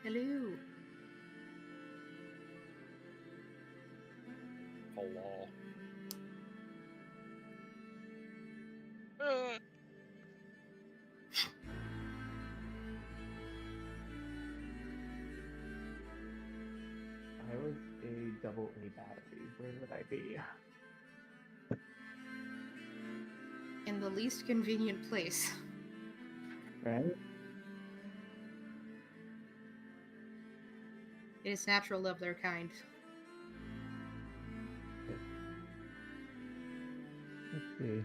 Hello. Hello. I was a double A battery. Where would I be? In the least convenient place. Right? It is natural of their kind. Let's see.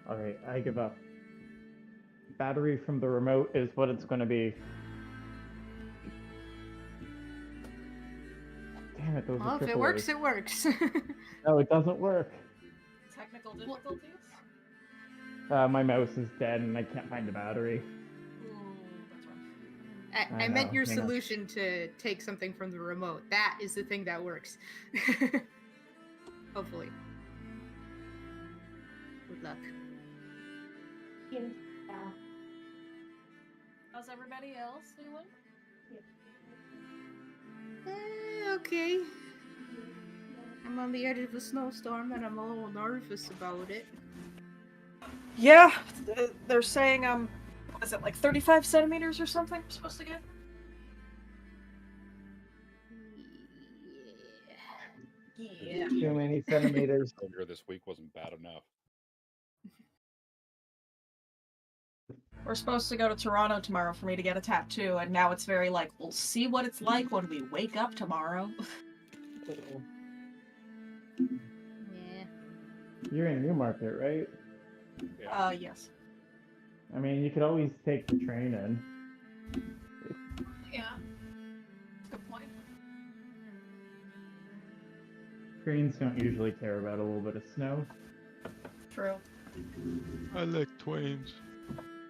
Okay, I give up. Battery from the remote is what it's going to be. Damn it, those Well, are if it AAA. works, it works. No, it doesn't work. Technical difficulties? My mouse is dead and I can't find the battery. Ooh, that's rough. I meant know, your hang on. solution to take something from the remote. That is the thing that works. Hopefully. Good luck. How's everybody else doing? Okay. I'm on the edge of a snowstorm and I'm a little nervous about it. Yeah, they're saying, what is it, like 35 centimeters or something we're supposed to get? Yeah. Too many centimeters. Earlier this week wasn't bad enough. We're supposed to go to Toronto tomorrow for me to get a tattoo, and now it's very like, we'll see what it's like when we wake up tomorrow. Yeah. You're in Newmarket, right? Yeah. Yes. I mean, you could always take the train in. Yeah. Good point. Trains don't usually care about a little bit of snow. True. I like twains.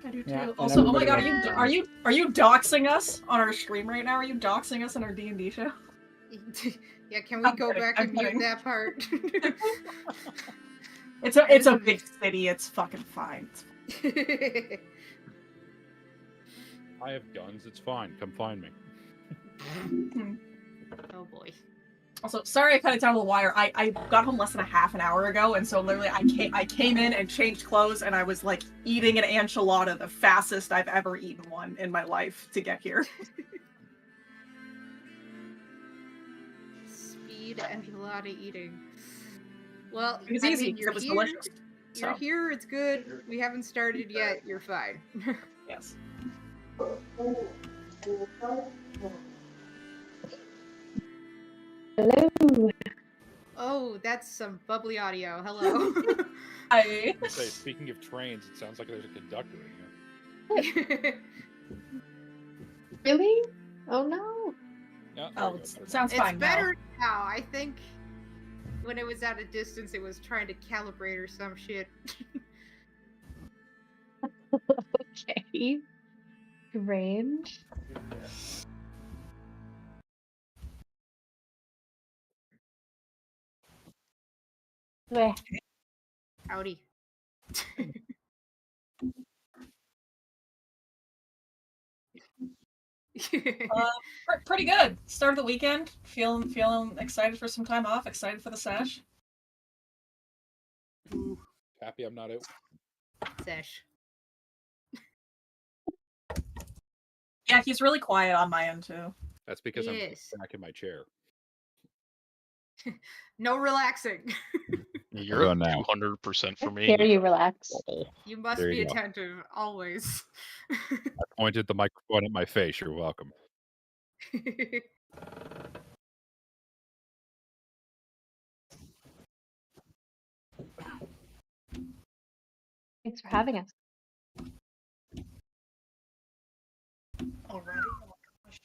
I do too. Yeah, and Also, oh my god, everybody are you doxing us on our stream right now? Are you doxing us in our D&D show? Yeah, can we I'm go kidding, back I'm and mute kidding. that part? It's a big city. It's fucking fine. I have guns. It's fine. Come find me. Oh boy. Also, sorry I cut it down to the wire. I got home less than a half an hour ago, and so literally I came in and changed clothes, and I was like eating an enchilada, the fastest I've ever eaten one in my life to get here. Speed enchilada eating. Well, It was I easy mean, because you're it was here. delicious. You're So, here. It's good. We haven't started yet. You're fine. yes. Hello. Oh, that's some bubbly audio. Hello. I Say, speaking of trains, it sounds like there's a conductor in here. Really? Oh no. Yeah, there Oh, we go. it sounds It's fine better now. I think when it was at a distance, it was trying to calibrate or some shit. Okay. Strange. Wait. Howdy. Pretty good. Start of the weekend. Feeling excited for some time off. Excited for the sesh. Happy I'm not out. Sesh. Yeah, he's really quiet on my end too. That's because I'm Yes. back in my chair. No relaxing. You're Oh, now. 100% for me. Hear you relax. You must There be you go. attentive always. I pointed the microphone at my face. You're welcome. Thanks for having us. Already? Oh my gosh.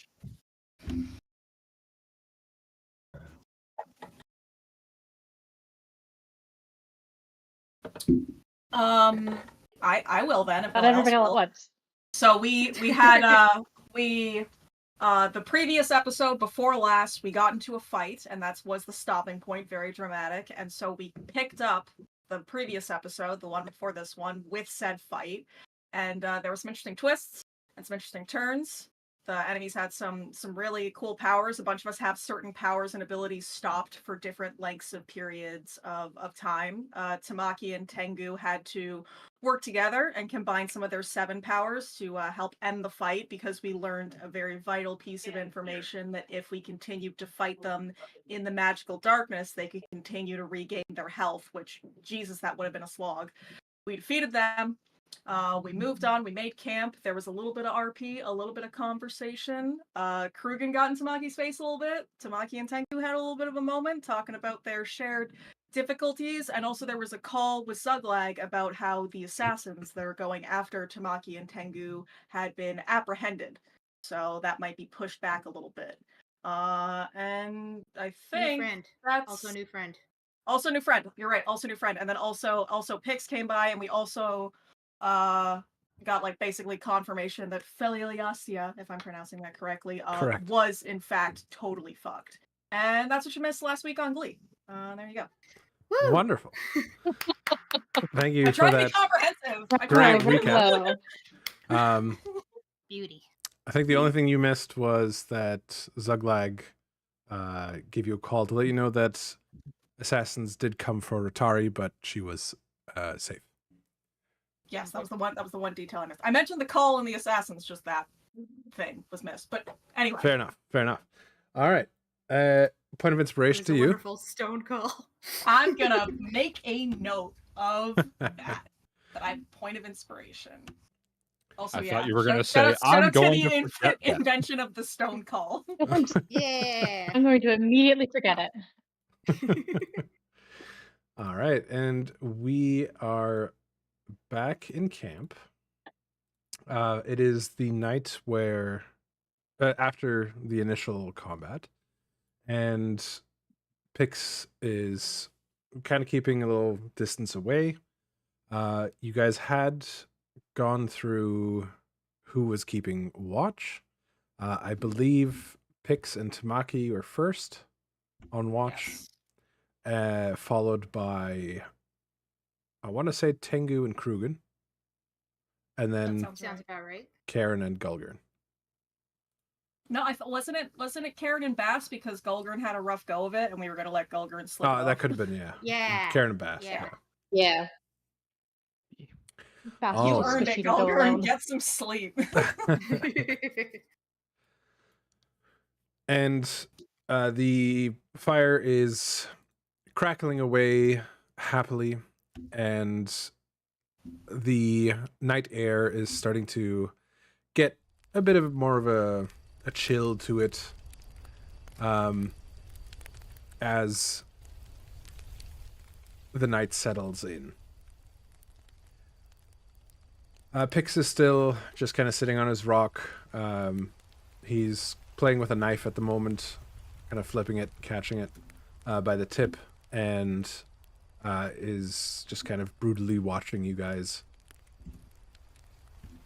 I will then. If Not no one else everybody all at will. once. So we had the previous episode before last, we got into a fight, and that was the stopping point, very dramatic. And so we picked up the previous episode, the one before this one, with said fight. And there were some interesting twists and some interesting turns. The enemies had some really cool powers. A bunch of us have certain powers and abilities stopped for different lengths of periods of time. Tamaki and Tengu had to work together and combine some of their 7 powers to help end the fight, because we learned a very vital piece of information that if we continued to fight them in the magical darkness, they could continue to regain their health, which, Jesus, that would have been a slog. We defeated them. We moved on, we made camp. There was a little bit of RP, a little bit of conversation. Krugen got in Tamaki's face a little bit. Tamaki and Tengu had a little bit of a moment talking about their shared difficulties, and also there was a call with Zuglag about how the assassins that are going after Tamaki and Tengu had been apprehended. So that might be pushed back a little bit. And I think New friend. that's Also new friend. Also new friend. You're right. Also new friend. And then also Pix came by, and we also got like basically confirmation that Feliasia, if I'm pronouncing that correctly, Correct. was in fact totally fucked. And that's what you missed last week on Glee. There you go. Woo! Wonderful. Thank you I for tried to be that. comprehensive. I Great tried. recap. Whoa. Beauty. I think the only thing you missed was that Zuglag gave you a call to let you know that assassins did come for Ratari, but she was safe. Yes, that was the one detail I missed. I mentioned the call and the assassins, just that thing was missed. But anyway. Fair enough. Fair enough. All right. Point of inspiration It to was a you. wonderful stone call. I'm gonna make a note of that I point of inspiration. Also, I thought you were going to say, shout I'm out going to the to forget that. invention of the stone call. Yeah. I'm going to immediately forget it. All right. And we are back in camp. It is the night where, after the initial combat, and Pix is kind of keeping a little distance away. You guys had gone through who was keeping watch. I believe Pix and Tamaki were first on watch, Yes. followed by, I want to say, Tengu and Krugen, and then That sounds Sounds right. about right. Karen and Gulgurn. No, wasn't it Karen and Bass, because Gulgurn had a rough go of it, and we were gonna let Gulgurn slip. Oh, that could have been, yeah. Yeah. Karen and Bass. Yeah. Yeah. Fast Oh. You was earned squishy it, to go Gulgurn. alone. Get some sleep. And the fire is crackling away happily, and the night air is starting to get a bit of more of a chill to it, as the night settles in. Pix is still just kind of sitting on his rock. He's playing with a knife at the moment, kind of flipping it, catching it by the tip, and is just kind of brutally watching you guys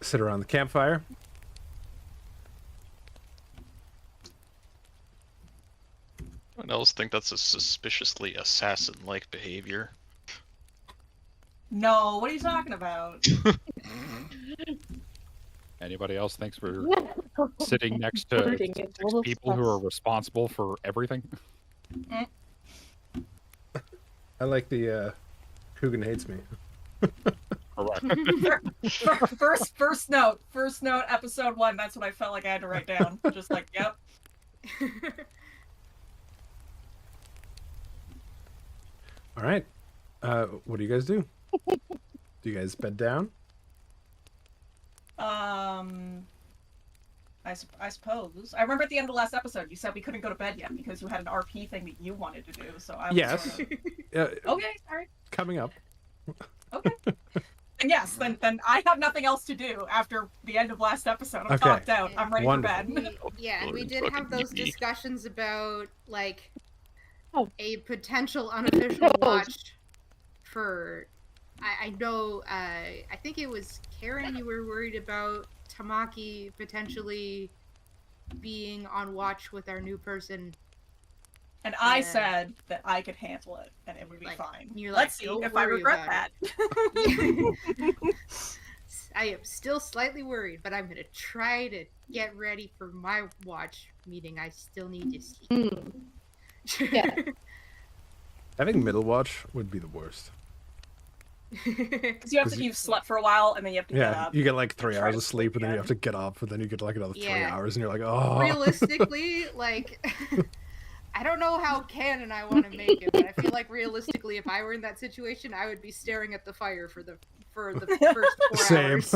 sit around the campfire. Anyone else think that's a suspiciously assassin-like behavior? No, what are you talking about? Anybody else thinks we're sitting next to Hurting it, 6 all those people who are stuff. responsible for everything? I like the Coogan hates me. Correct. First note, episode 1. That's what I felt like I had to write down. Just like, yep. All right. What do you guys do? Do you guys bed down? I suppose. I remember at the end of the last episode, you said we couldn't go to bed yet because you had an RP thing that you wanted to do. So I was Yes. sort Okay, of, okay, all right, coming up. okay. And yes, then I have nothing else to do after the end of last episode. I'm Okay. topped out. I'm ready Wonderful. for bed. We did Fucking have those yippee. discussions about like Oh. a potential unofficial No. watch for. I know. I think it was Karen. You were worried about Tamaki potentially being on watch with our new person. And I Yeah. said that I could handle it and it would be Like, fine. you're Let's like, see "Don't if I worry regret about that. I am still slightly worried, but I'm gonna try to get ready for my watch meeting. I still need to sleep. Yeah. Having middle watch would be the worst. Because you have 'Cause to, you- you've slept for a while and then you have to get Yeah, up. you get like 3 try hours to of sleep, and then you sleep have to get up, and then you get like another 3 Yeah. hours, and you're like, oh. Realistically, like, I don't know how Ken and I want to make it, but I feel like realistically, if I were in that situation, I would be staring at the fire for the first 4 Same. hours.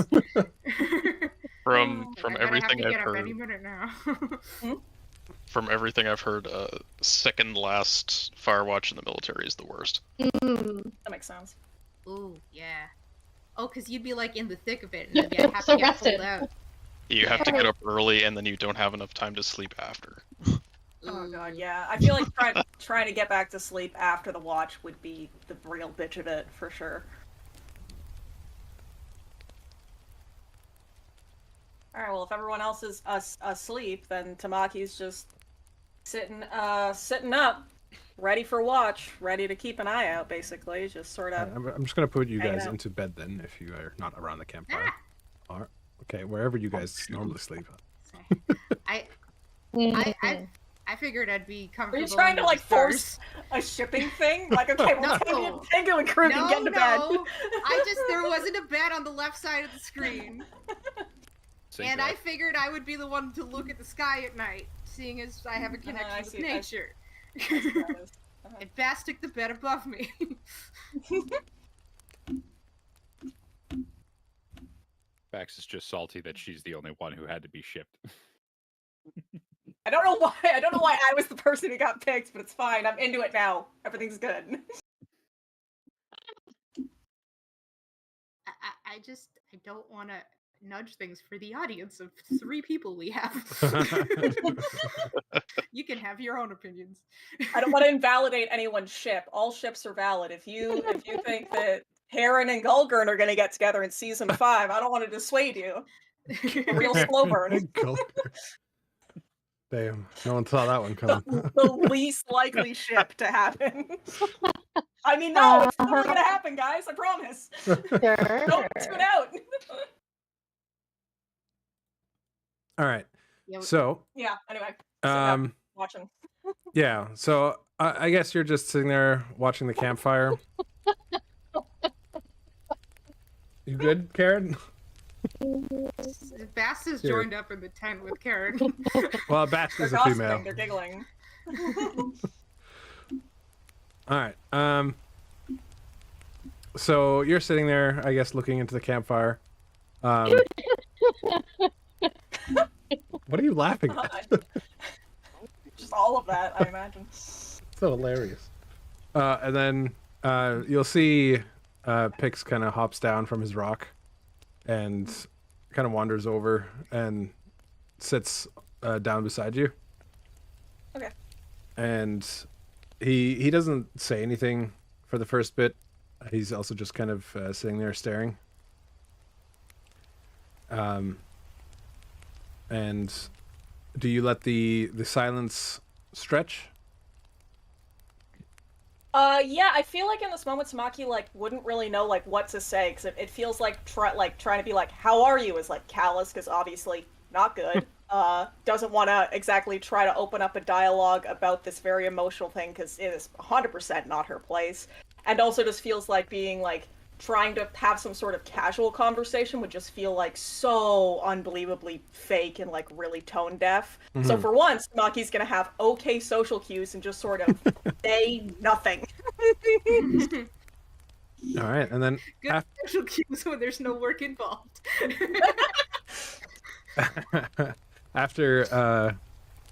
From Like, from I gotta have everything to I've get up heard, any minute now. from everything I've heard, second last fire watch in the military is the worst. That makes sense. Ooh, yeah. Oh, because you'd be like in the thick of it, and then you'd have to get pulled out. You have to get up early, and then you don't have enough time to sleep after. Oh Ooh. god, yeah. I feel like trying to get back to sleep after the watch would be the real bitch of it, for sure. Alright, well, if everyone else is asleep, then Tamaki's just sitting up, ready for watch, ready to keep an eye out, basically. Just sort of... I'm just gonna put you Hanging guys out. into bed then, if you are not around the campfire. Ah! All right. Okay, wherever you guys normally sleep. I figured I'd be Are comfortable. you trying to, under like, the stars. force a shipping thing? Like, okay, well, No. Tango and Crew can get into bed. There wasn't a bed on the left side of the screen. And I figured I would be the one to look at the sky at night, seeing as I have a connection I with see, I nature. And Bass took the bed above me. Bax is just salty that she's the only one who had to be shipped. I don't know why I was the person who got picked, but it's fine. I'm into it now. Everything's good. I don't want to nudge things for the audience of 3 people we have. You can have your own opinions. I don't want to invalidate anyone's ship. All ships are valid. If you think that Heron and Gulgurn are going to get together in season 5, I don't want to dissuade you. A real slow burn. Damn, no one saw that one coming. The least likely ship to happen. I mean, no, it's totally going to happen, guys. I promise. Sure. Don't tune out. All right. Yeah, So, Yeah, anyway. Sitting up, um, watching. yeah. So I guess you're just sitting there watching the campfire. You good, Karen? Bass has Here. joined up in the tent with Karen. Well, Batch They're is a gossiping. female. They're giggling. All right. So you're sitting there, I guess, looking into the campfire. What are you laughing at? Just all of that, I imagine. So hilarious. And then you'll see Pix kind of hops down from his rock and kind of wanders over and sits down beside you. Okay. And he doesn't say anything for the first bit. He's also just kind of sitting there staring. And do you let the silence stretch? Yeah, I feel like in this moment Tamaki like wouldn't really know like what to say because it feels like trying to be like how are you is like callous because obviously not good. Doesn't want to exactly try to open up a dialogue about this very emotional thing because it is 100% not her place, and also just feels like being like trying to have some sort of casual conversation would just feel like so unbelievably fake and like really tone deaf. So for once, Maki's gonna have okay social cues and just sort of say nothing. All right, and then Good social cues when there's no work involved. after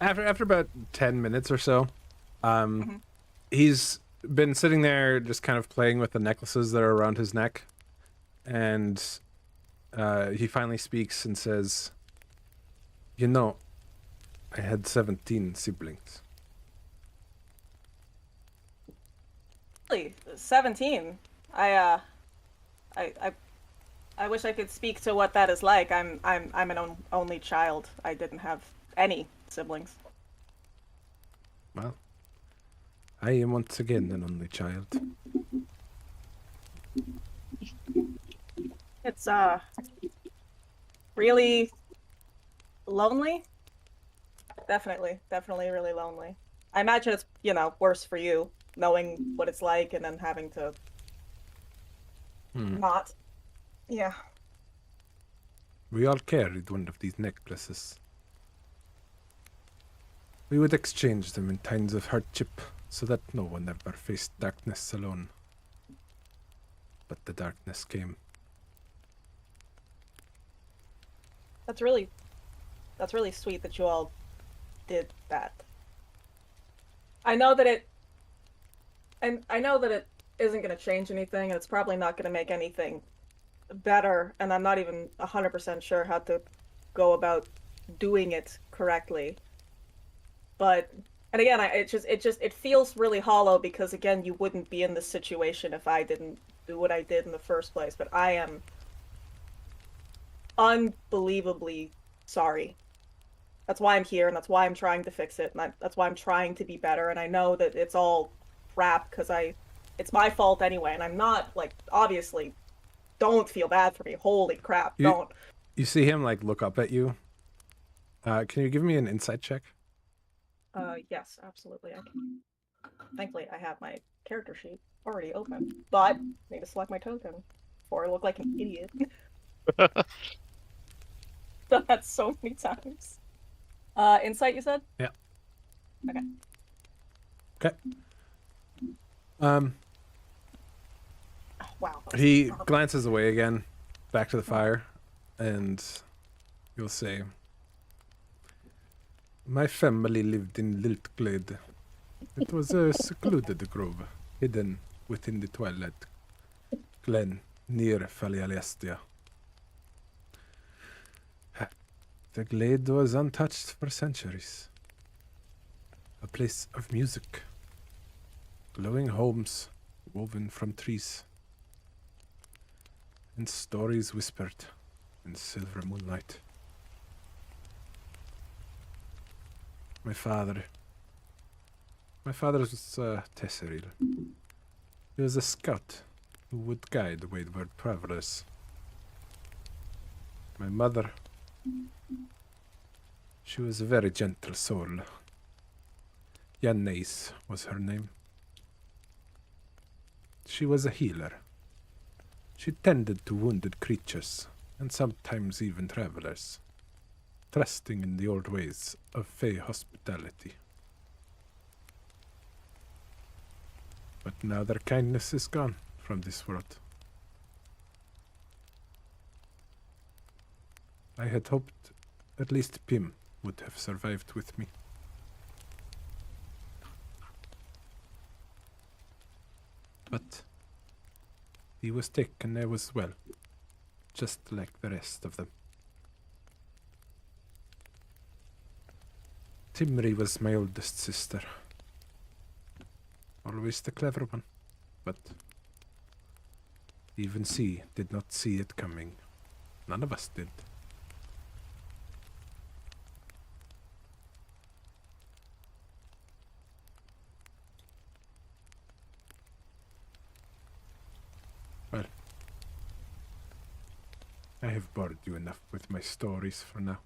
about 10 minutes or so, he's been sitting there just kind of playing with the necklaces that are around his neck, and he finally speaks and says, "You know, I had 17 siblings." Really, 17. I I wish I could speak to what that is like. I'm an only child. I didn't have any siblings. Well, I am once again an only child. It's really lonely. Definitely really lonely. I imagine it's, you know, worse for you knowing what it's like and then having to not. Yeah. We all carried one of these necklaces. We would exchange them in times of hardship so that no one ever faced darkness alone. But the darkness came. That's really sweet that you all did that. I know that it isn't going to change anything, and it's probably not going to make anything better, and I'm not even 100% sure how to go about doing it correctly. But, and again, it feels really hollow because again, you wouldn't be in this situation if I didn't do what I did in the first place, but I am unbelievably sorry. That's why I'm here, and that's why I'm trying to fix it, and that's why I'm trying to be better, and I know that it's all crap because it's my fault anyway, and I'm not, like, obviously, don't feel bad for me. Holy crap, don't. You see him, like, look up at you. Can you give me an insight check? Yes, absolutely. I can. Thankfully, I have my character sheet already open, but I need to select my token before I look like an idiot. Done that so many times. Insight, you said? Yeah. Okay. Okay. Oh, wow. He glances away again, back to the fire, and you'll say, "My family lived in Liltglade. It was a secluded grove, hidden within the Twilight Glen near Falialestia. The glade was untouched for centuries. A place of music, glowing homes woven from trees, and stories whispered in silver moonlight. My father was Tesseril. He was a scout who would guide wayward travelers. My mother, she was a very gentle soul. Yanneis was her name. She was a healer. She tended to wounded creatures, and sometimes even travelers, trusting in the old ways of Fey hospitality. But now their kindness is gone from this world. I had hoped at least Pim would have survived with me. But he was taken as well, just like the rest of them. Timri was my oldest sister. Always the clever one, but even she did not see it coming. None of us did. I have bored you enough with my stories for now.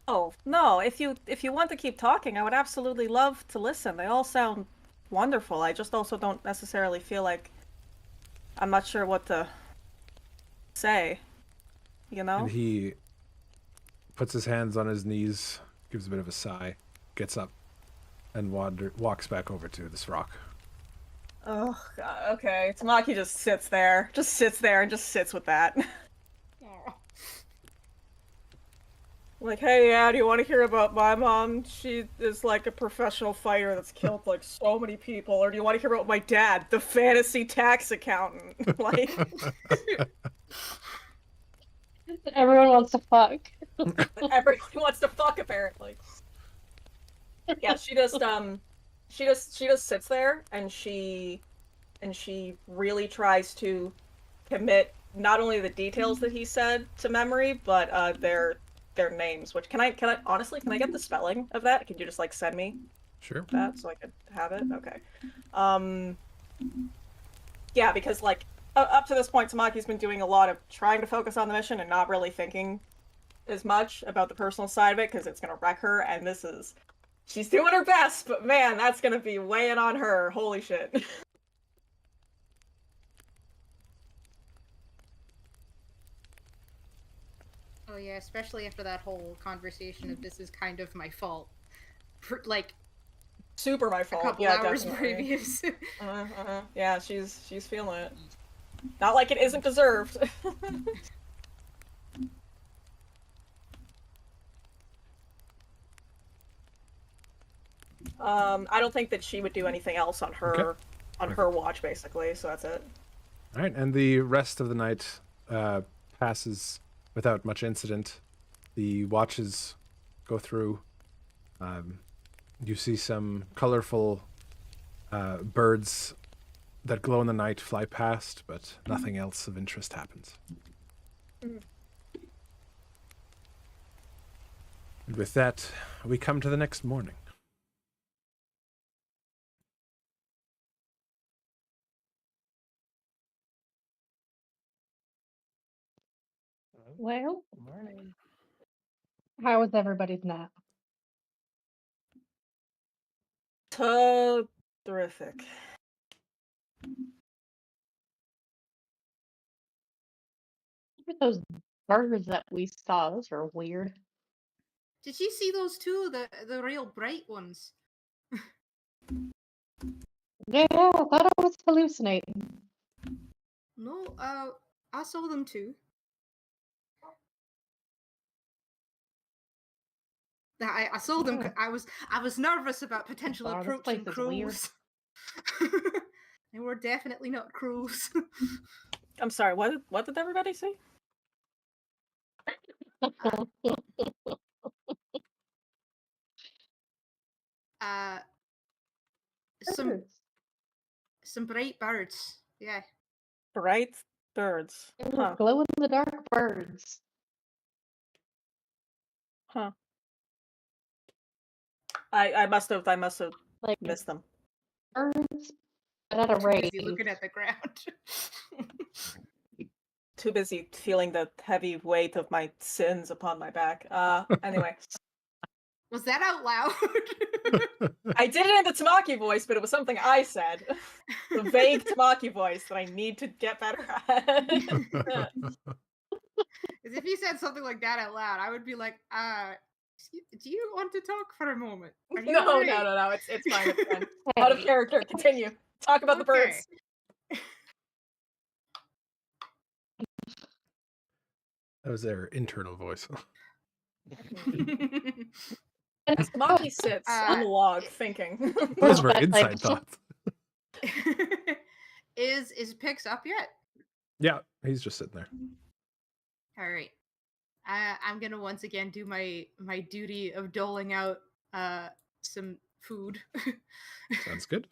Oh, no, if you want to keep talking, I would absolutely love to listen. They all sound wonderful. I just also don't necessarily feel like I'm not sure what to say, you know? And he puts his hands on his knees, gives a bit of a sigh, gets up, and walks back over to this rock. Oh, God, okay. Tamaki just sits there and just sits with that. Like, hey, yeah, do you want to hear about my mom? She is like a professional fighter that's killed like so many people. Or do you want to hear about my dad, the fantasy tax accountant? Like, Everyone wants to fuck. everybody wants to fuck, apparently. Yeah, she just sits there and she really tries to commit not only the details that he said to memory, but their names. Which can I honestly get the spelling of that? Can you just like send me Sure. that so I could have it? Okay. Yeah, because like up to this point, Tamaki's been doing a lot of trying to focus on the mission and not really thinking as much about the personal side of it because it's gonna wreck her. And she's doing her best, but man, that's gonna be weighing on her. Holy shit. Oh yeah, especially after that whole conversation of this is kind of my fault. Like Super my a fault. couple Yeah, hours definitely. previous. Yeah, she's feeling it. Not like it isn't deserved. I don't think that she would do anything else on her her watch, basically. So that's it. All right, and the rest of the night passes without much incident. The watches go through. You see some colorful birds that glow in the night fly past, but nothing else of interest happens. Mm. And with that, we come to the next morning. Well, Morning. how was everybody's nap? Terrific. Look at those birds that we saw. Those are weird. Did you see those two? The real bright ones. Yeah, I thought I was hallucinating. No, I saw them too. I saw them. Yeah. I was nervous about potential Wow, this approaching place is weird. crows. They were definitely not crows. I'm sorry. What did everybody say? Uh, Birds. some bright birds. Yeah. Bright birds. They were Huh. glow in the dark birds. Huh. I must have Like missed them. birds, but at a Too rate. busy looking at the ground. Too busy feeling the heavy weight of my sins upon my back. Anyway. Was that out loud? I did it in the Tamaki voice, but it was something I said. The vague Tamaki voice that I need to get better at. Because if you said something like that out loud, I would be like, do you want to talk for a moment? Are you No, alright? no. It's fine. It's fine. Out of character. Continue. Talk about the birds. That was their internal voice. As Tamaki sits on the log thinking. Those were inside thoughts. Is Pix up yet? Yeah, he's just sitting there. All right. I'm gonna once again do my duty of doling out some food. Sounds good.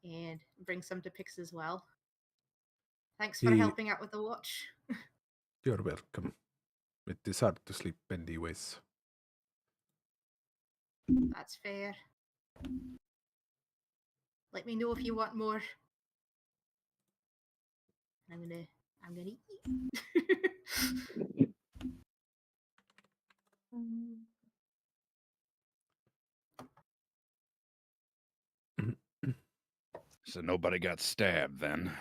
And bring some to Pix as well. Thanks for helping out with the watch. You're welcome. It is hard to sleep anyways. That's fair. Let me know if you want more. I'm gonna eat. So nobody got stabbed then.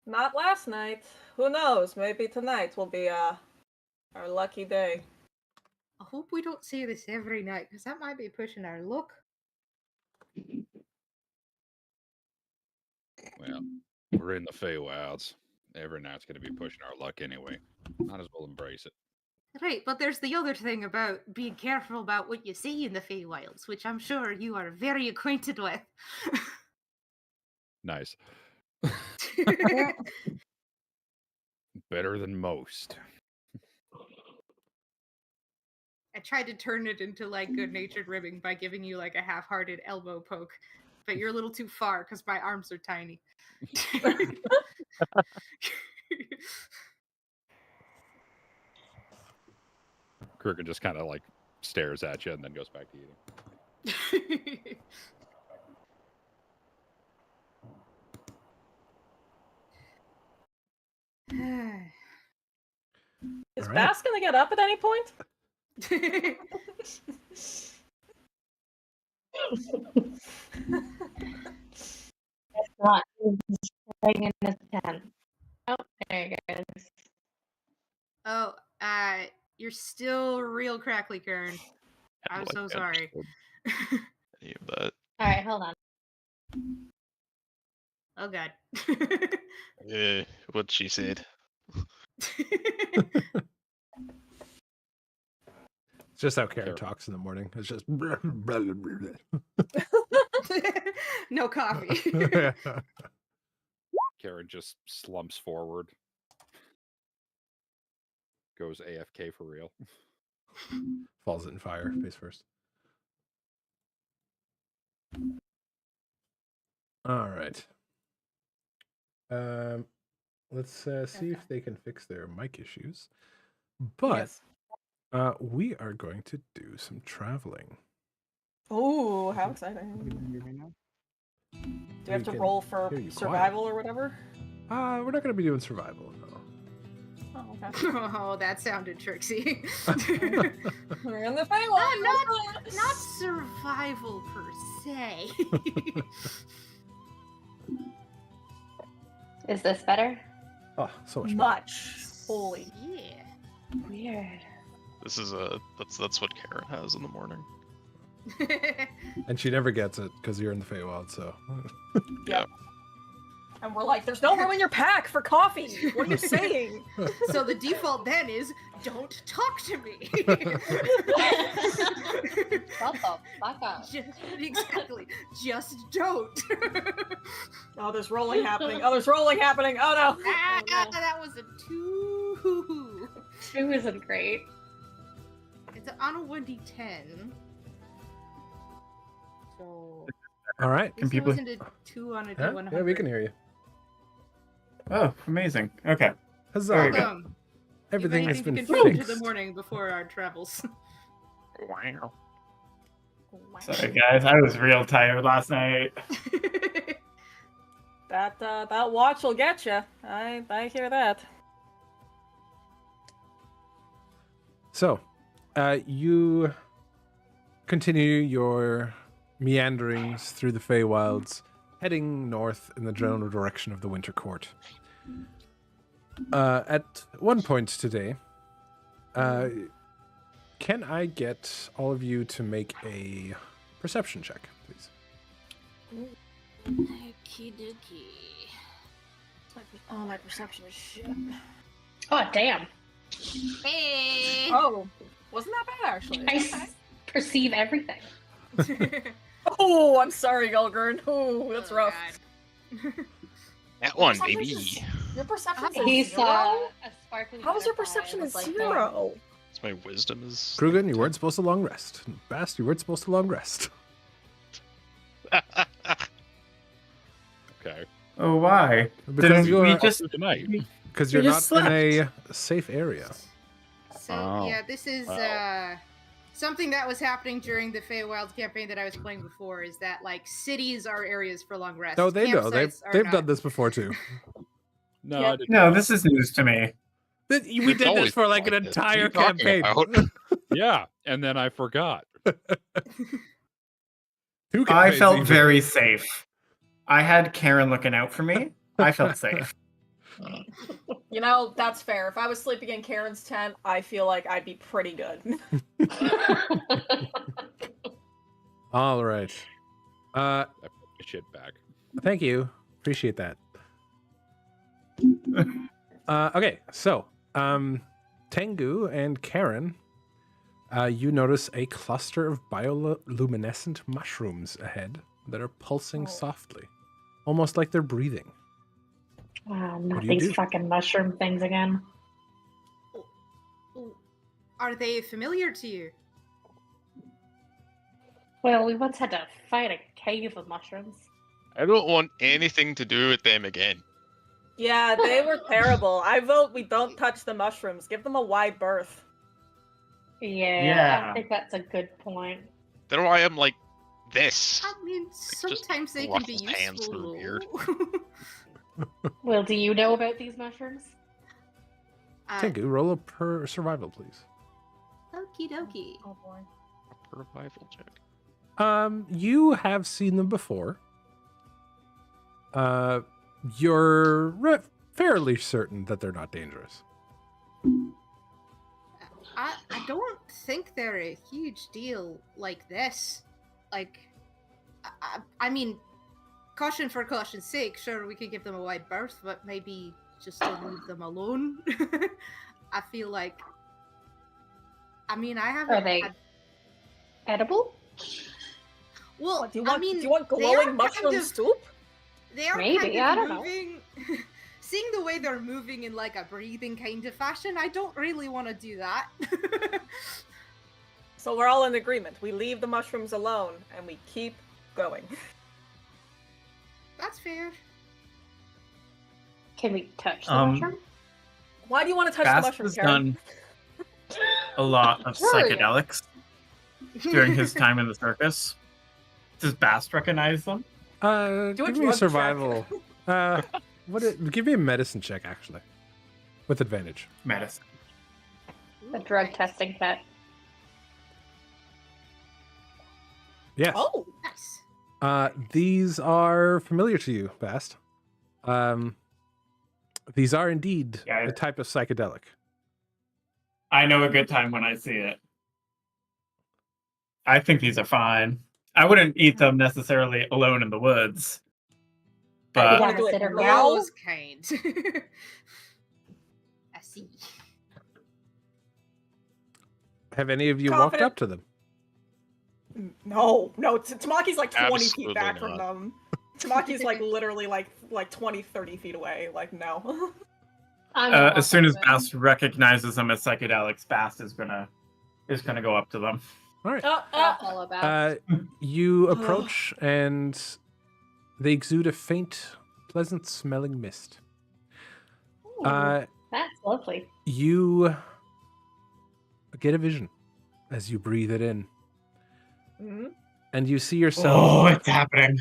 Not last night. Who knows? Maybe tonight will be our lucky day. I hope we don't say this every night, because that might be pushing our luck. Well, we're in the Feywilds. Every night's going to be pushing our luck anyway. Might as well embrace it. Right, but there's the other thing about being careful about what you see in the Feywilds, which I'm sure you are very acquainted with. Nice. Better than most. I tried to turn it into like good-natured ribbing by giving you like a half-hearted elbow poke, but you're a little too far because my arms are tiny. Kruger just kind of like stares at you and then goes back to eating. Is All right. Bass gonna get up at any point? Not. He's staying in his tent. Oh, there he goes. Oh, you're still real crackly, Kern. I'm Like, so sorry. Any of that. All right, hold on. Oh god. What she said. It's just how Karen Sure. talks in the morning. It's just. No coffee. Karen just slumps forward. Goes AFK for real. Falls in fire face first. All right. Let's see if they can fix their mic issues. But Yes. we are going to do some traveling. Ooh, how exciting! Do we have to can roll for hear you survival or whatever? We're not going to be doing survival. No. Oh, okay. Oh, that sounded tricksy. We're in the Feywild. Not survival per se. Is this better? Oh, so much. Much. Holy. Yeah. Weird. This is that's what Karen has in the morning. And she never gets it because you're in the Feywild. So. Yeah. And we're like, there's no room in your pack for coffee. What are you saying? So the default then is, don't talk to me. Shut the fuck up. Exactly. Just don't. Oh, there's rolling happening. Oh, there's rolling happening. Oh no. Ah, Oh, no. that was a 2. 2 isn't great. It's on a 1d10. So All right. this people- goes into 2 on a Huh? d100. Yeah, we can hear you. Oh, amazing. Okay. Huzzah! There you go. Welcome. Everything You've has anything been to contribute fixed. to the morning before our travels. Wow. Sorry, guys. I was real tired last night. That watch will get you. I hear that. So, you continue your meanderings through the Feywilds, heading north in the general direction of the Winter Court. At one point today, can I get all of you to make a perception check, please? Okie dokie. Oh, my perception is shit. Oh, damn. Hey! Oh, wasn't that bad actually? I perceive everything. Oh, I'm sorry, Gulgurn. Oh, that's rough. God. That one, Something baby. just- Your perception He is saw zero? a sparkly How is your butterfly perception and is was like, zero? It's my wisdom is. Krugen, you weren't supposed to long rest. Bast, you weren't supposed to long rest. Okay. Oh, why? Because Didn't you're, we Also just... tonight. because we you're not just in a safe area. So Oh. yeah, this is Wow. something that was happening during the Feywilds campaign that I was playing before. Is that like cities are areas for long rest? No, they know. They've Campsites are they've not. done this before too. No, Yeah. I didn't. No, this is news to me. We It's did this always for like an like this. What are entire you talking campaign. about? Yeah, and then I forgot. 2 I campaigns felt even. very safe. I had Karen looking out for me. I felt safe. You know, that's fair. If I was sleeping in Karen's tent, I feel like I'd be pretty good. All right. I put my shit back. Thank you. Appreciate that. Okay, so Tengu and Karen, you notice a cluster of bioluminescent mushrooms ahead that are pulsing softly, almost like they're breathing. Wow, What not do you these do? fucking mushroom things again. Are they familiar to you? Well, we once had to fight a cave of mushrooms. I don't want anything to do with them again. Yeah, they were terrible. I vote we don't touch the mushrooms. Give them a wide berth. Yeah, Yeah. I think that's a good point. That's why I'm like this. I mean, just sometimes they can be Russell's hands useful. were weird. Well, do you know about these mushrooms? Tengu, roll a survival, please. Okie dokie. Oh boy. Revival check. You have seen them before. You're fairly certain that they're not dangerous. I don't think they're a huge deal like this. Like, I mean, caution for caution's sake, sure, we could give them a wide berth, but maybe just to leave them alone. I feel like, I mean, I haven't. Are they edible? Well, What, do you I want, mean, do you want they are glowing kind mushroom of- soup? They are Maybe, kind I of don't know. moving. Seeing the way they're moving in like a breathing kind of fashion, I don't really want to do that. So we're all in agreement. We leave the mushrooms alone and we keep going. That's fair. Can we touch the Um, mushroom? Why do you want to touch Bast the mushrooms, has Karen? done a lot of Curious. psychedelics during his time in the circus. Does Bast recognize them? Do a Give me a drug check. survival. Give me a medicine check, actually, with advantage. Medicine. The drug testing pet. Yes. Oh, Nice. These are familiar to you, Bast. These are indeed Yeah, a type of psychedelic. I know a good time when I see it. I think these are fine. I wouldn't eat them necessarily alone in the woods. But wanna do it Consider now? Those kind. I see. Have any of you walked Confident? up to them? no. Tamaki's like 20 Absolutely feet back from not. them. Tamaki's like literally like 20, 30 feet away. Like, no. I'm gonna walk as soon up as to it. Bast recognizes them as psychedelics, Bast is gonna go up to them. All right. I'll follow back. You approach, and they exude a faint, pleasant-smelling mist. Ooh, Uh, that's lovely. you get a vision as you breathe it in, Mhm. and you see yourself. Oh, it's happening.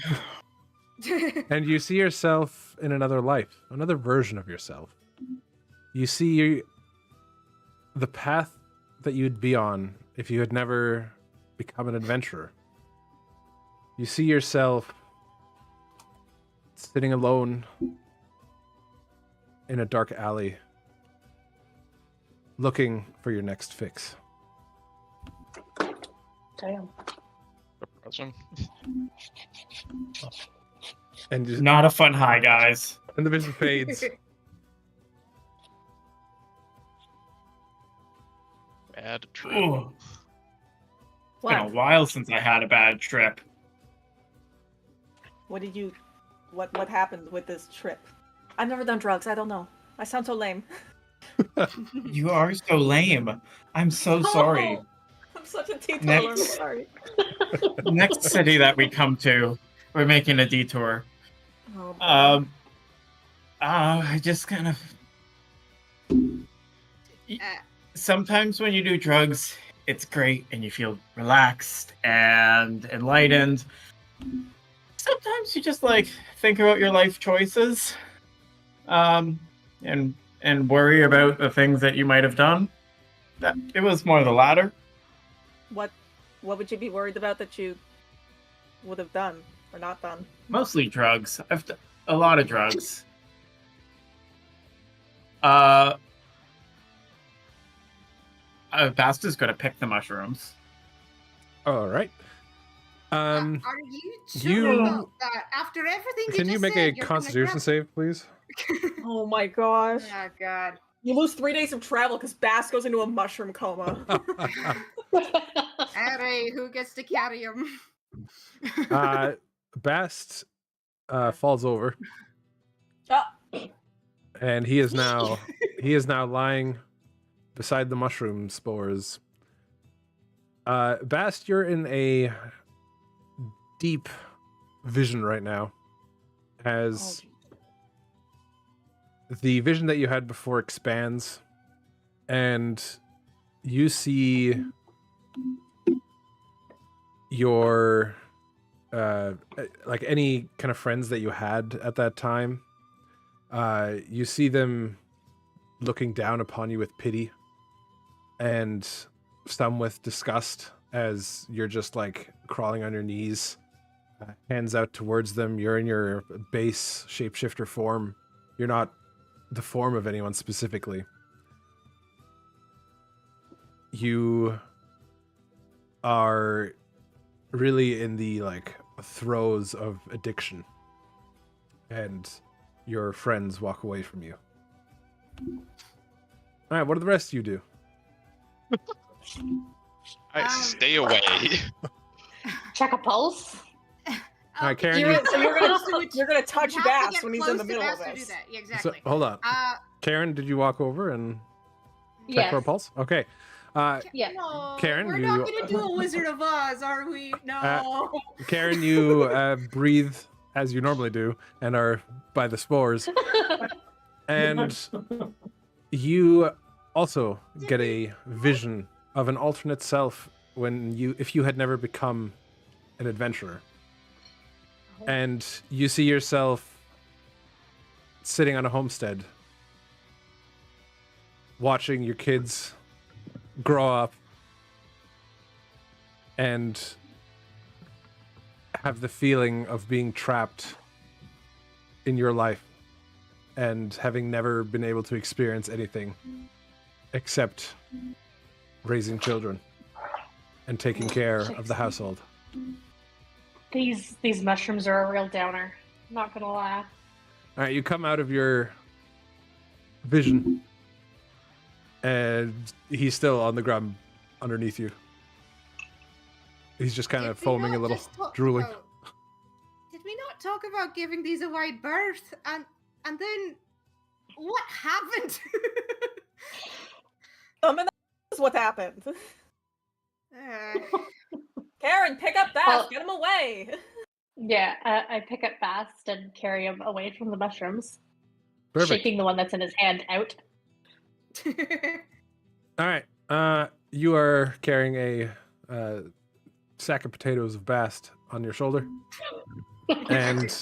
And you see yourself in another life, another version of yourself. You see the path that you'd be on if you had never become an adventurer. You see yourself sitting alone in a dark alley, looking for your next fix. Damn. Depressing. And just, Not a fun high, guys. and the vision fades. Bad trip. Ooh, it's been a What? while since I had a bad trip. What did you... What happened with this trip? I've never done drugs. I don't know. I sound so lame. You are so lame. I'm so sorry. Oh, I'm such a teetotaler. I'm Next. sorry. Next city that we come to, we're making a detour. Oh, boy. I just kind of. Uh, Sometimes when you do drugs, it's great and you feel relaxed and enlightened. Sometimes you just like think about your life choices, and and worry about the things that you might have done. It was more the latter. What would you be worried about that you would have done or not done? Mostly drugs. I've done a lot of drugs. Basta's gonna pick the mushrooms. All right. Are you sure you- about that? After everything you Can you just make said, a you're gonna Constitution grab- save, please? Oh my gosh. Oh god. You lose 3 days of travel because Bass goes into a mushroom coma. Alright, who gets to carry him? Bast falls over, Ah, and he is now lying beside the mushroom spores. Bast, you're in a deep vision right now, as the vision that you had before expands, and you see your like any kind of friends that you had at that time. You see them looking down upon you with pity, and some with disgust, as you're just like crawling on your knees, hands out towards them. You're in your base shapeshifter form. You're not the form of anyone specifically. You are really in the like throes of addiction, and your friends walk away from you. All right, what do the rest of you do? I stay away. Check a pulse. All right, Karen, you're you- gonna touch You have to Bass get when he's in the close to middle of Bass to do this. that. Yeah, so, exactly. hold on. Uh, Karen, did you walk over and check Yes. for a pulse? Okay. Yeah. no, Karen, we're you- not gonna do a Wizard of Oz, are we? No. Karen, you breathe as you normally do and are by the spores. And you also get a vision of an alternate self if you had never become an adventurer. And you see yourself sitting on a homestead, watching your kids grow up and have the feeling of being trapped in your life and having never been able to experience anything except raising children and taking care of the household. These mushrooms are a real downer. I'm not gonna lie. All right, you come out of your vision, and he's still on the ground underneath you. He's just kind of Did we foaming a not little, just talk drooling. about- Did we not talk about giving these a wide berth? And then what happened? And that's what happened. Karen, pick up Bass. Well- Get him away. Yeah, I pick up Bast and carry him away from the mushrooms, Perfect. shaking the one that's in his hand out. All right, you are carrying a sack of potatoes of bast on your shoulder, and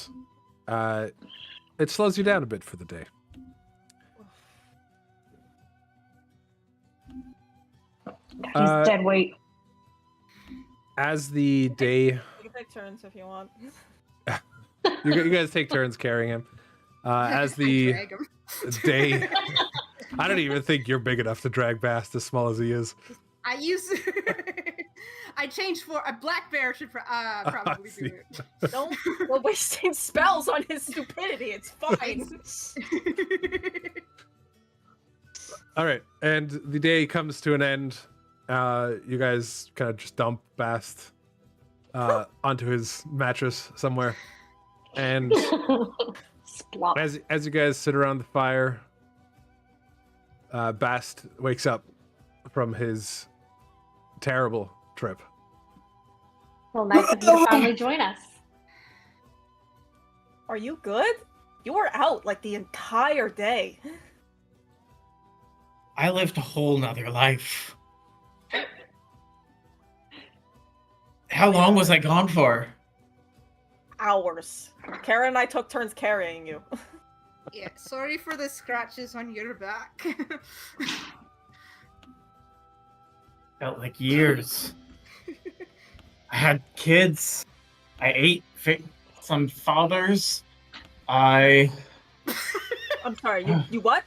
it slows you down a bit for the day. He's dead weight. As the day, You can take turns if you want. you guys take turns carrying him. As I the drag him. day, I don't even think you're big enough to drag Bast as small as he is. I use. I changed for a black bear should probably see. do it. Don't go wasting spells on his stupidity. It's fine. All right, and the day comes to an end. You guys kind of just dump Bast onto his mattress somewhere, and Splop. as you guys sit around the fire, Bast wakes up from his terrible trip. Well, nice of you to finally join us. Are you good? You were out like the entire day. I lived a whole nother life. How long was I gone for? Hours. Karen and I took turns carrying you. Yeah, sorry for the scratches on your back. Felt like years. I had kids. I ate some fathers. I'm sorry, you what?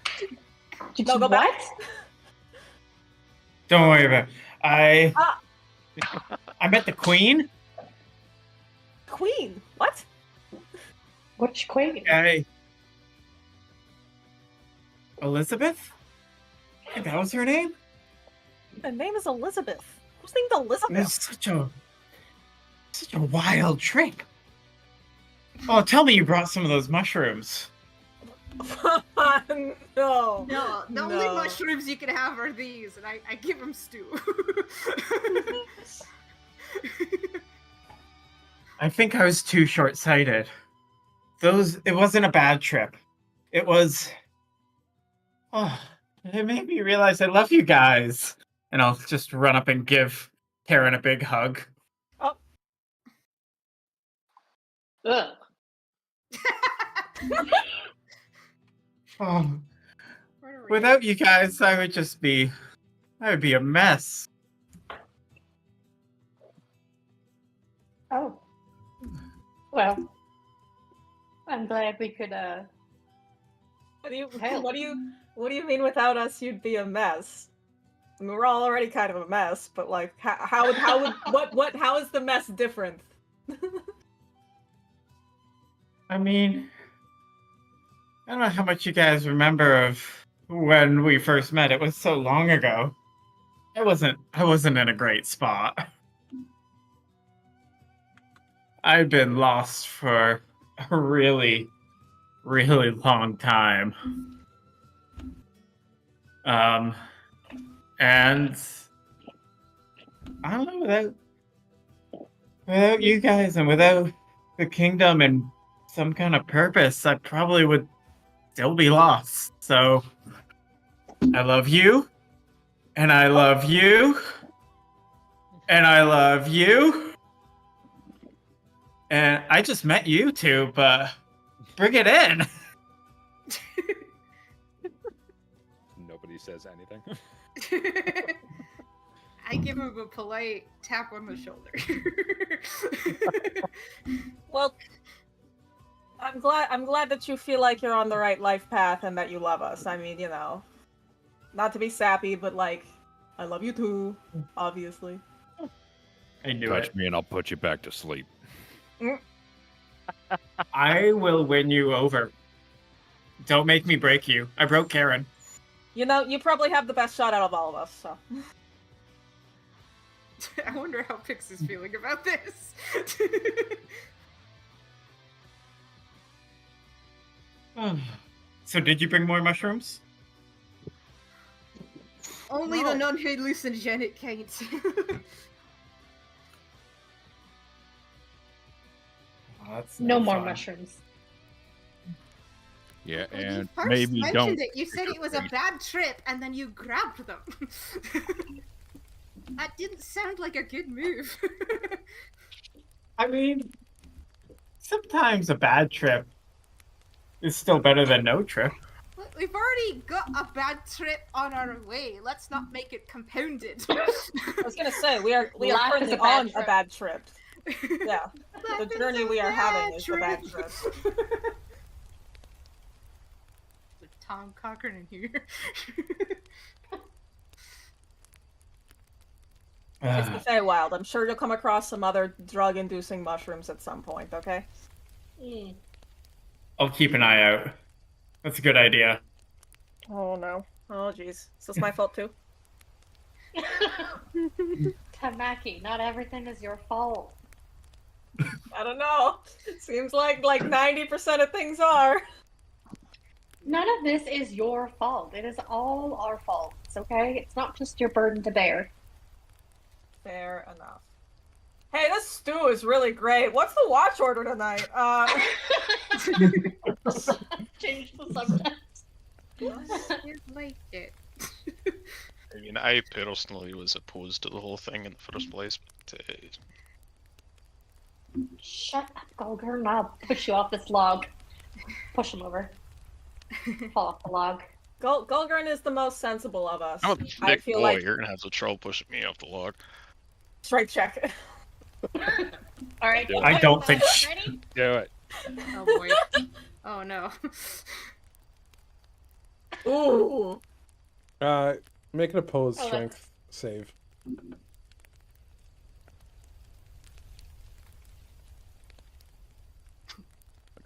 Did No, you go back. what? Don't worry about it. I Ah, met the queen. Queen. What? Which queen? Elizabeth? I think that was her name? Her name is Elizabeth. Who's named It was Elizabeth? such a wild trip. Oh, tell me you brought some of those mushrooms. No. No, the only No. mushrooms you can have are these, and I give them stew. I think I was too short-sighted. It wasn't a bad trip. It was... Oh, it made me realize I love you guys. And I'll just run up and give Karen a big hug. Ugh. Oh, Where are we? without you guys, I would be a mess. Oh. Well, I'm glad we could, What do you Hell. what do you mean without us you'd be a mess? I mean, we're all already kind of a mess, but like how would how is the mess different? I mean, I don't know how much you guys remember of when we first met. It was so long ago. I wasn't in a great spot. I've been lost for a really, really long time. And I don't know, without you guys and without the kingdom and some kind of purpose, I probably would still be lost. So I love you, and I love you, and I love you. And I just met you two, but bring it in. Nobody says anything. I give him a polite tap on the shoulder. Well, I'm glad that you feel like you're on the right life path and that you love us. I mean, you know, not to be sappy, but like, I love you too, obviously. I knew Touch it. me and I'll put you back to sleep. I will win you over. Don't make me break you. I broke Karen. You know, you probably have the best shot out of all of us, so. I wonder how Pix is feeling about this. So did you bring more mushrooms? Only No. the non-hallucinogenic kind. Oh, that's no not more fun. mushrooms. Yeah, When you and first maybe mentioned don't. it, you said it was a bad trip, and then you grabbed them. That didn't sound like a good move. I mean, sometimes a bad trip is still better than no trip. Look, we've already got a bad trip on our way. Let's not make it compounded. I was gonna say, we are Life is currently a bad on a trip. bad trip. Yeah. Life The is journey a we are having bad is the bad trip. There's Tom Cochran in here. It's the Feywild. I'm sure you'll come across some other drug-inducing mushrooms at some point, okay? Mm. I'll keep an eye out. That's a good idea. Oh no. Oh jeez. Is this my fault too? Tamaki, not everything is your fault. I don't know. Seems like 90% of things are. None of this is your fault. It is all our faults, okay? It's not just your burden to bear. Fair enough. Hey, this stew is really great. What's the watch order tonight? Change the subject. You liked it. I mean, I personally was opposed to the whole thing in the first place, but Shut up, Golgurn. I'll push you off this log. Push him over. Fall off the log. Gulgren is the most sensible of us. I'm a I thick feel boy. like You're gonna have some trouble pushing me off the log. strength check. All right. Yeah. I don't think. Ready? Do it. Oh boy. Oh no. Ooh. Make an opposed Oh, strength save.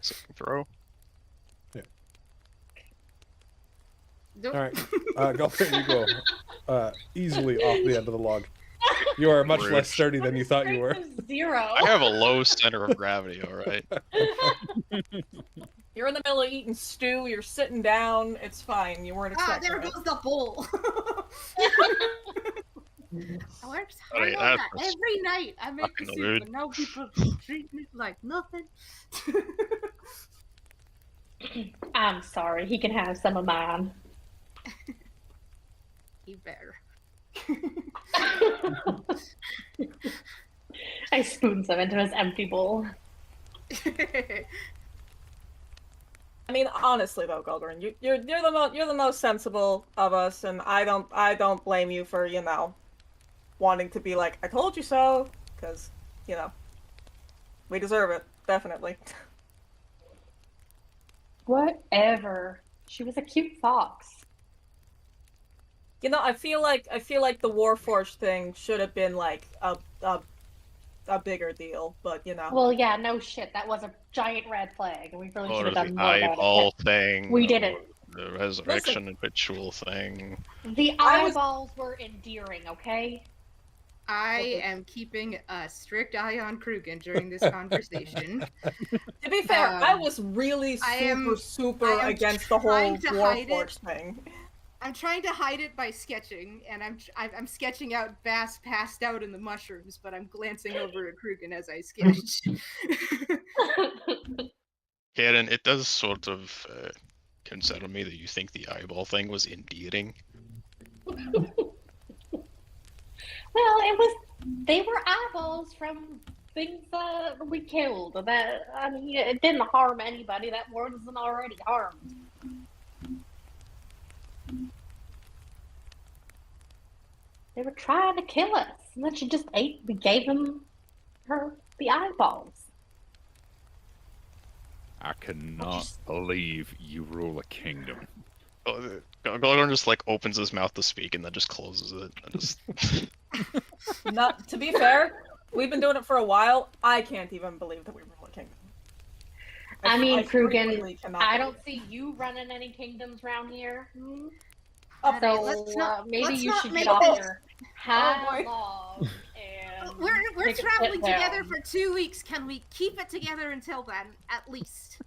Second throw. Nope. All right, Gulgren, you go easily off the end of the log. You are much Rude. less sturdy than you thought you were. Strength of 0. I have a low center of gravity. All right. You're in the middle of eating stew. You're sitting down. It's fine. You weren't Ah, expecting there it. goes the bowl. I worked Hey, hard on that that's every night. I make the fucking soup, rude. and now people treat me like nothing. I'm sorry. He can have some of mine. He better. I spoon some into his empty bowl. I mean, honestly though, Gulgren, you're the most sensible of us, and I don't blame you for wanting to be like, I told you so, because we deserve it, definitely. Whatever. She was a cute fox. I feel like the Warforged thing should have been like a bigger deal, but Well, yeah, no shit. That was a giant red flag, and we really Or should have the done more about eyeball it. thing. We or didn't. The resurrection ritual thing. The eyeballs were endearing, okay? I am keeping a strict eye on Krugen during this conversation. To be fair, I was really I am super against the whole trying to hide Warforged thing. I'm trying to hide it by sketching, and I'm sketching out Bass passed out in the mushrooms, but I'm glancing over at Krugen as I sketch. Karen, it does sort of concern me that you think the eyeball thing was endearing. Well, they were eyeballs from things that we killed. It didn't harm anybody that wasn't already harmed. They were trying to kill us, and then we gave her the eyeballs. I cannot believe you rule a kingdom. Gulgren just like opens his mouth to speak and then just closes it. And just... Not to be fair, we've been doing it for a while. I can't even believe that we rule a kingdom. I mean, Krugen, really cannot I believe don't see you running any kingdoms around here. Alright, So maybe let's you not should make get off this- your high boy. log and We're take a traveling sit together down. for 2 weeks. Can we keep it together until then, at least?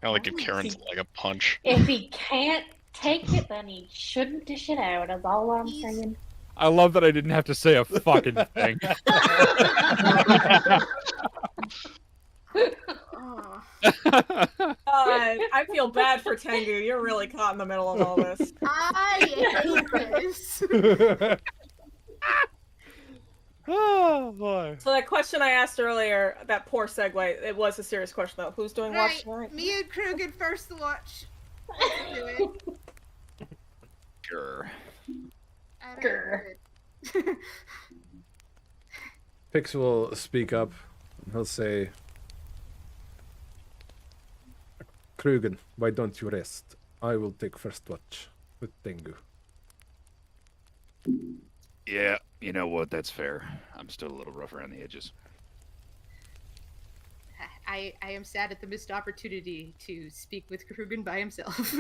Kind of like give Karen's like a punch. If he can't take it, then he shouldn't dish it out. That's all I'm saying. I love that I didn't have to say a fucking thing. Oh. I feel bad for Tengu. You're really caught in the middle of all this. I hate this. Oh boy. So that question I asked earlier, that poor segue, it was a serious question though. Who's doing watch Right, tonight? me and Krugen first to watch. Let's do it. Grr. I don't Grr. know. Pix will speak up. He'll say, Krugen, why don't you rest? I will take first watch with Tengu. Yeah, you know what? That's fair. I'm still a little rough around the edges. I am sad at the missed opportunity to speak with Krugen by himself,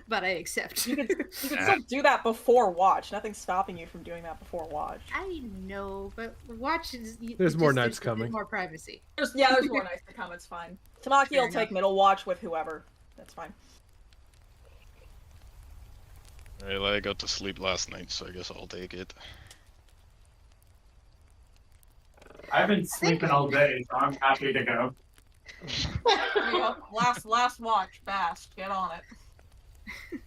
but I accept. You can still do that before watch. Nothing's stopping you from doing that before watch. I know, but watch is. There's more nights there's a bit coming. More privacy. There's more nice to come. It's fine. Tamaki Fair will take enough. middle watch with whoever. That's fine. Well, I got to sleep last night, so I guess I'll take it. I've been sleeping all day, so I'm happy to go. There you go. Last watch. Fast. Get on it.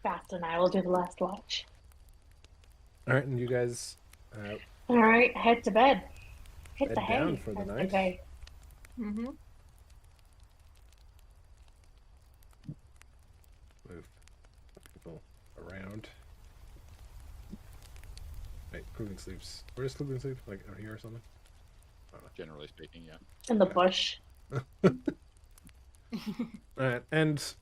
Fast and I will do the last watch. All right, and you guys All right, head to bed. Hit Bed the hay. down for the as they night. say. Mm-hmm. Klugen sleeps. Where does Klugen sleep? Like out here or something? Generally speaking, yeah. In the bush. Alright, and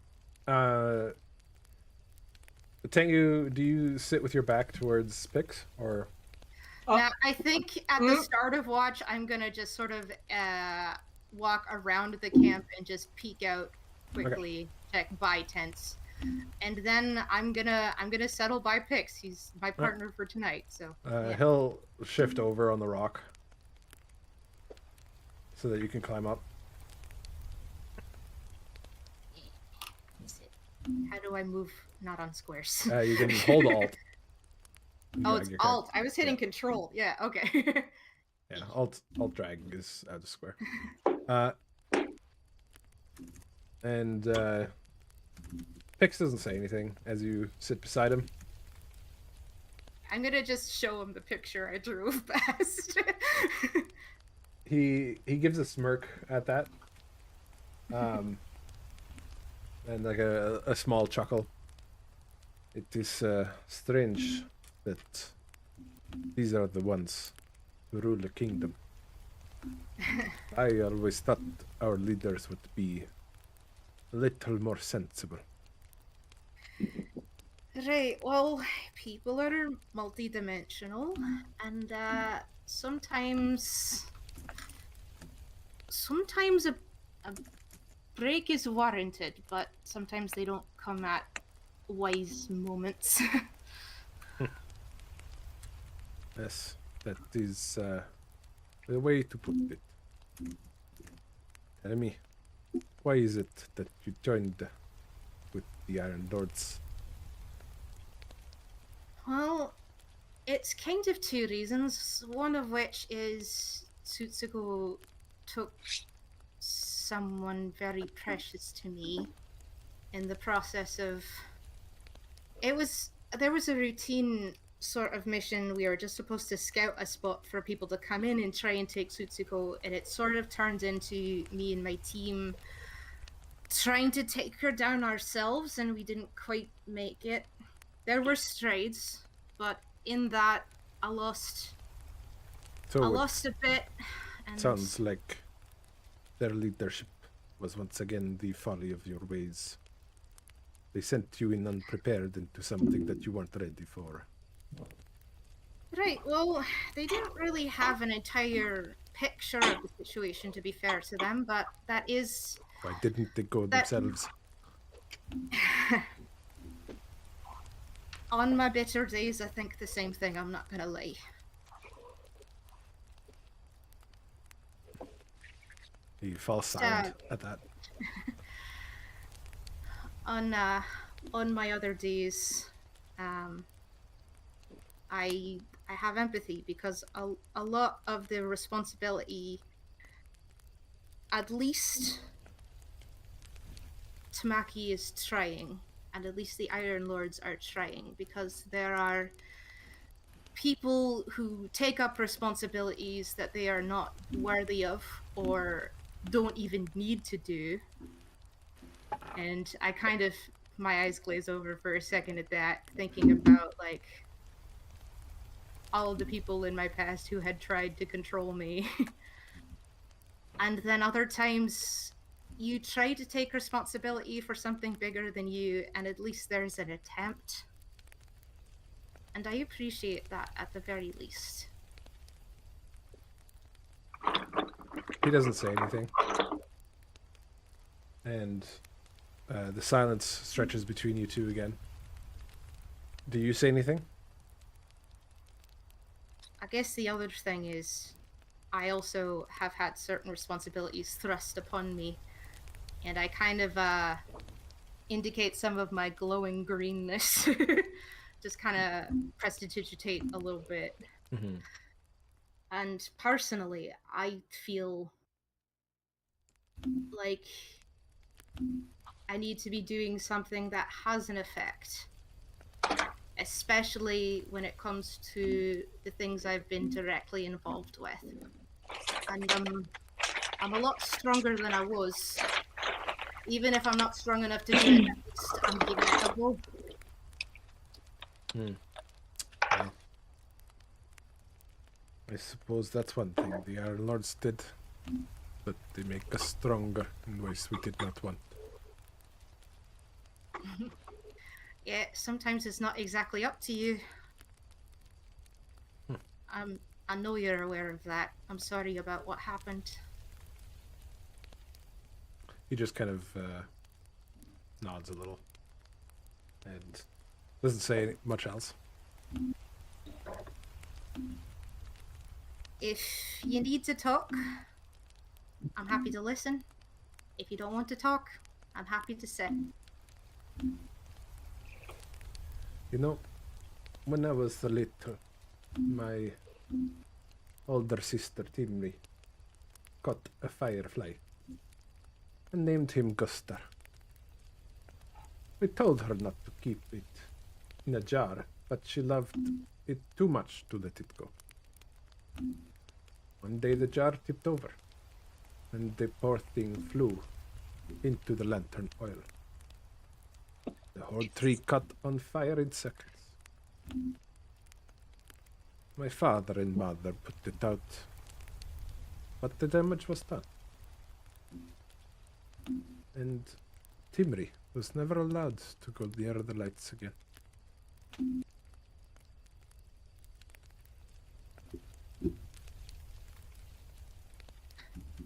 Tengu, do you sit with your back towards Pix, or Now, I think at the start of watch, I'm gonna just sort of walk around the camp and just peek out quickly, check by tents, and then I'm gonna settle by Pix. He's my partner for tonight, so yeah. he'll shift over on the rock so that you can climb up. How do I move? Not on squares. You can hold Alt. and Oh, drag it's your character. Alt. I was hitting Control. Yeah. Okay. Yeah, Alt drag is out of square. And Pix doesn't say anything as you sit beside him. I'm gonna just show him the picture I drew of Bast. He gives a smirk at that. And like a small chuckle. It is strange that these are the ones who rule the kingdom. I always thought our leaders would be a little more sensible. Right, well, people are multidimensional, and sometimes a break is warranted, but sometimes they don't come at wise moments. Yes, that is the way to put it. Tell me, why is it that you joined with the Iron Lords? Well, it's kind of two reasons. One of which is Tsutsiko took someone very precious to me in the process of... There was a routine sort of mission. We were just supposed to scout a spot for people to come in and try and take Tsutsiko, and it sort of turned into me and my team trying to take her down ourselves, and we didn't quite make it. There were strides, but in that I lost a bit. And Sounds like their leadership was once again the folly of your ways. They sent you in unprepared into something that you weren't ready for. Right, well, they didn't really have an entire picture of the situation, to be fair to them, but that is... Why didn't they go themselves? On my bitter days, I think the same thing, I'm not gonna lie. You fall silent at that. On my other days, I have empathy because a lot of the responsibility, at least Tamaki is trying, and at least the Iron Lords are trying, because there are people who take up responsibilities that they are not worthy of or don't even need to do. And I kind of, my eyes glaze over for a second at that, thinking about like all of the people in my past who had tried to control me. And then other times you try to take responsibility for something bigger than you, and at least there's an attempt. And I appreciate that at the very least. He doesn't say anything. And the silence stretches between you two again. Do you say anything? I guess the other thing is, I also have had certain responsibilities thrust upon me, and I kind of indicate some of my glowing greenness. Just kind of prestidigitate a little bit. Mm-hmm. And personally, I feel like I need to be doing something that has an effect, especially when it comes to the things I've been directly involved with. And I'm a lot stronger than I was. Even if I'm not strong enough to do it, at least I'm giving it a go. Hmm. I suppose that's one thing the Iron Lords did. But they make us stronger in ways we did not want. Yeah, sometimes it's not exactly up to you. I know you're aware of that. I'm sorry about what happened. He just kind of nods a little and doesn't say much else. If you need to talk, I'm happy to listen. If you don't want to talk, I'm happy to sit. You know, when I was little, my older sister Timmy caught a firefly and named him Guster. We told her not to keep it in a jar, but she loved it too much to let it go. One day the jar tipped over, and the poor thing flew into the lantern oil. The whole tree caught on fire in seconds. My father and mother put it out, but the damage was done. And Timry was never allowed to go near the lights again.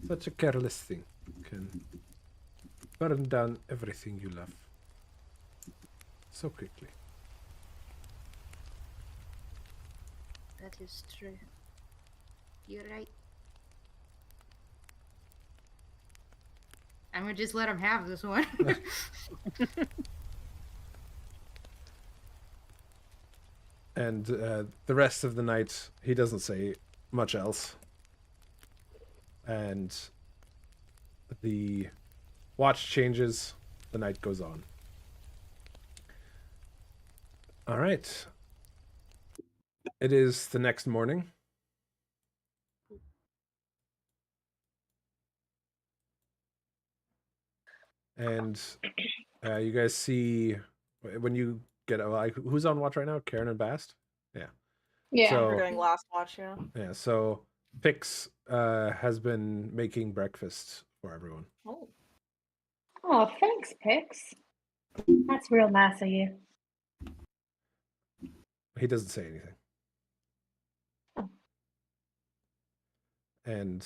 Such a careless thing can burn down everything you love so quickly. That is true. You're right. I'm gonna just let him have this one. And the rest of the night, he doesn't say much else. And the watch changes, the night goes on. All right. It is the next morning. And you guys see, when you get, like, who's on watch right now? Karen and Bast? Yeah. Yeah. So, We're doing last watch, yeah. yeah, so Pix has been making breakfast for everyone. Oh. Oh, thanks, Pix. That's real nice of you. He doesn't say anything. Oh. And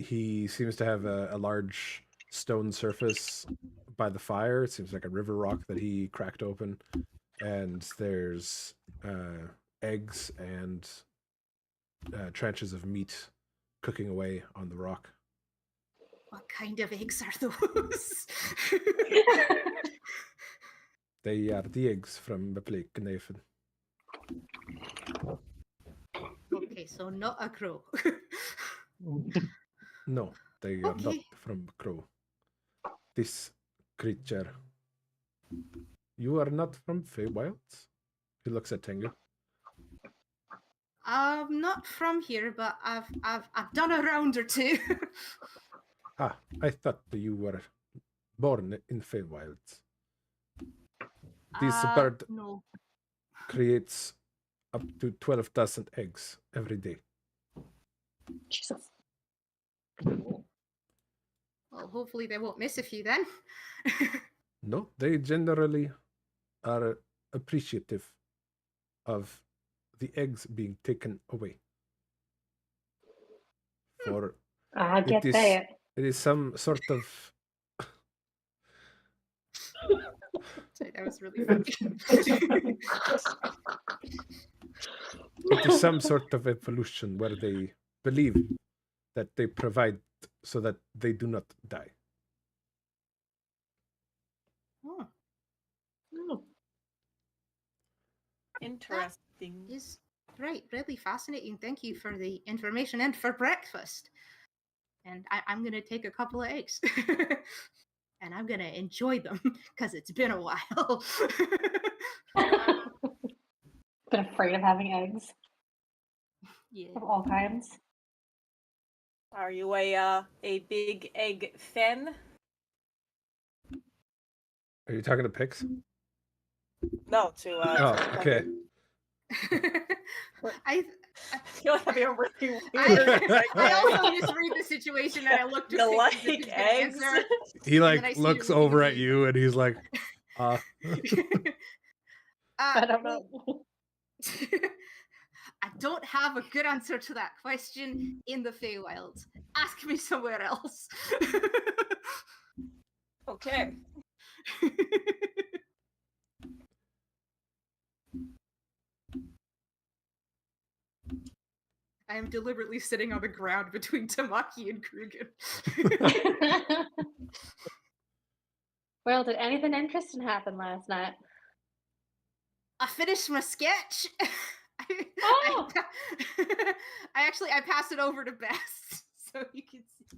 he seems to have a large stone surface by the fire. It seems like a river rock that he cracked open. And there's eggs and tranches of meat cooking away on the rock. What kind of eggs are those? They are the eggs from the Blake Nathan. Okay, so not a crow. No, they are not Okay. from crow. This creature. You are not from Feywilds? He looks at Tengu. I'm not from here, but I've done a round or two. Ah, I thought that you were born in Feywilds. This bird No. creates up to 12 dozen eggs every day. Jesus. Well, hopefully they won't miss a few then. No, they generally are appreciative of the eggs being taken away. For I get is- that. it is some sort of Sorry, that was really funny. it is some sort of evolution where they believe that they provide so that they do not die. Oh, Oh, Interesting. is right. Really fascinating. Thank you for the information and for breakfast. And I'm gonna take a couple of eggs. And I'm gonna enjoy them because it's been a while. been afraid of having eggs Yeah. of all kinds. Are you a big egg fan? Are you talking to Pix? No, to Oh, okay. I feel like that'd be a really weird. I also misread the situation and I looked at You Pixie like as if he's gonna eggs? answer. He And then I like see looks you're looking over at at me. you and he's like, I don't know. I don't have a good answer to that question in the Feywild. Ask me somewhere else. Okay. I am deliberately sitting on the ground between Tamaki and Krugen. Well, did anything interesting happen last night? I finished my sketch. Oh! I passed it over to Bess so you can see.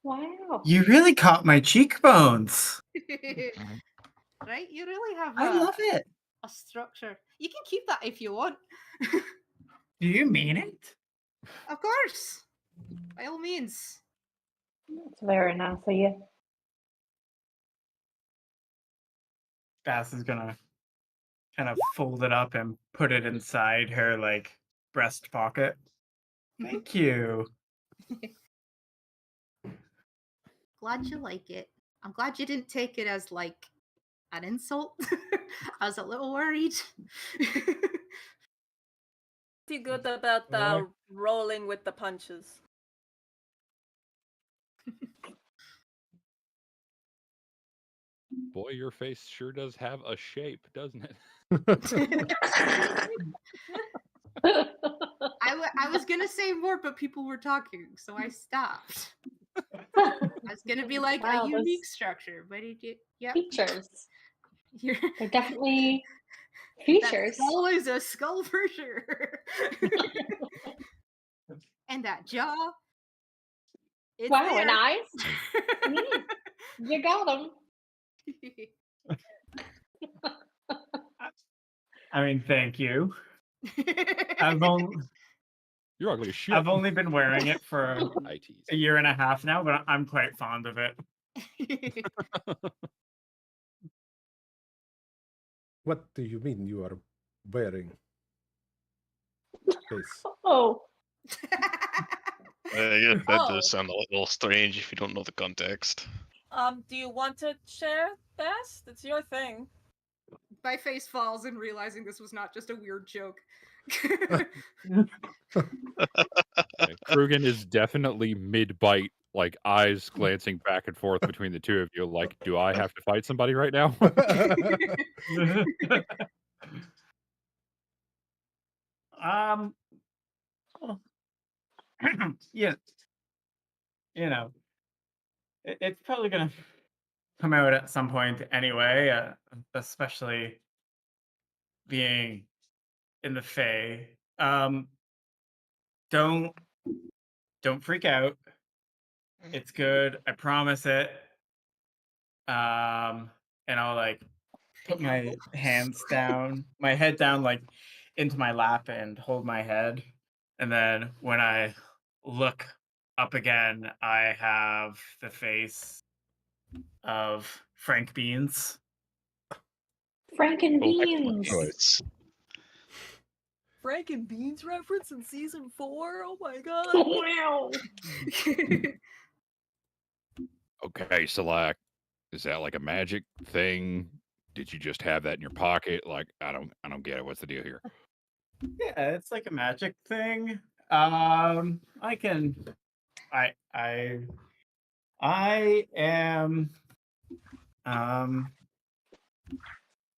Wow. You really caught my cheekbones. Right? You really have I love it. a structure. You can keep that if you want. Do you mean it? Of course. By all means. That's very nice of you. Bass is gonna kind of fold it up and put it inside her like breast pocket. Thank you. Glad you like it. I'm glad you didn't take it as like an insult. I was a little worried. Pretty good about rolling with the punches. Boy, your face sure does have a shape, doesn't it? I was gonna say more, but people were talking, so I stopped. I was gonna be like Wow, a those unique structure, but it did. Yep. features. You're, They're definitely that features. skull is a skull for sure. And that jaw. It's Wow, there. and eyes? You got them. I mean, thank you. I've only, You're ugly as shit. I've only been wearing it for I tease. a year and a half now, but I'm quite fond of it. what do you mean you are wearing face? Oh. Yeah, that Oh. does sound a little strange if you don't know the context. Do you want to share, Bess? It's your thing. My face falls in realizing this was not just a weird joke. Krugen is definitely mid-bite, like eyes glancing back and forth between the two of you. Like, do I have to fight somebody right now? Yeah, you know, it's probably gonna come out at some point anyway, especially being in the Fae. Don't freak out. It's good. I promise it. And I'll like put my hands down, my head down, like into my lap and hold my head. And then when I look up again, I have the face of Frank Beans. Franken Oh, excellent beans. choice. Frank and Beans reference in season 4? Oh my god. Wow. Okay, so like, is that like a magic thing? Did you just have that in your pocket? Like, I don't get it. What's the deal here? Yeah, it's like a magic thing. I am,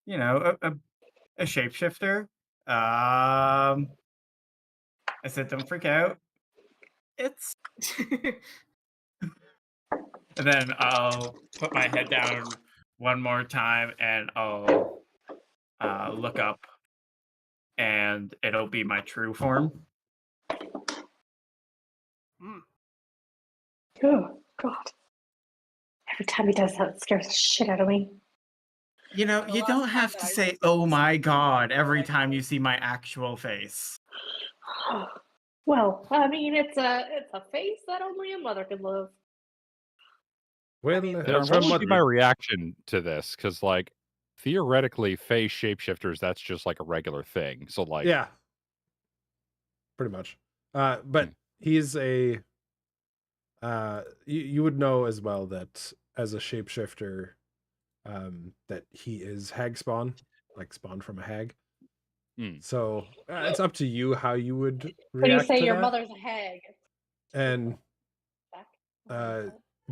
you know, a shapeshifter. I said, don't freak out. It's. And then I'll put my head down one more time and I'll look up and it'll be my true form. Oh, God. Every time he does that, it scares the shit out of me. You know, you don't have to say, oh my god, every time you see my actual face. Well, I mean, it's a face that only a mother can love. Well, mean, What from would what be my reaction to this? Because like, theoretically, phase shapeshifters, that's just like a regular thing. So, like, Yeah, pretty much. But he's a. You would know as well that as a shapeshifter, that he is hag spawn, like spawned from a hag. So it's up to you how you would When you react say to your that. mother's a hag. And Back.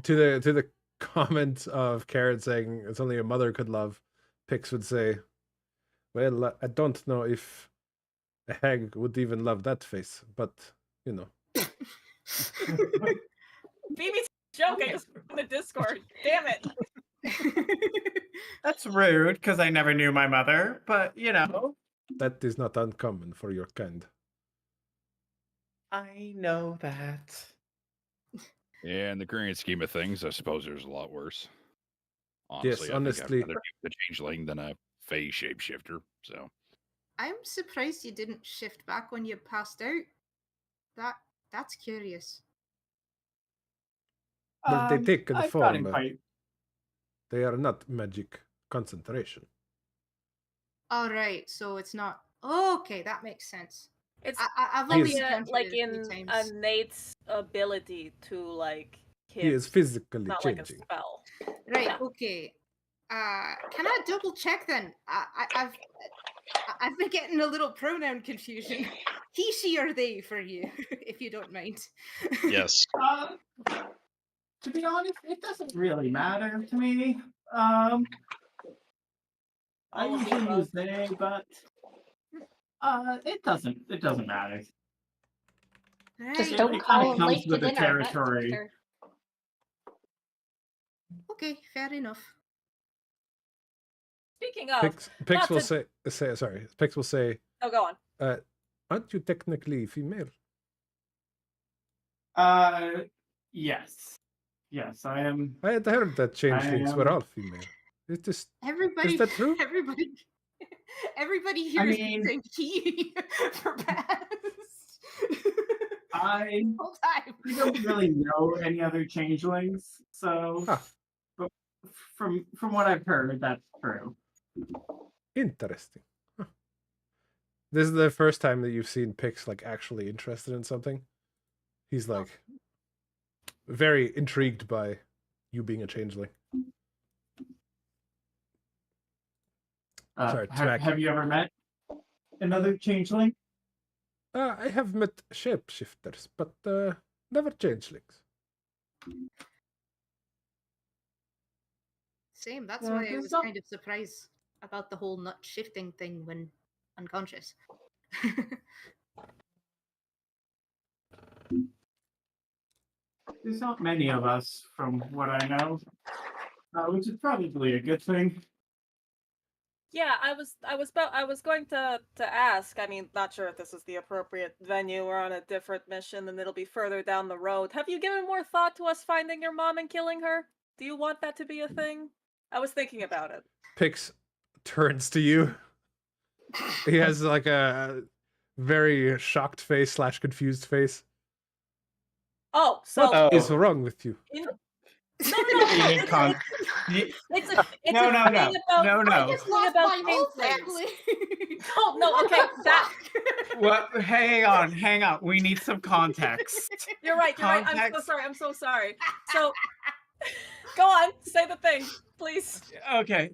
to the comment of Karen saying it's only a mother could love, Pix would say, "Well, I don't know if a hag would even love that face, but you know." Phoebe's joke. I just in the Discord. Damn it. That's rude because I never knew my mother, but you know. That is not uncommon for your kind. I know that. Yeah, in the grand scheme of things, I suppose there's a lot worse. Honestly, Yes, I honestly. think I'd rather be the changeling than a phase shapeshifter. So I'm surprised you didn't shift back when you passed out. That's curious. But they take the I've gotten form. quite. They are not magic concentration. All right, so it's not. Okay, that makes sense. It's I've like only Yes. encountered like it a few in times. Nate's ability to like He is physically not like a changing. spell. Right. Yeah. Okay. Can I double check then? I've been getting a little pronoun confusion. He, she, or they for you, if you don't mind. Yes. To be honest, it doesn't really matter to me. I All of the usually above. use they, but it doesn't matter. Just Right. don't It call kinda him comes late to with the dinner. That's for territory. sure. Okay, fair enough. Speaking of, Pix not will to- say sorry. Pix will say, oh, go on. aren't you technically female? Yes. Yes, I am. I had heard that changelings were am- all female. Is this Everybody, is that true? everybody here I is mean- using he for past. I Whole time. don't really know any other changelings, so Ah. but from what I've heard, that's true. Interesting. Huh. This is the first time that you've seen Pix like actually interested in something. He's like very intrigued by you being a changeling. Sorry, have you ever met another changeling? I have met shapeshifters, but never changelings. Same. That's Yeah, why I there's was some- kind of surprised about the whole nut shifting thing when unconscious. There's not many of us, from what I know, which is probably a good thing. Yeah, I was going to ask. I mean, not sure if this is the appropriate venue. We're on a different mission, and it'll be further down the road. Have you given more thought to us finding your mom and killing her? Do you want that to be a thing? I was thinking about it. Pix turns to you. He has like a very shocked face / confused face. Oh, so What is wrong with you? no. You need con- It's a No, thing no, no. about No, no. I just lost about my whole changelings. family. Oh no, okay, that Well, hang on. We need some context. you're right. I'm Context. so sorry. So go on, say the thing, please. Okay,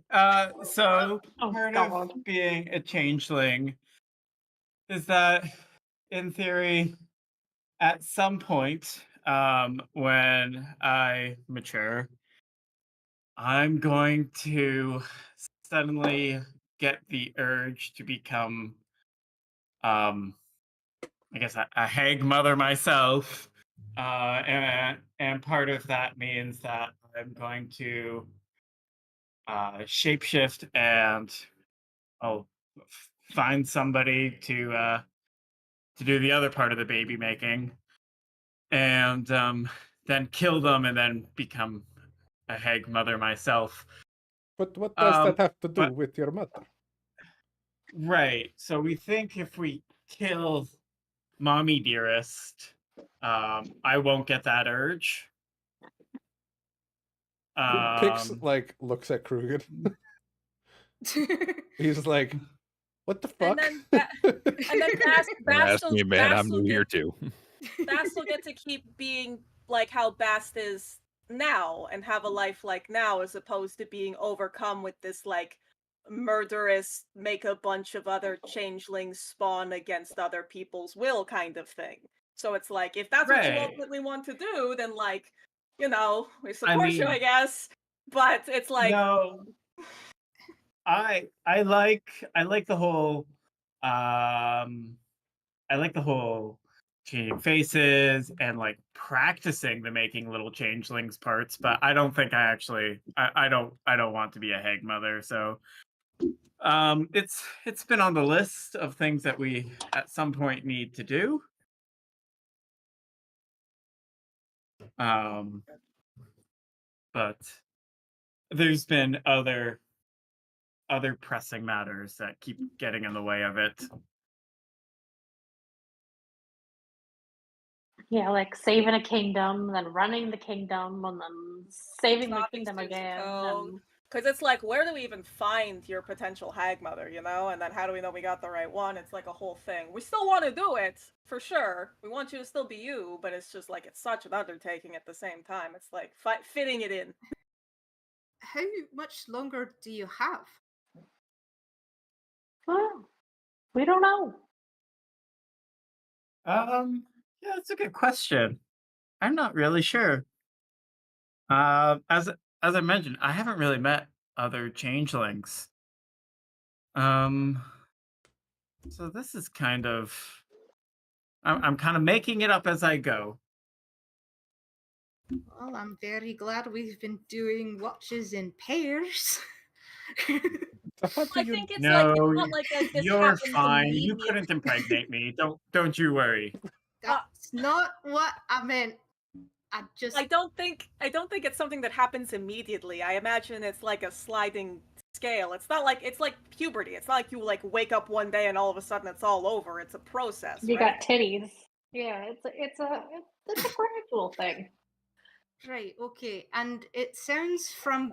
so part of being a changeling is that, in theory, at some point, when I mature, I'm going to suddenly get the urge to become, I guess, a hag mother myself. And part of that means that I'm going to shapeshift and find somebody to do the other part of the baby making, and then kill them and then become a hag mother myself. But what does that have to do but- with your mother? Right. So we think if we kill Mommy Dearest, I won't get that urge. Pix like looks at Krugen. He's like, "What the And fuck?" then and then Don't ask Bast me, man. I'm new here get too. Bast will get to keep being like how Bast is now and have a life like now, as opposed to being overcome with this like murderous make a bunch of other changelings spawn against other people's will kind of thing. So it's like, if that's what you Right. ultimately want to do, then like, we I support you, I mean, guess. But it's like, no, I like the whole I like the whole changing faces and like practicing the making little changelings parts, but I don't think I don't want to be a hag mother. So it's been on the list of things that we at some point need to do. Um but there's been other pressing matters that keep getting in the way of it. Yeah, like saving a kingdom, then running the kingdom, and then saving the stopping kingdom again. Tsutsiko. And Because it's like, where do we even find your potential hag mother, you know? And then how do we know we got the right one? It's like a whole thing. We still want to do it, for sure. We want you to still be you, but it's just like, it's such an undertaking at the same time. It's like fitting it in. How much longer do you have? well, we don't know. Yeah, that's a good question. I'm not really sure. As I mentioned, I haven't really met other changelings. Um, so this is kind of I'm kind of making it up as I go. Well, I'm very glad we've been doing watches in pairs. How do I you? think it's like, it's No, not like this you're happens fine. You immediately. couldn't impregnate me. Don't you worry. That's not what I meant. I just I don't think it's something that happens immediately. I imagine it's like a sliding scale. It's not like, it's like puberty. It's not like you like wake up one day and all of a sudden it's all over. It's a process, You right? got titties. Yeah, it's a gradual thing. right, okay. And it sounds from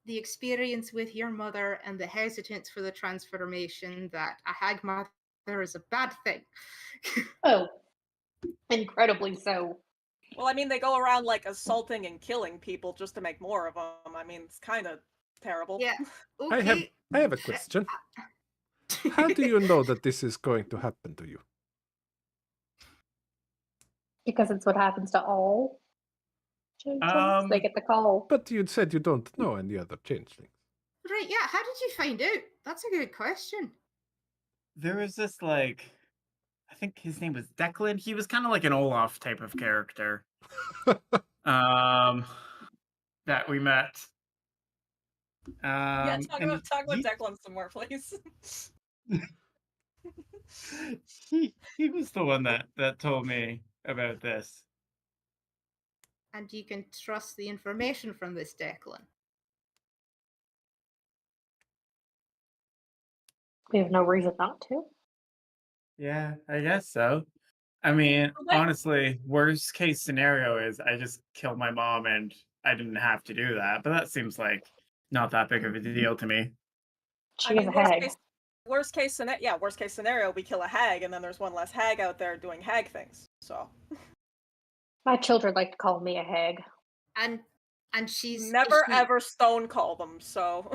the experience with your mother and the hesitance for the transformation that a hag mother is a bad thing. Oh, incredibly so. Well, I mean, they go around like assaulting and killing people just to make more of them. I mean, it's kind of terrible. Yeah. I have Okay. a question. How do you know that this is going to happen to you? Because it's what happens to all changelings. They get the call. But you said you don't know any other changelings. Right, yeah. How did you find out? That's a good question. There was this like I think his name was Declan. He was kind of like an Olaf type of character. That we met. Yeah, talk And about Declan some more, please. he was the one that told me about this. And you can trust the information from this Declan. We have no reason not to. Yeah, I guess so. I mean, Wait. honestly, worst case scenario is I just kill my mom and I didn't have to do that. But that seems like not that big of a deal to me. She is a hag. Worst case scenario, we kill a hag, and then there's one less hag out there doing hag things. So My children like to call me a hag. And she's never ever stone call them. So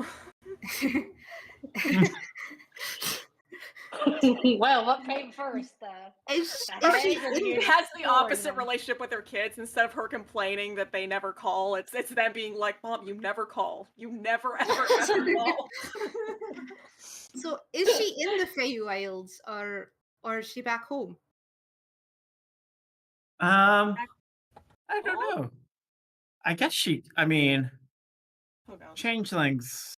well, what came first? She has the opposite relationship with her kids. Instead of her complaining that they never call, it's them being like, "Mom, you never call. You never ever ever call." So is she in the Feywilds or is she back home? I don't know. I guess I mean, changelings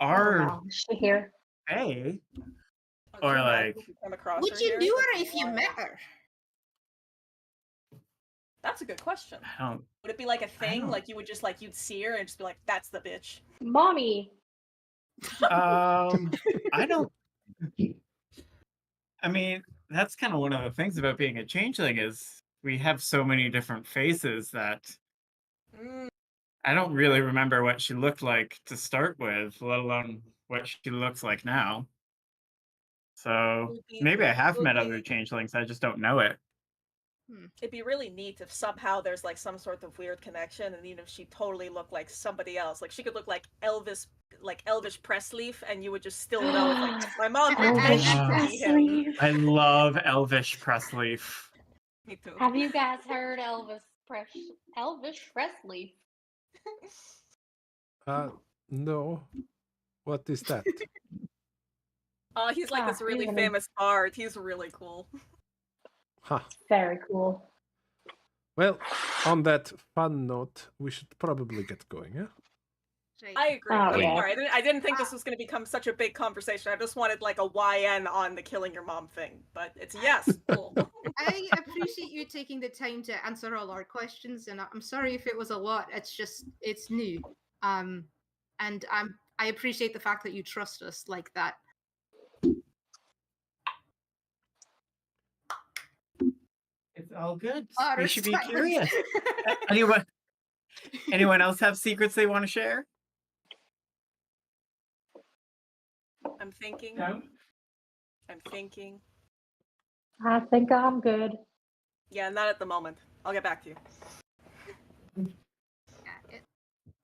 are she here. Hey. Or like Would you knew her if you met her? That's a good question. I don't, Would it be like a thing? Like you would just like, you'd see her and just be like, "That's the bitch." Mommy. I don't. I mean, that's kind of one of the things about being a changeling is we have so many different faces that I don't really remember what she looked like to start with, let alone what she looks like now. So maybe I have met other changelings. I just don't know it. It'd be really neat if somehow there's like some sort of weird connection, and even if she totally looked like somebody else, like she could look like Elvis, like Elvis Presley, and you would just still know, like my mom Elvis pretended to be him. Presley. I love Elvish Presley. Me too. Have you guys heard Elvis Presley? No. What is that? Oh, he's like this really he's an- famous bard. He's really cool. Huh. Very cool. Well, on that fun note, we should probably get going, yeah? I agree. Oh, I'm yeah. sorry. I didn't think this was going to become such a big conversation. I just wanted like a YN on the killing your mom thing, but it's yes. Cool. I appreciate you taking the time to answer all our questions, and I'm sorry if it was a lot. It's new, and I appreciate the fact that you trust us like that. It's all good. Utter You should be silence. curious. Anyone else have secrets they want to share? I'm thinking. No? I'm thinking. I think I'm good. Yeah, not at the moment. I'll get back to you. Yeah,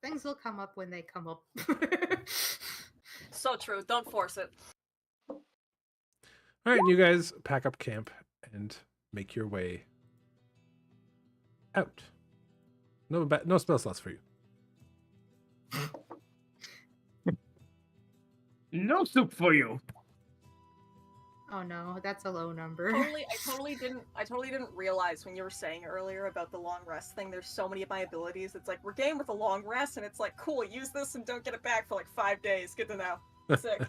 things will come up when they come up. So true. Don't force it. All right, you guys pack up camp and make your way out. No spell slots for you. No soup for you. Oh no, that's a low number. I totally didn't realize when you were saying earlier about the long rest thing. There's so many of my abilities. It's like we're game with a long rest, and it's like cool. Use this and don't get it back for like 5 days. Good to know. Sick.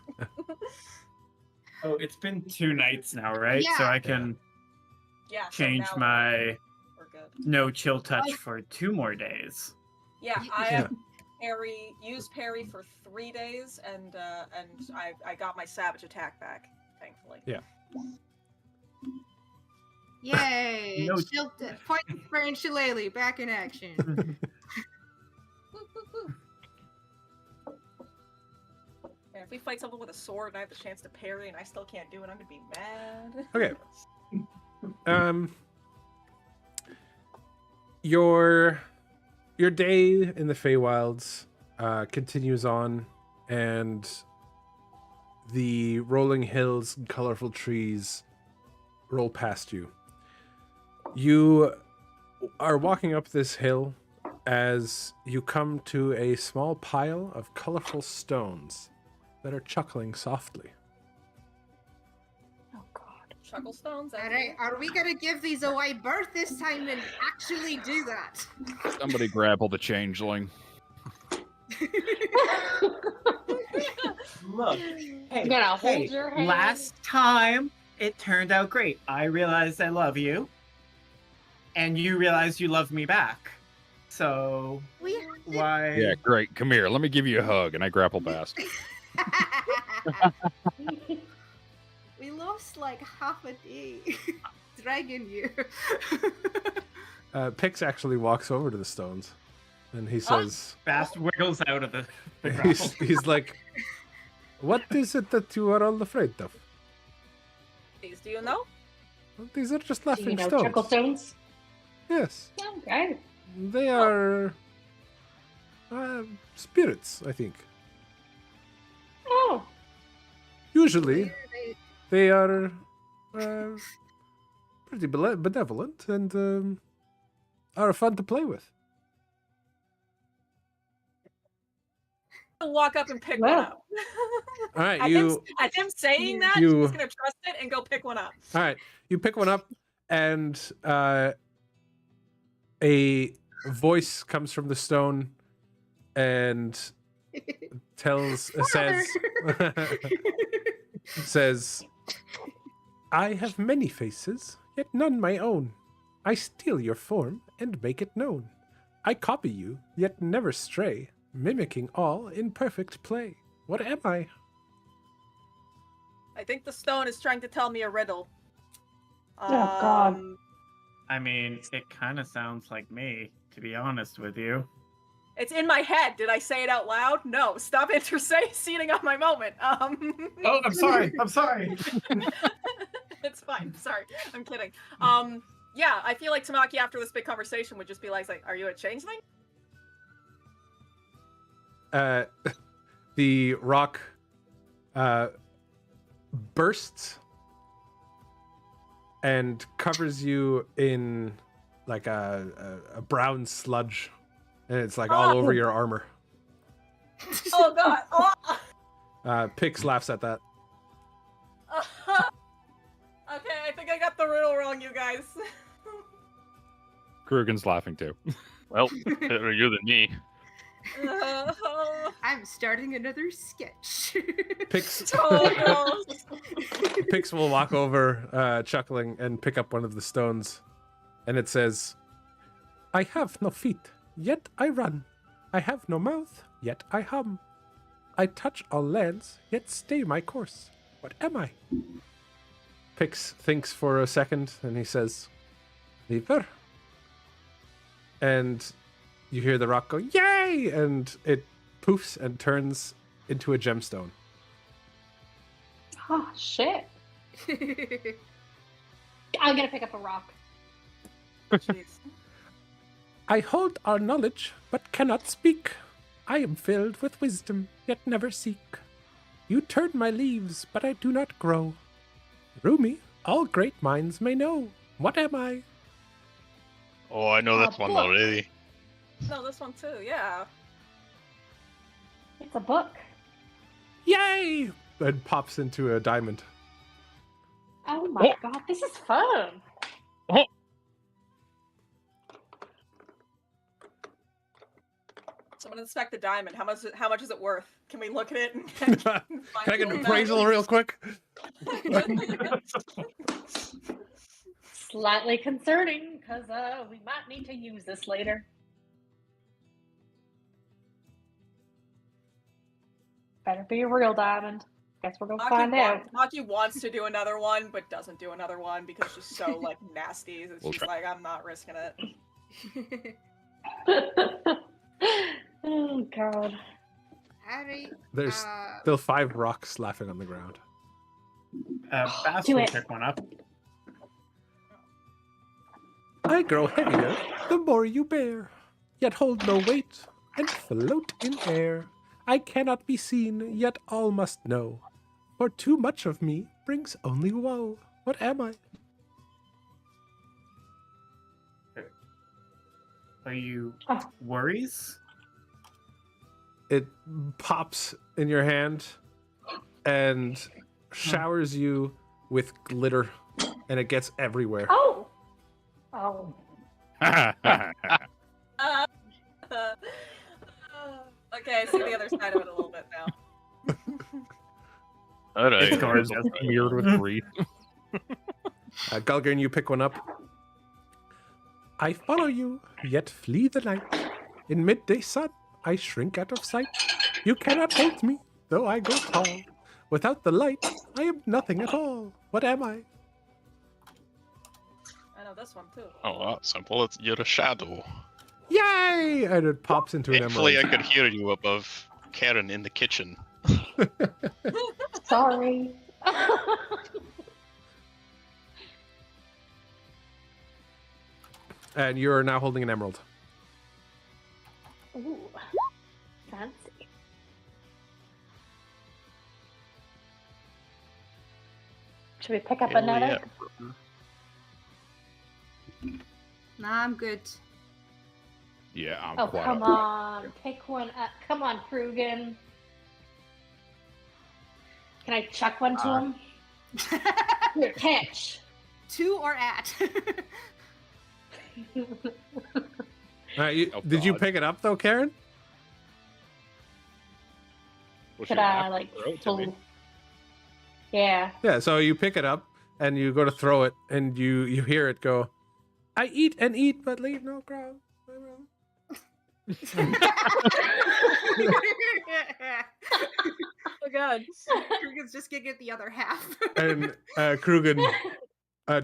Oh, it's been 2 nights now, right? So Yeah. I can Yeah. so change now my we're good. no chill touch for 2 more days. Yeah, I Yeah. have used parry for 3 days, and I got my savage attack back, thankfully. Yeah. Yay! No- Point for Shillelagh back in action. Woo, woo, woo. And if we fight someone with a sword and I have the chance to parry and I still can't do it, I'm gonna be mad. Okay. Your day in the Feywilds continues on, and the rolling hills and colorful trees roll past you. You are walking up this hill as you come to a small pile of colorful stones that are chuckling softly. Oh God. Chuckle stones. All right, are we gonna give these a wide berth this time and actually do that? Somebody grapple the changeling. Look, I'm gonna hold your hand. last time it turned out great. I realized I love you, and you realized you love me back. So We have to- why? Yeah, great. Come here. Let me give you a hug. And I grapple past. We lost like half a day dragging you. Pix actually walks over to the stones, and he says, Fast wiggles out of the grapple. he's like, "What is it that you are all afraid of? These, do you know? Well, these are just Do laughing you know stones." chuckle stones? Yes, Okay. they are spirits, I think. Oh. Usually, they are pretty benevolent and are fun to play with. I'll walk up and pick Well. one up. All right, At you. him saying that, you- he's gonna trust it and go pick one up. All right, you pick one up, and a voice comes from the stone and says, "I have many faces, yet none my own. I steal your form and make it known. I copy you, yet never stray, mimicking all in perfect play. What am I?" I think the stone is trying to tell me a riddle. Oh, God. I mean, it kind of sounds like me, to be honest with you. It's in my head. Did I say it out loud? No. Stop interceding on my moment. Oh, I'm sorry. I'm sorry. It's fine. Sorry. I'm kidding. Yeah, I feel like Tamaki after this big conversation would just be like, are you a changeling? The rock bursts and covers you in like a brown sludge, and it's like all over your armor. Oh god. Oh. Pix laughs at that. Okay, I think I got the riddle wrong, you guys. Krugen's laughing too. Well, better you than me. I'm starting another sketch. Pix Oh, no. Pix will walk over, chuckling, and pick up one of the stones, and it says, "I have no feet, yet I run. I have no mouth, yet I hum. I touch all lands, yet stay my course. What am I?" Pix thinks for a second, and he says, "Lever." And you hear the rock go, "Yay!" And it poofs and turns into a gemstone. Oh, shit. I'm gonna pick up a rock. Jeez. "I hold our knowledge, but cannot speak. I am filled with wisdom, yet never seek. You turn my leaves, but I do not grow. Rumi, all great minds may know. What am I?" Oh, I know this one book. already. No, this one too, yeah. It's a book. "Yay!" And pops into a diamond. Oh my god, this is fun. Someone inspect the diamond. How much is it worth? Can we look at it? And Can I get an appraisal real quick? Slightly concerning, because we might need to use this later. Better be a real diamond. Guess we're gonna find out. Maki wants to do another one, but doesn't do another one because she's so like nasty. That she's like, I'm not risking it. Oh god. Alright. There's still 5 rocks laughing on the ground. Bass Do will it. pick one up. "I grow heavier the more you bear, yet hold no weight and float in air. I cannot be seen, yet all must know, for too much of me brings only woe. What am I?" Are you Oh. worries? It pops in your hand and showers you with glitter, and it gets everywhere. Oh! Oh. Okay, I see the other side of it a little bit now. All right. It's gorgeous. Smeared with grease. Gulgrin, you pick one up. "I follow you, yet flee the night. In midday sun, I shrink out of sight. You cannot hold me, though I go tall. Without the light, I am nothing at all. What am I?" I know this one too. Oh, that's simple. You're a shadow. "Yay!" And it pops into an Thankfully, I emerald. could hear you above Karen in the kitchen. Sorry. And you're now holding an emerald. Ooh. Fancy. Should we pick up Hell another? Nah, I'm good. Yeah, I'm Oh, quite come up. on. Pick one up. Come on, Krugen. Can I chuck one to him? Here, catch. To or at? Oh, Did you God. pick it up, though, Karen? Was Could she I, laughing? like, Throw it to me. Yeah. Yeah, so you pick it up, and you go to throw it, and you hear it go, "I eat and eat, but leave no crumb." Oh god. Krugen's just gonna get the other half. And Krugen,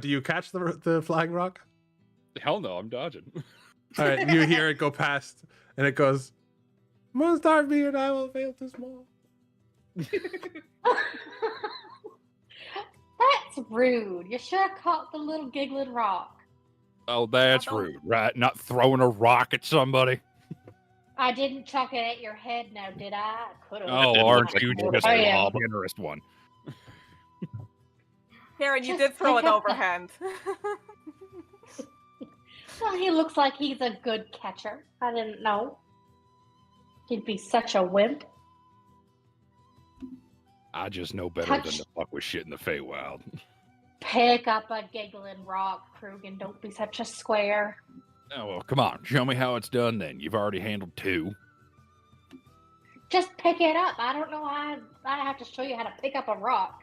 do you catch the flying rock? Hell no, I'm dodging. All right, you hear it go past, and it goes, Starve me and I will fail to small. That's rude. You should have caught the little giggling rock. Oh, that's rude, right? Not throwing a rock at somebody. I didn't chuck it at your head now, did I? Could have. Oh, didn't aren't look you like just I a am. generous one? Karen, you Just did throw pick an up the- overhand. Well, he looks like he's a good catcher. I didn't know. He'd be such a wimp. I just know better than to fuck with shit in the Feywild. Pick up a giggling rock, Krugen. Don't be such a square. Oh, well, come on. Show me how it's done then. You've already handled 2. Just pick it up. I don't know. I have to show you how to pick up a rock.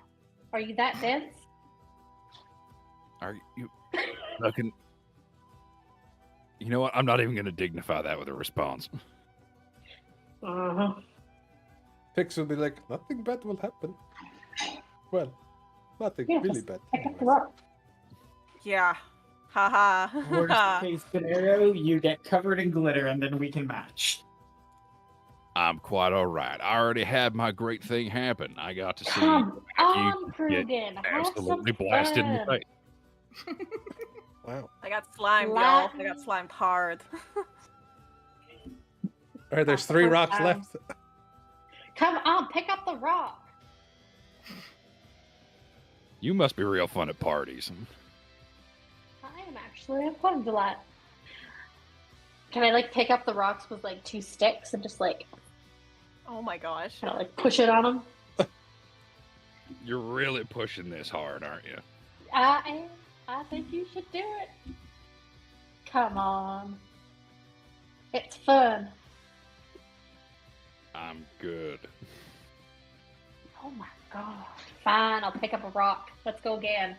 Are you that dense? Are you fucking... You know what? I'm not even going to dignify that with a response. Uh-huh. Pix will be like, nothing bad will happen. Well, nothing Yeah, really just bad. pick up the anyways. rock. Yeah. Haha. Worst case scenario, you get covered in glitter and then we can match. I'm quite all right. I already had my great thing happen. I got to see Come on, get Krugen. Have some absolutely blasted in the fun. face. Wow. I got slimed, y'all. I got slimed hard. All right, there's That's the 3 first rocks time. left. Come on, pick up the rock. You must be real fun at parties. I am actually. I'm fun to that. Can I like pick up the rocks with like 2 sticks and just like Oh my gosh. kind of like push it on them? You're really pushing this hard, aren't you? I think you should do it. Come on. It's fun. I'm good. Oh my god. Fine, I'll pick up a rock. Let's go again.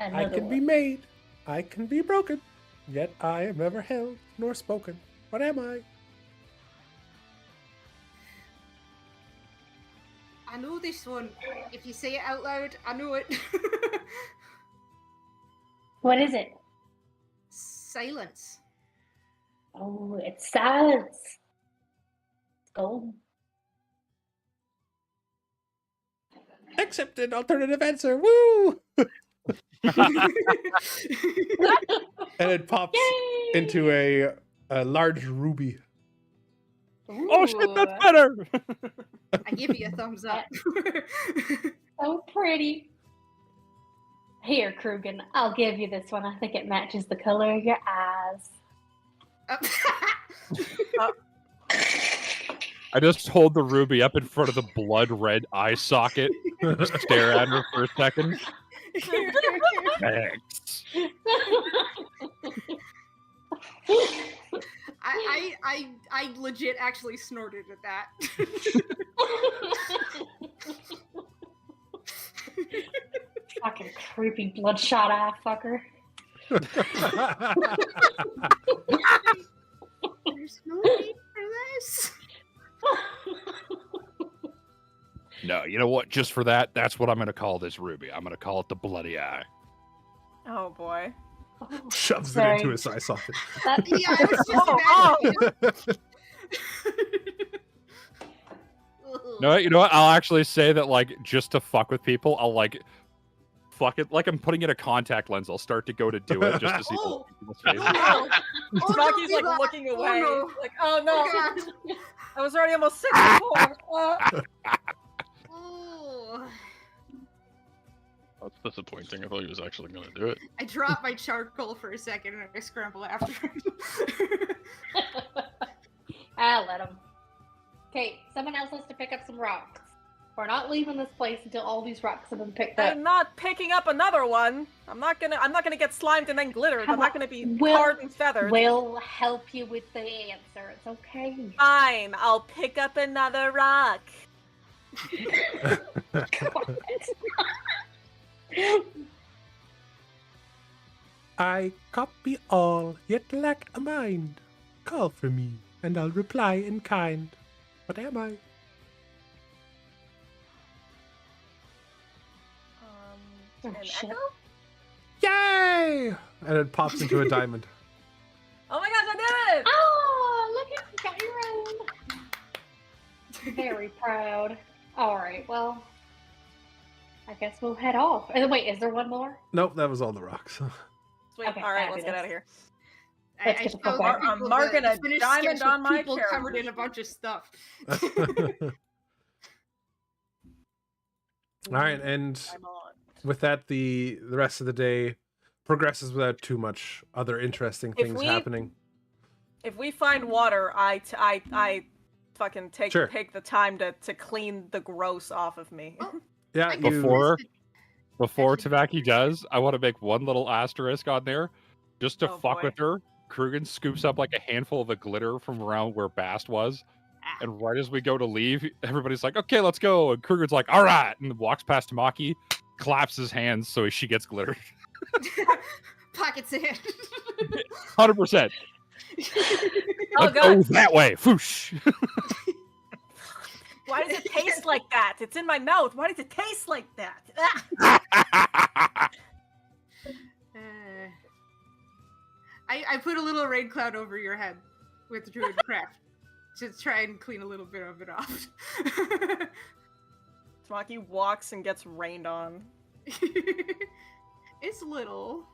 I Another can be one. made, I can be broken, yet I am never held nor spoken. What am I? I know this one. If you say it out loud, I know it. What is it? Silence. Oh, it's silence. Gold. Accepted alternative answer. Woo! And it pops Yay! into a large ruby. Oh shit, Ooh, that's better! I give you a thumbs up. so pretty. Here, Krugen, I'll give you this one. I think it matches the color of your eyes. I just hold the ruby up in front of the blood red eye socket, stare at her for a second. Thanks. I legit actually snorted at that. Fucking creepy bloodshot eye fucker. There's no need for this. No, you know what? Just for that, that's what I'm going to call this ruby. I'm going to call it the bloody eye. Oh boy. Shoves it Sorry. into his eye socket. That- Yeah, I was just Oh, imagining No, you know what? I'll actually say that, like, just to fuck with people, I'll, like, fuck it. Like I'm putting in a contact lens. I'll start to go to do it just to see Oh. people's faces. Oh, no. Oh, Smoky's don't like do that. looking Oh, away. no. Like, oh no. God. I was already almost 64. Oh. That's disappointing. I thought he was actually going to do it. I drop my charcoal for a second and I scramble after him. I'll let him. Okay, someone else has to pick up some rocks. We're not leaving this place until all these rocks have been picked up. I'm not picking up another one. I'm not gonna get slimed and then glittered. Come I'm not on. gonna be We'll- tarred and feathered. We'll help you with the answer. It's okay. Fine, I'll pick up another rock. I copy all, yet lack a mind. Call for me, and I'll reply in kind. What am I? An shit. echo? Yay! And it pops into a diamond. Oh my gosh, I did it! Oh, look at you got your own. Very proud. All right, well, I guess we'll head off. Wait, is there one more? Nope, that was all the rocks. Sweet. Okay, All right, let's get fabulous. out of here. Let's I get the showed fuck out. the I'm people marking the a finished diamond sketch with on my people covered character in a bunch of stuff. All right, and I'm on. with that, the rest of the day progresses without too much other interesting If things we- happening. If we find water, I fucking take Sure. the time to clean the gross off of me. Oh, Yeah, I can you. Before Actually- Tabaki does, I want to make one little asterisk on there, just to Oh, fuck boy. with her. Krugen scoops up like a handful of the glitter from around where Bast was, and right as we go to leave, everybody's like, "Okay, let's go." And Krugen's like, "All right," and walks past Tamaki, claps his hands so she gets glitter. Pockets in. 100%. Oh, Let's go God. that way. Foosh. Why does it taste like that? It's in my mouth. Why does it taste like that? Ah! I put a little rain cloud over your head with Druid Craft to try and clean a little bit of it off. Tamaki walks and gets rained on. It's little.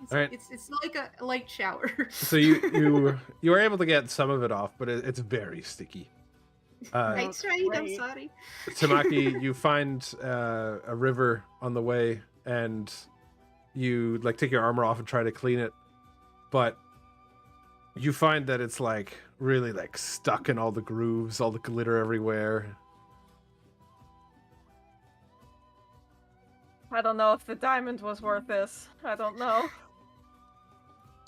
It's, All right. it's like a light shower. So you were able to get some of it off, but it's very sticky. I tried. I'm great. sorry. Tamaki, you find a river on the way, and you like take your armor off and try to clean it, but you find that it's like really like stuck in all the grooves, all the glitter everywhere. I don't know if the diamond was worth this. I don't know.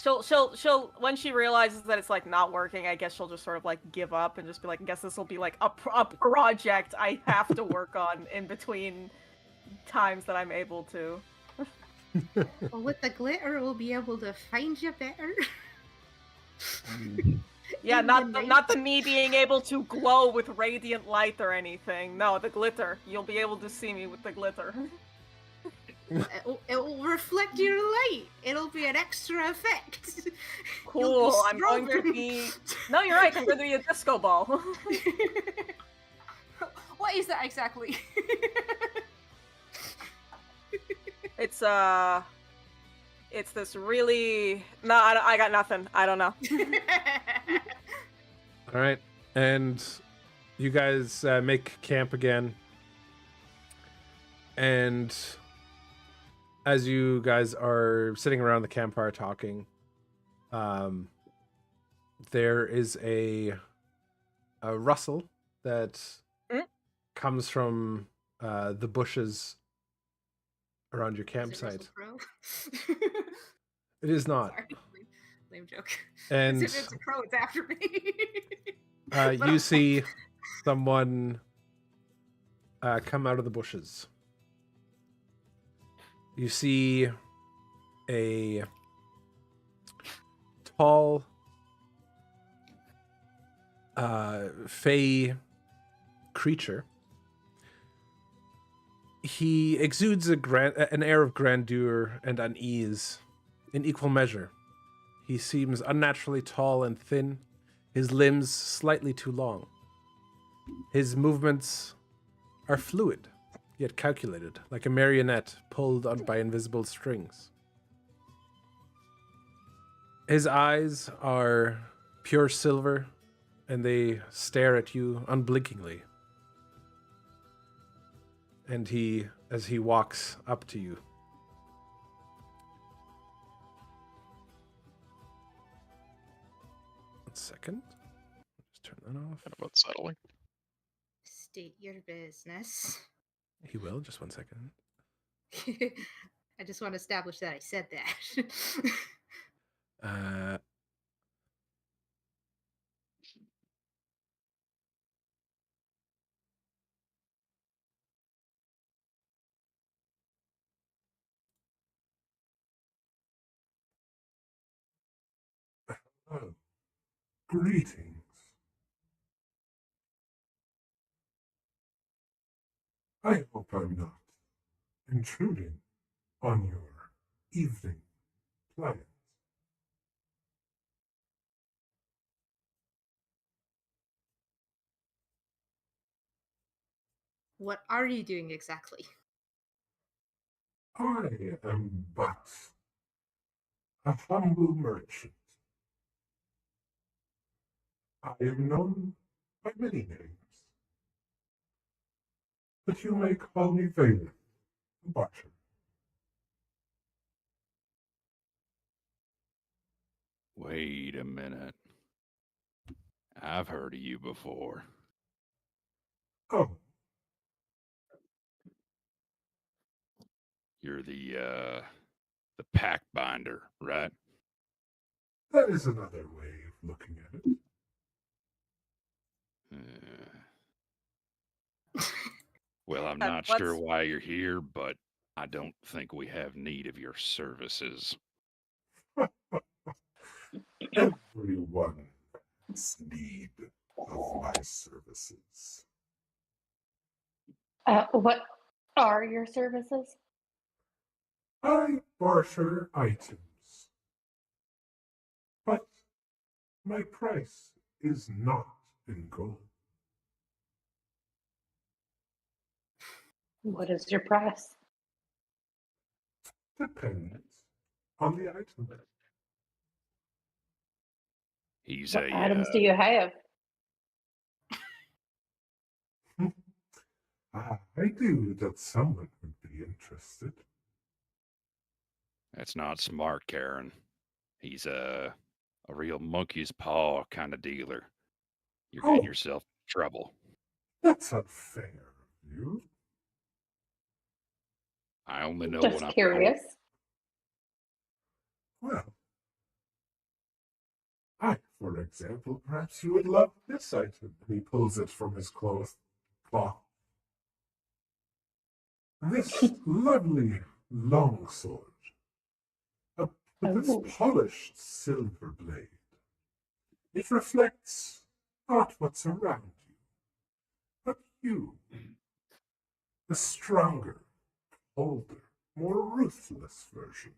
She'll when she realizes that it's like not working, I guess she'll just sort of like give up and just be like, I guess this will be like a project I have to work on in between times that I'm able to. Well, with the glitter, we'll be able to find you better. Yeah, In not the not the me being able to glow with radiant light or anything. No, the glitter. You'll be able to see me with the glitter. It will reflect your light. It'll be an extra effect. Cool. I'm going to be. No, you're right. I'm going to be a disco ball. What is that exactly? It's this really. No, I got nothing. I don't know. All right, and you guys make camp again, and as you guys are sitting around the campfire talking, there is a rustle that comes from the bushes around your campsite. It is not. Sorry. Lame joke. And If it's a crow, it's after me. you see someone come out of the bushes. You see a tall, fey creature. He exudes an air of grandeur and unease in equal measure. He seems unnaturally tall and thin, his limbs slightly too long. His movements are fluid, yet calculated, like a marionette pulled on by invisible strings. His eyes are pure silver, and they stare at you unblinkingly. And as he walks up to you, one second, just turn that off. Kind of unsettling. State your business. He will, just one second. I just want to establish that I said that. Oh, greetings. I hope I'm not intruding on your evening plans. What are you doing exactly? I am but a humble merchant. I am known by many names, but you may call me Valen, the butcher. Wait a minute. I've heard of you before. Oh, You're the pack binder, right? that is another way of looking at it. Well, I'm And not sure why you're here, but I don't think we have need of your services. Everyone has need of my services. What are your services? I barter items, but my price is not in gold. What is your price? Depends on the item. He's What a items do you have? I knew that someone would be interested. that's not smart, Karen. He's a real monkey's paw kind of dealer. You're getting Oh. yourself in trouble. That's unfair of you. I only know Just what I'm curious. told. Well, for example, perhaps you would love this item. He pulls it from his cloth. This lovely longsword, with its polished silver blade. It reflects not what's around you, but you. The stronger, older, more ruthless version.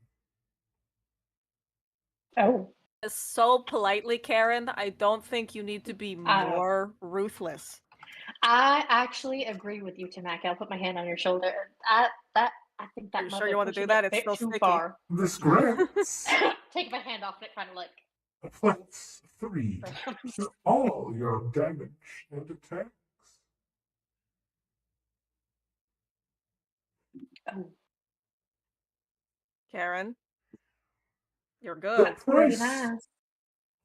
Oh. So politely, Karen, I don't think you need to be more ruthless. I actually agree with you, Tamaki. I'll put my hand on your shoulder. I think that. Are you sure you want to do that? It's still too sticky. far. This grants Take my hand off it, kind of like. +3 to all your damage and attacks. Oh. Karen, you're The good. price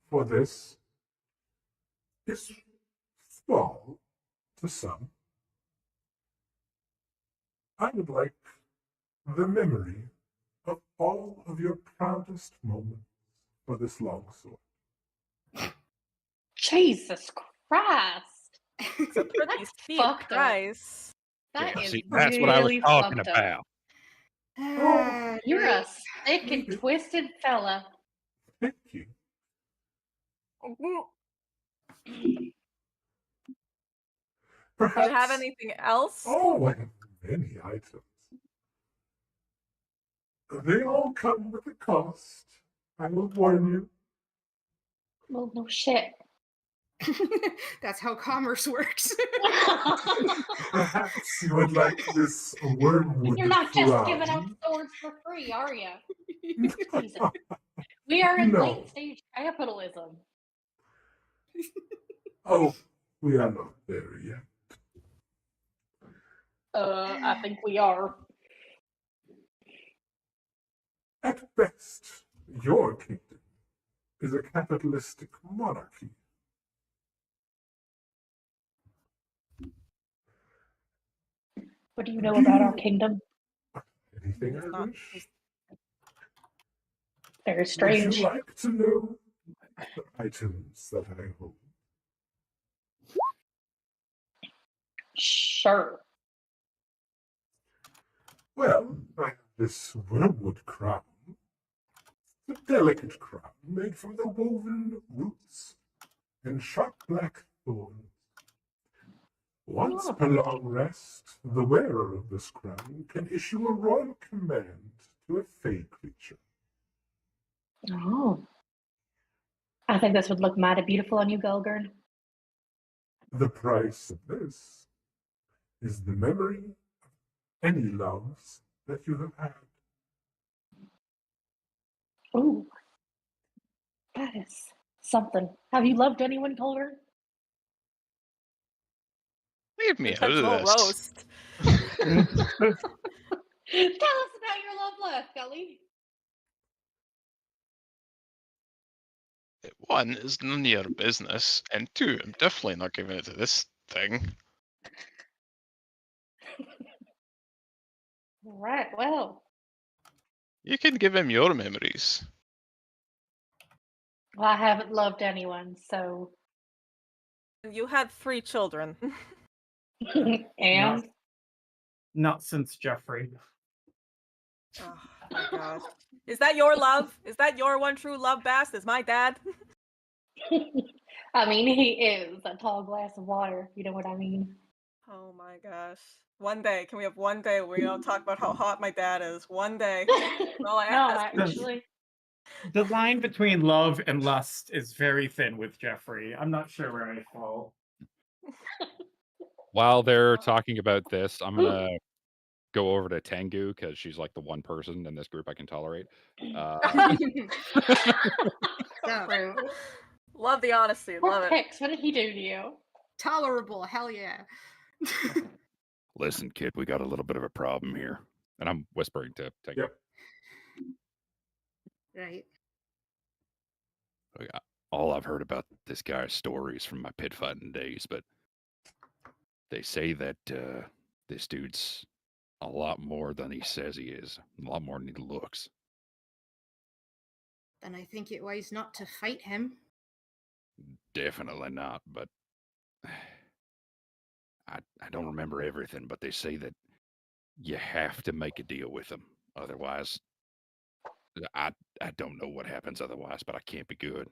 for this is small to some. I would like the memory of all of your proudest moments for this longsword. Jesus Christ! It's a pretty steep fucked up. price. That Yeah, is see, that's what I was really talking fucked up. about. You're a sick and twisted fella. Thank you. Perhaps. Do you have anything else? Oh, I have many items. They all come with a cost. I will warn you. Well, no shit. That's how commerce works. Perhaps you would like this wormwood You're not just crown. giving out swords for free, are you? Jesus. We are in No. late stage capitalism. Oh, we are not there yet. I think we are. At best, your kingdom is a capitalistic monarchy. What do you know about our kingdom? Anything I wish? Very strange. Would you like to know the items that I hold? Sure. Well, I have this wormwood crown. A delicate crown made from the woven roots and sharp black thorns. Once per long rest, the wearer of this crown can issue a royal command to a fey creature. Oh. I think this would look mighty beautiful on you, Gulgurn. The price of this is the memory of any loves that you have had. Ooh, that is something. Have you loved anyone, Colder? Leave me out of Potential this. roast. Tell us about your love life, Kelly. One is none of your business, and two, I'm definitely not giving it to this thing. All right, well, You can give him your memories. I haven't loved anyone, so. You had 3 children. And Not since Jeffrey. Oh my gosh. Is that your love? Is that your one true love, Bass? Is my dad? I mean, he is a tall glass of water. You know what I mean? Oh my gosh. One day, can we have one day where we don't talk about how hot my dad is? One day. That's all I No, ask. actually. The line between love and lust is very thin with Jeffrey. I'm not sure where I fall. While they're talking about this, I'm gonna go over to Tengu because she's like the one person in this group I can tolerate. So, True. Love the honesty. Poor Love it. Pix, what did he do to you? tolerable, hell yeah. Listen, kid, we got a little bit of a problem here. And I'm whispering to Tengu. Yep. Right. All I've heard about this guy's stories from my pit fighting days, but they say that this dude's a lot more than he says he is, a lot more than he looks. Then I think it wise not to fight him. Definitely not, but I don't remember everything, but they say that you have to make a deal with him. Otherwise, I don't know what happens otherwise, but I can't be good.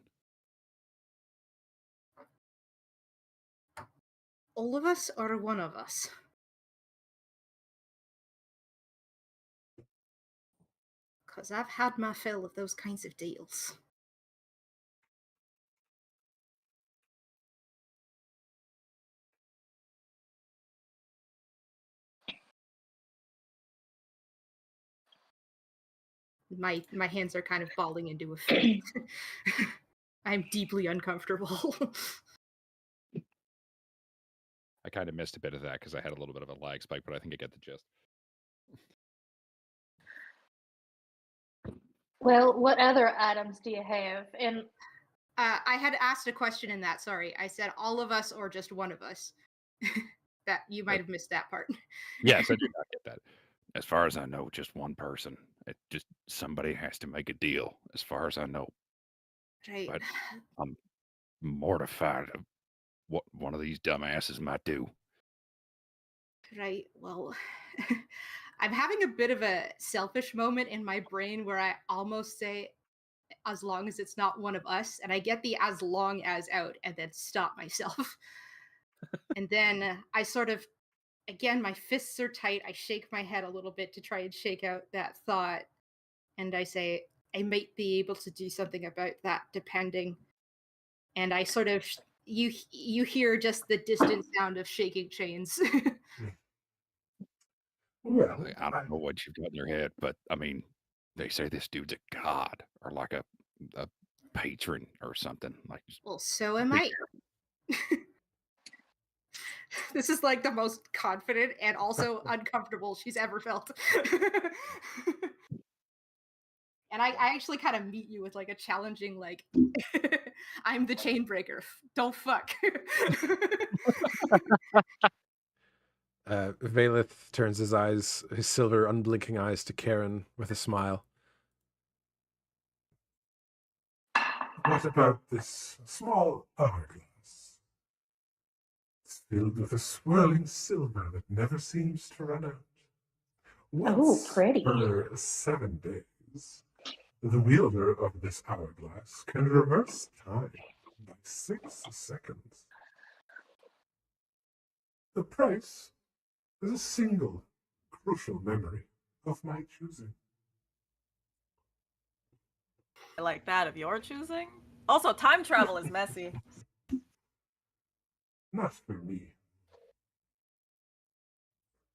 All of us or one of us? Because I've had my fill of those kinds of deals. My hands are kind of balling into a fist. I'm deeply uncomfortable. I kind of missed a bit of that because I had a little bit of a lag spike, but I think I get the gist. Well, what other items do you have? And I had asked a question in that. Sorry, I said all of us or just one of us. That you might have missed that part. Yes, I did not get that. As far as I know, just one person. It just somebody has to make a deal. As far as I know, Right. but I'm mortified of what one of these dumbasses might do. Right. Well, I'm having a bit of a selfish moment in my brain where I almost say, as long as it's not one of us, and I get the as long as out and then stop myself. And then I sort of, again, my fists are tight. I shake my head a little bit to try and shake out that thought. And I say, I might be able to do something about that depending. And I sort of, you hear just the distant sound of shaking chains. Well, I don't know what you've got in your head, but I mean, they say this dude's a god or like a patron or something. Like, Well, so am big I. This is like the most confident and also uncomfortable she's ever felt. And I actually kind of meet you with like a challenging, like, I'm the chain breaker. Don't fuck. Valeth turns his silver, unblinking eyes to Karen with a smile. what about this small hourglass? It's filled with a swirling silver that never seems to run out. Once pretty. per 7 days, the wielder of this hourglass can reverse time by 6 seconds. The price is a single crucial memory of my choosing. I like that of your choosing. Also, time travel is messy. Not for me.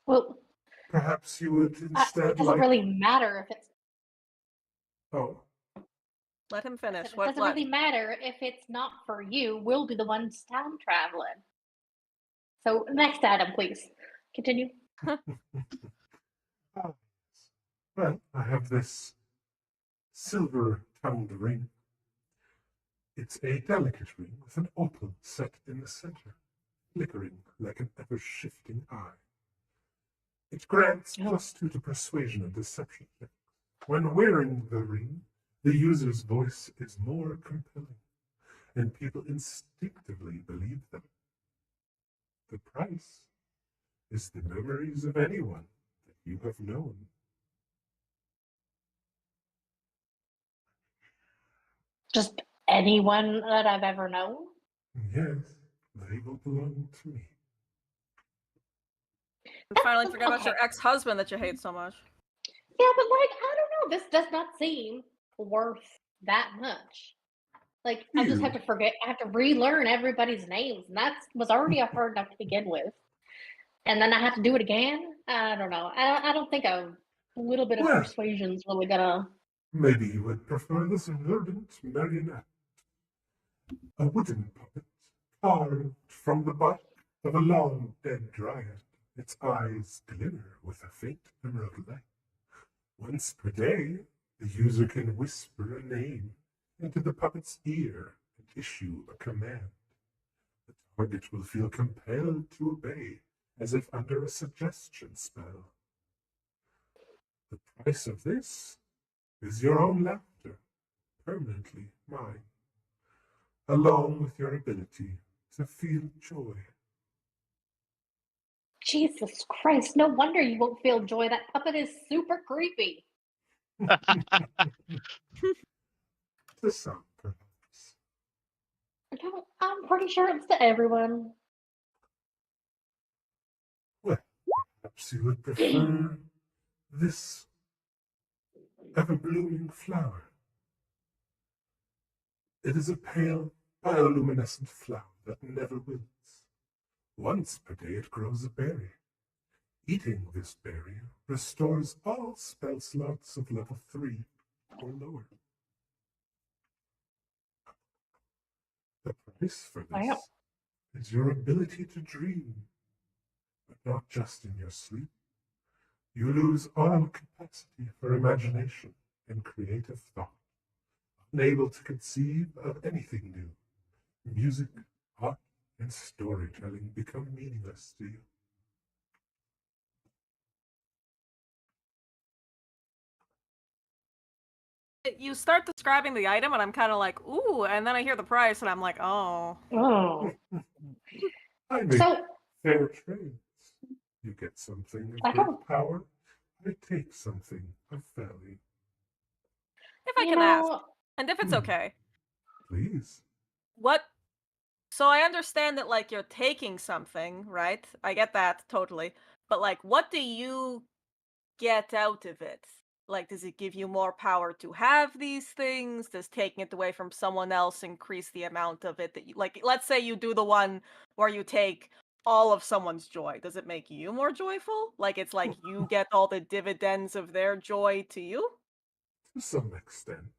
Well, Perhaps you would it instead doesn't like. really matter if it's. Oh, Let him finish. It What? doesn't really matter if it's not for you. We'll be the ones time traveling. So next item, please. Continue. ah, yes. Well, I have this silver-tongued ring. It's a delicate ring with an opal set in the center, flickering like an ever-shifting eye. It grants +2 to persuasion and deception checks. When wearing the ring, the user's voice is more compelling, and people instinctively believe them. The price is the memories of anyone that you have known. Just anyone that I've ever known. Yes, they will belong to me. And finally, forget about Okay. your ex-husband that you hate so much. Yeah, but like, I don't know. This does not seem worth that much. Like, I just have to forget. I have to relearn everybody's names, and that was already hard enough to begin with. And then I have to do it again. I don't know. I don't think a little bit of Well. persuasion's really gonna. Maybe you would prefer this verdant marionette. A wooden puppet carved from the bark of a long dead dryad. Its eyes glimmer with a faint emerald light. Once per day, the user can whisper a name into the puppet's ear and issue a command. The target will feel compelled to obey, as if under a suggestion spell. The price of this is your own laughter, permanently mine, along with your ability to feel joy. Jesus Christ! No wonder you won't feel joy. That puppet is super creepy. To some, perhaps. No, I'm pretty sure it's to everyone. Well, perhaps you would prefer this ever-blooming flower. It is a pale, bioluminescent flower that never wilts. Once per day it grows a berry. Eating this berry restores all spell slots of level 3 or lower. The price for this is your ability to dream, but not just in your sleep. You lose all capacity for imagination and creative thought, unable to conceive of anything new. Music, art, and storytelling become meaningless to you. You start describing the item, and I'm kind of like, ooh, and then I hear the price, and I'm like, oh. Oh. I make So fair trades. You get something I of great don't. power, I take something of value. If I You can ask, know. and if it's Hmm. okay, Please. what? So I understand that, like, you're taking something, right? I get that totally. But, like, what do you get out of it? Like, does it give you more power to have these things? Does taking it away from someone else increase the amount of it that you like? Let's say you do the one where you take all of someone's joy. Does it make you more joyful? Like, it's like you get all the dividends of their joy to you? To some extent.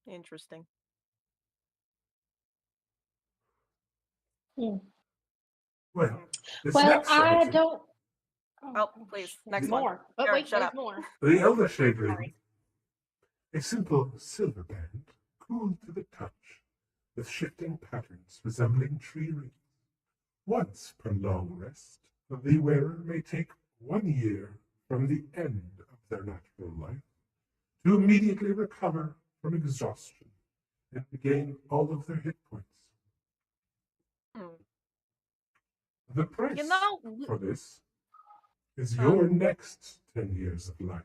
Interesting. Hmm. Well, this Well, next I item, don't. Oh, please, there's next one. more. But Aaron, wait, shut there's up. more. the Elder Shade Sorry. Ring, a simple silver band, cool to the touch, with shifting patterns resembling tree rings. Once per long rest, the wearer may take 1 year from the end of their natural life to immediately recover from exhaustion and regain all of their hit points. Hmm. The price You know, for this is Huh? your next 10 years of life,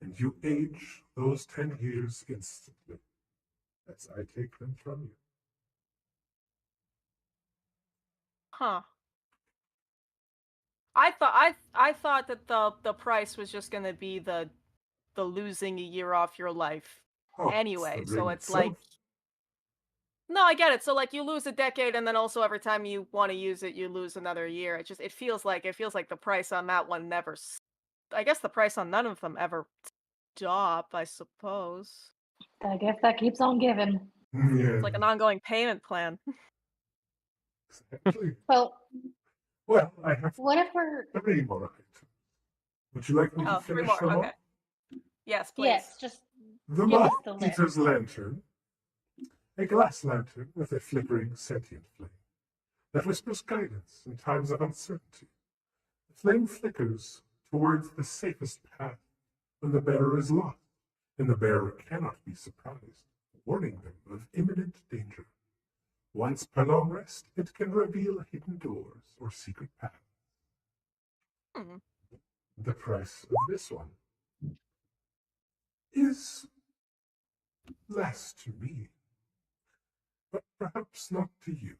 and you age those 10 years instantly as I take them from you. Huh. I thought that the price was just gonna be the losing a year off your life Oh, anyway. it's the So ring it's like, itself. No, I get it. So like you lose a decade, and then also every time you want to use it, you lose another year. It feels like the price on that one never. I guess the price on none of them ever stop. I suppose I guess that keeps on giving. Yeah, it's like an ongoing payment plan. exactly. Well, Well, I have what if we're 3 more items. Would you like me to Oh, 3 finish more. them Okay. off? Yes, please. yes, just The give us Moth the list. Eater's Lantern. A glass lantern with a flickering sentient flame that whispers guidance in times of uncertainty. The flame flickers towards the safest path when the bearer is lost, and the bearer cannot be surprised, warning them of imminent danger. Once per long rest, it can reveal hidden doors or secret paths. Hmm. The price of this one is less to me, but perhaps not to you.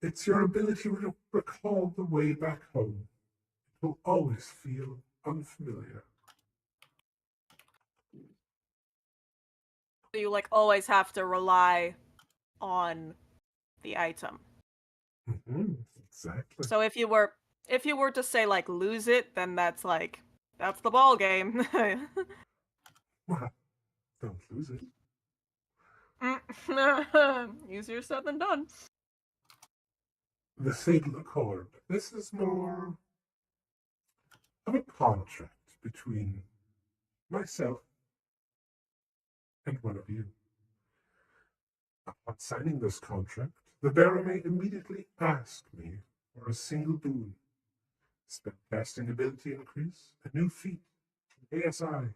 It's your ability to recall the way back home. It will always feel unfamiliar. So you like always have to rely on the item. Exactly. So if you were to say like lose it, then that's the ball game. Well, don't lose it. Easier said than done. The fatal accord. This is more of a contract between myself and one of you. Upon signing this contract, the bearer may immediately ask me for a single boon. Spellcasting ability increase, a new feat, an ASI,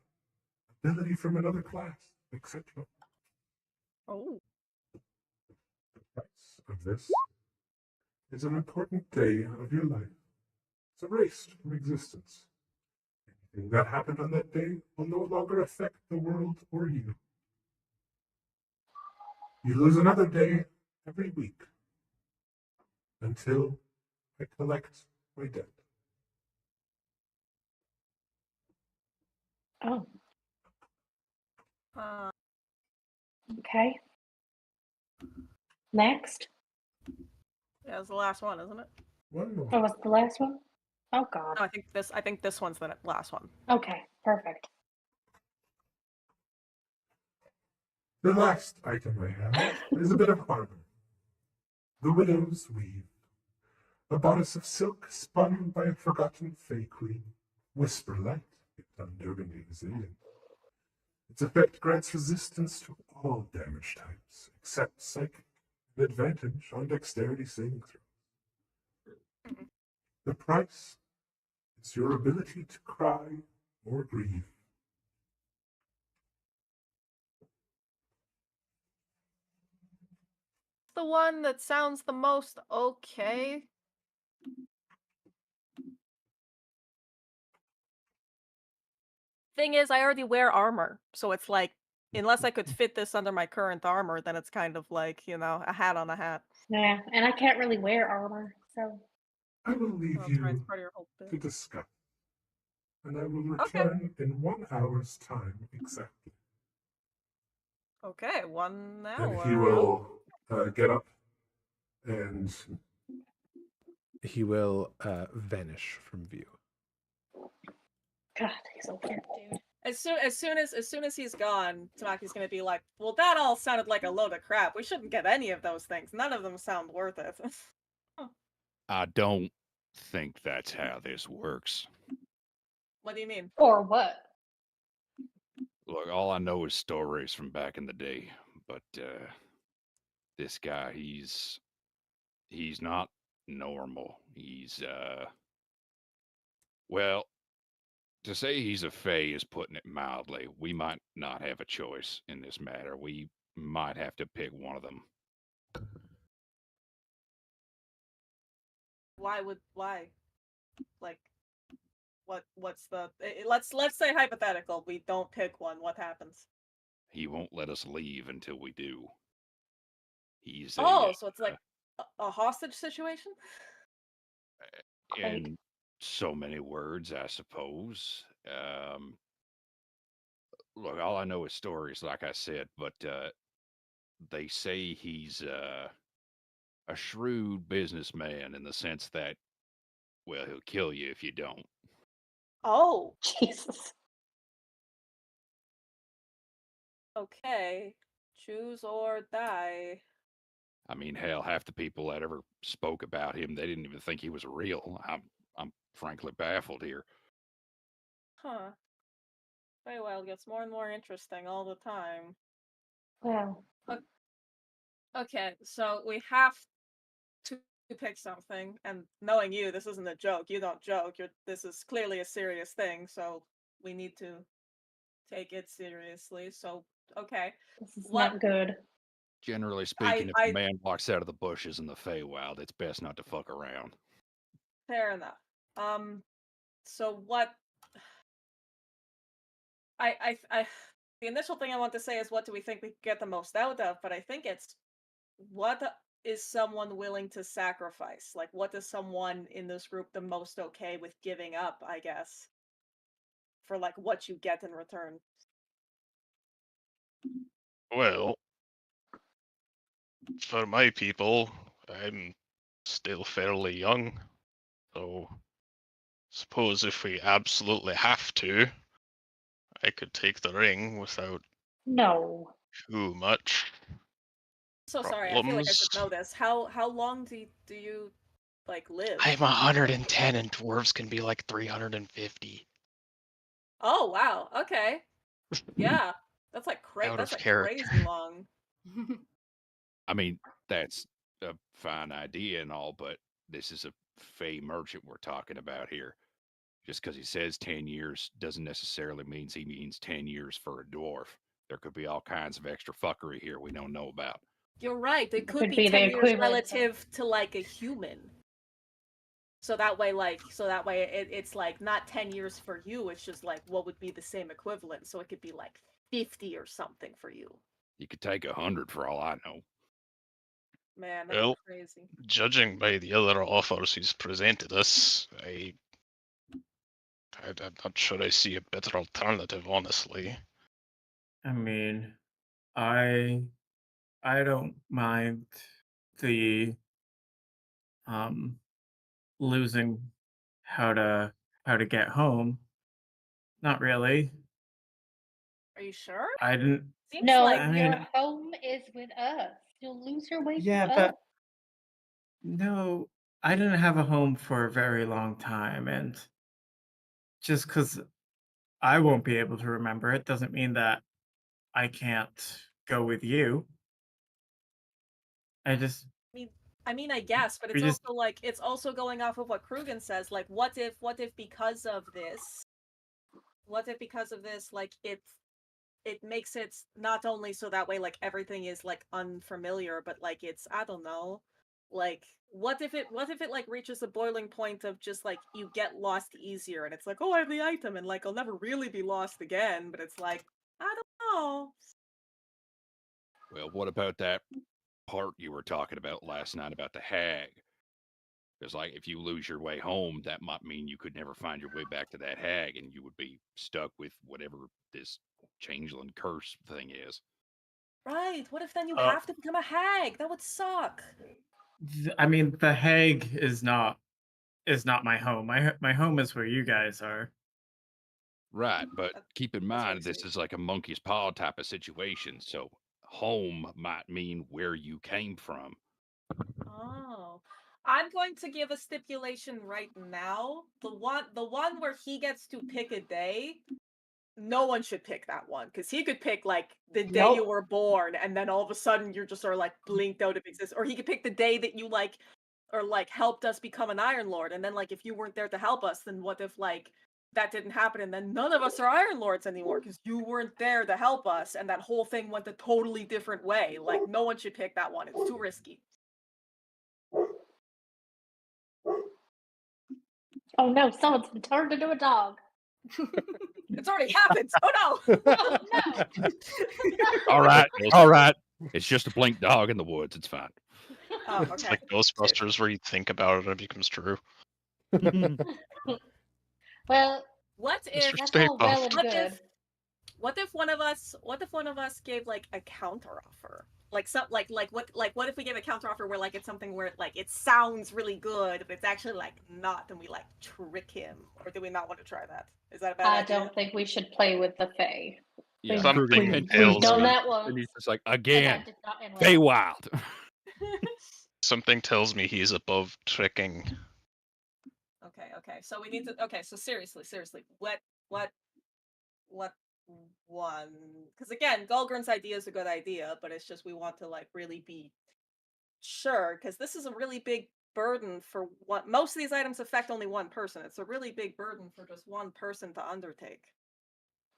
ability from another class, etc. Oh. The price of this is an important day of your life. It's erased from existence. Anything that happened on that day will no longer affect the world or you. You lose another day every week until I collect my debt. Oh, Uh, okay. Next. yeah, it's the last one, isn't it? One more. Oh, was the last one? Oh God. No, I think this one's the last one. Okay, perfect. The last item I have is a bit of armor. The Widow's Weave. A bodice of silk spun by a forgotten Fey Queen. Whisper light, yet unnervingly resilient. Its effect grants resistance to all damage types, except psychic, and advantage on dexterity saving throws. The price is your ability to cry or grieve. The one that sounds the most okay. Thing is, I already wear armor, so it's like, unless I could fit this under my current armor, then it's kind of like, a hat on a hat. Yeah, and I can't really wear armor, so I will leave Oh, that's right, you it's part of your whole to bit. discuss, and I will Okay. return in 1 hour's time exactly. Okay, 1 And he hour. will get up and He will vanish from view. God, he's so cute, dude. As soon as he's gone, Tamaki's gonna be like, "Well, that all sounded like a load of crap. We shouldn't get any of those things. None of them sound worth it." I don't think that's how this works. What do you mean? Or what? Look, all I know is stories from back in the day, but this guy, he's not normal. He's well, to say he's a fae is putting it mildly. We might not have a choice in this matter. We might have to pick one of them. Why? Like, what's the? Let's say hypothetical. We don't pick one. What happens? He won't let us leave until we do. He's Oh, so it's like a hostage situation. Great. in so many words, I suppose. Look, all I know is stories, like I said, but they say he's a shrewd businessman in the sense that, well, he'll kill you if you don't. Oh, Jesus. okay. Choose or die. I mean, hell, half the people that ever spoke about him, they didn't even think he was real. I'm frankly baffled here. Huh. Very well, it gets more and more interesting all the time. Well, Okay, so we have to pick something, and knowing you, this isn't a joke. You don't joke. This is clearly a serious thing, so we need to take it seriously. So, okay. this is What not good. Generally speaking, if a I man walks out of the bushes in the Feywild, it's best not to fuck around. fair enough. So what I the initial thing I want to say is what do we think we could get the most out of, but I think it's what is someone willing to sacrifice? Like what is someone in this group the most okay with giving up, I guess, for like what you get in return. Well, for my people, I'm still fairly young, so suppose if we absolutely have to, I could take the ring without No. too much So sorry, I feel like I problems. should know this. How long do you like live? I'm 110 and dwarves can be like 350. Oh wow, okay. Yeah. That's like Out that's of like character. crazy long. I mean, that's a fine idea and all, but this is a Fey merchant we're talking about here. Just because he says 10 years doesn't necessarily mean he means 10 years for a dwarf. There could be all kinds of extra fuckery here we don't know about. You're right. It could Could be be the 10 years equivalent. relative to like a human. So that way it's like not 10 years for you, it's just like what would be the same equivalent. So it could be like 50 or something for you. You could take 100 for all I know. Man, that's Well, crazy. judging by the other offers he's presented us, I'm not sure I see a better alternative, honestly. I mean, I I don't mind the um losing how to get home. Not really. Are you sure? I didn't. Seems No, like I your mean, home is with us. You'll lose your way yeah, to us. but no, I didn't have a home for a very long time, and just because I won't be able to remember it doesn't mean that I can't go with you. I just I mean I guess, but we it's just also like it's also going off of what Krugen says, like what if because of this like it makes it not only so that way like everything is like unfamiliar, but like it's I don't know, like what if it like reaches a boiling point of just like you get lost easier and it's like, oh, I have the item and like I'll never really be lost again, but it's like I don't know. Well, what about that part you were talking about last night about the hag? Because, like, if you lose your way home, that might mean you could never find your way back to that hag, and you would be stuck with whatever this changeling curse thing is. Right, what if then you uh, have to become a hag? That would suck. I mean, The Hague is not my home. My home is where you guys are. Right, but keep in That's mind very this sweet. is like a monkey's paw type of situation. So home might mean where you came from. Oh. I'm going to give a stipulation right now. The one where he gets to pick a day, no one should pick that one because he could pick like the day you Nope. were born and then all of a sudden you're just sort of like blinked out of existence, or he could pick the day that you like or like helped us become an Iron Lord, and then like if you weren't there to help us, then what if like that didn't happen and then none of us are Iron Lords anymore because you weren't there to help us and that whole thing went a totally different way. Like no one should pick that one. It's too risky. Oh no, someone's been turned into a dog. It's already happened. Oh no. Oh no. All right, all right. It's just a blink dog in the woods. It's fine. Oh, It's okay. like Ghostbusters where you think about it and it becomes true. Well, What if Mr. that's Stay all well and Puft. good. what if one of us gave like a counter offer? what if we give a counteroffer where like it's something where like it sounds really good, but it's actually like not, then we like trick him, or do we not want to try that? Is that a bad I idea? don't think we should play with the Fae. Yeah, Something Kruger We've tells done me that once. and he's just like, and again, that did not end well. Feywild. something tells me he's above tricking. Okay. So we need to. Okay, so seriously, what one? Because again, Gulgrin's idea is a good idea, but it's just we want to like really be sure, because this is a really big burden for what most of these items affect only one person. It's a really big burden for just one person to undertake.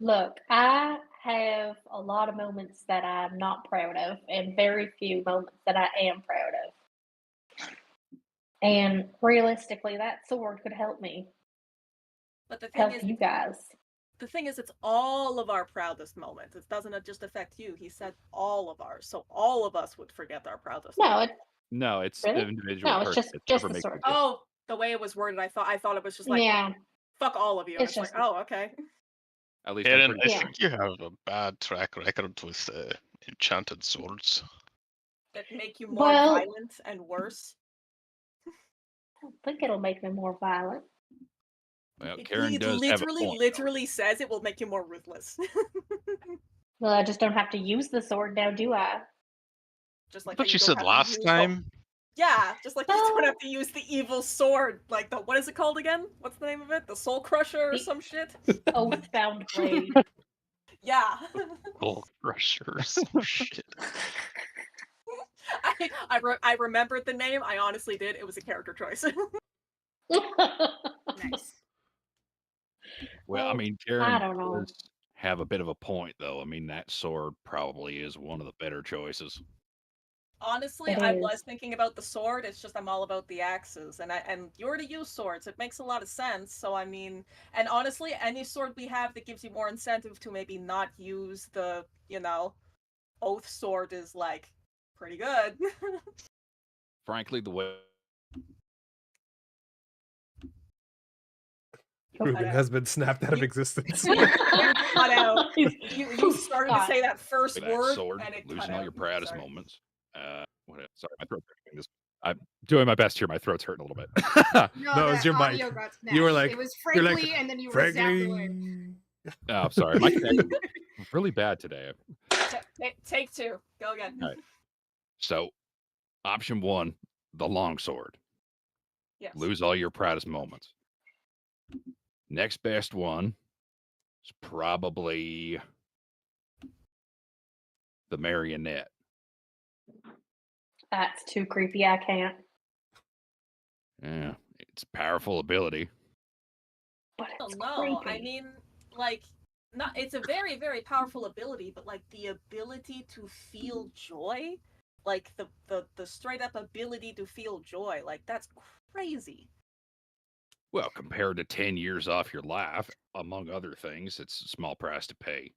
Look, I have a lot of moments that I'm not proud of, and very few moments that I am proud of. And realistically, that sword could help me, But the thing help is, you guys. it's all of our proudest moments. It doesn't just affect you. He said all of ours, so all of us would forget our proudest. No, it, No, it's Really? individual. No, it's person. just whoever the makes sword. it. Oh, the way it was worded, I thought it was just like, yeah, fuck all of you. And It's it's like, just- oh, okay. At least I'm Aaron, pretty I Yeah. think you have a bad track record with enchanted swords. That make you more Well- violent and worse. I don't think it'll make me more violent. Well, Karen It does have a point. literally says it will make you more ruthless. Well, I just don't have to use the sword now, do I? Just like But how you don't said have to last use the- time. Yeah, just like you don't No. have to use the evil sword. Like the what is it called again? What's the name of it? The Soul Crusher or The- some shit? Oathbound blade. Yeah. Oh, crushers. Shit. I remembered the name. I honestly did. It was a character choice. Nice. Well, I Well, mean, I Karen don't know. does have a bit of a point, though. I mean, that sword probably is one of the better choices. Honestly, It I is. was thinking about the sword. It's just I'm all about the axes, and you already use swords. It makes a lot of sense. So I mean, and honestly, any sword we have that gives you more incentive to maybe not use the oath sword is like pretty good. Frankly, the way Ruben has been snapped out of existence. cut out. You started to Scott. say that first with that word, sword, and it cut losing all out. your proudest Sorry. moments. Sorry, my throat's hurting. I'm doing my best here. My throat's hurting a little bit. No, it was the your mic. audio got You were smashed. like- it was you're like, frankly, and then you were zapped away. Frankly. Oh, I'm sorry. My connection is really bad today. Take two. Go again. All right. So, option one, the longsword. Yes. Lose all your proudest moments. Next best one is probably the marionette. That's too creepy. I can't. Yeah, it's a powerful ability. But Oh it's no, creepy. I mean, like, not. It's a very, very powerful ability, but like the ability to feel joy, like the straight up ability to feel joy, like that's crazy. Well, compared to 10 years off your life, among other things, it's a small price to pay.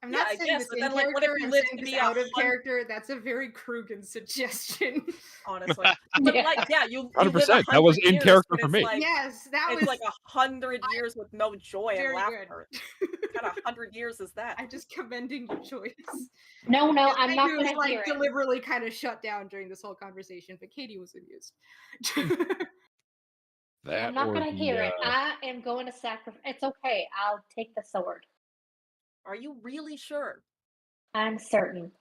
I'm Yeah, not I saying guess, this but in then, like, what if character. you I'm live saying to this be out of 100 character. That's a very Krugen suggestion. Honestly, but Yeah. like, yeah, you 100%. live That was 100 in years, character but for it's me. Like, Yes, that it's was like 100 years with no joy and very laughter. good. What kind of 100 years is that? I'm just commending your choice. No, I'm not Katie going was to like hear it. deliberately kind of shut down during this whole conversation, but Katie was amused. That I'm not or going to hear the, it. I am going to sacrifice. It's okay. I'll take the sword. Are you really sure? I'm certain.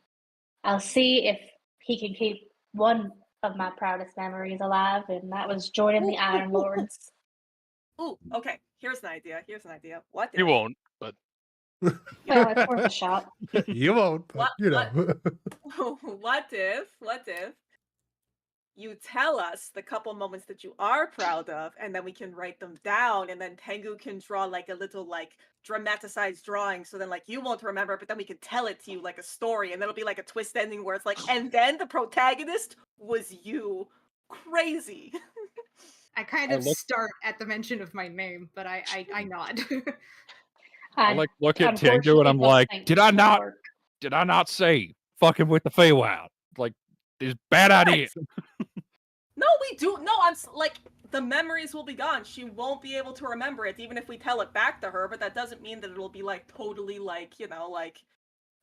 I'll see if he can keep one of my proudest memories alive, and that was joining the Iron Lords. Ooh, okay. Here's an idea. What if? You won't, but Well, it's worth a shot. You won't, but What- you know. What if you tell us the couple moments that you are proud of, and then we can write them down, and then Tengu can draw like a little like dramatized drawing, so then like you won't remember, but then we can tell it to you like a story, and it'll be like a twist ending where it's like, and then the protagonist was you. Crazy. I kind I of look- start at the mention of my name, but I nod. I like look at Tengu and unfortunately I'm don't like, think did this I will not work. say fucking with the Feywild? Like, there's bad ideas. No, we do. No, like, the memories will be gone. She won't be able to remember it, even if we tell it back to her. But that doesn't mean that it'll be like totally like like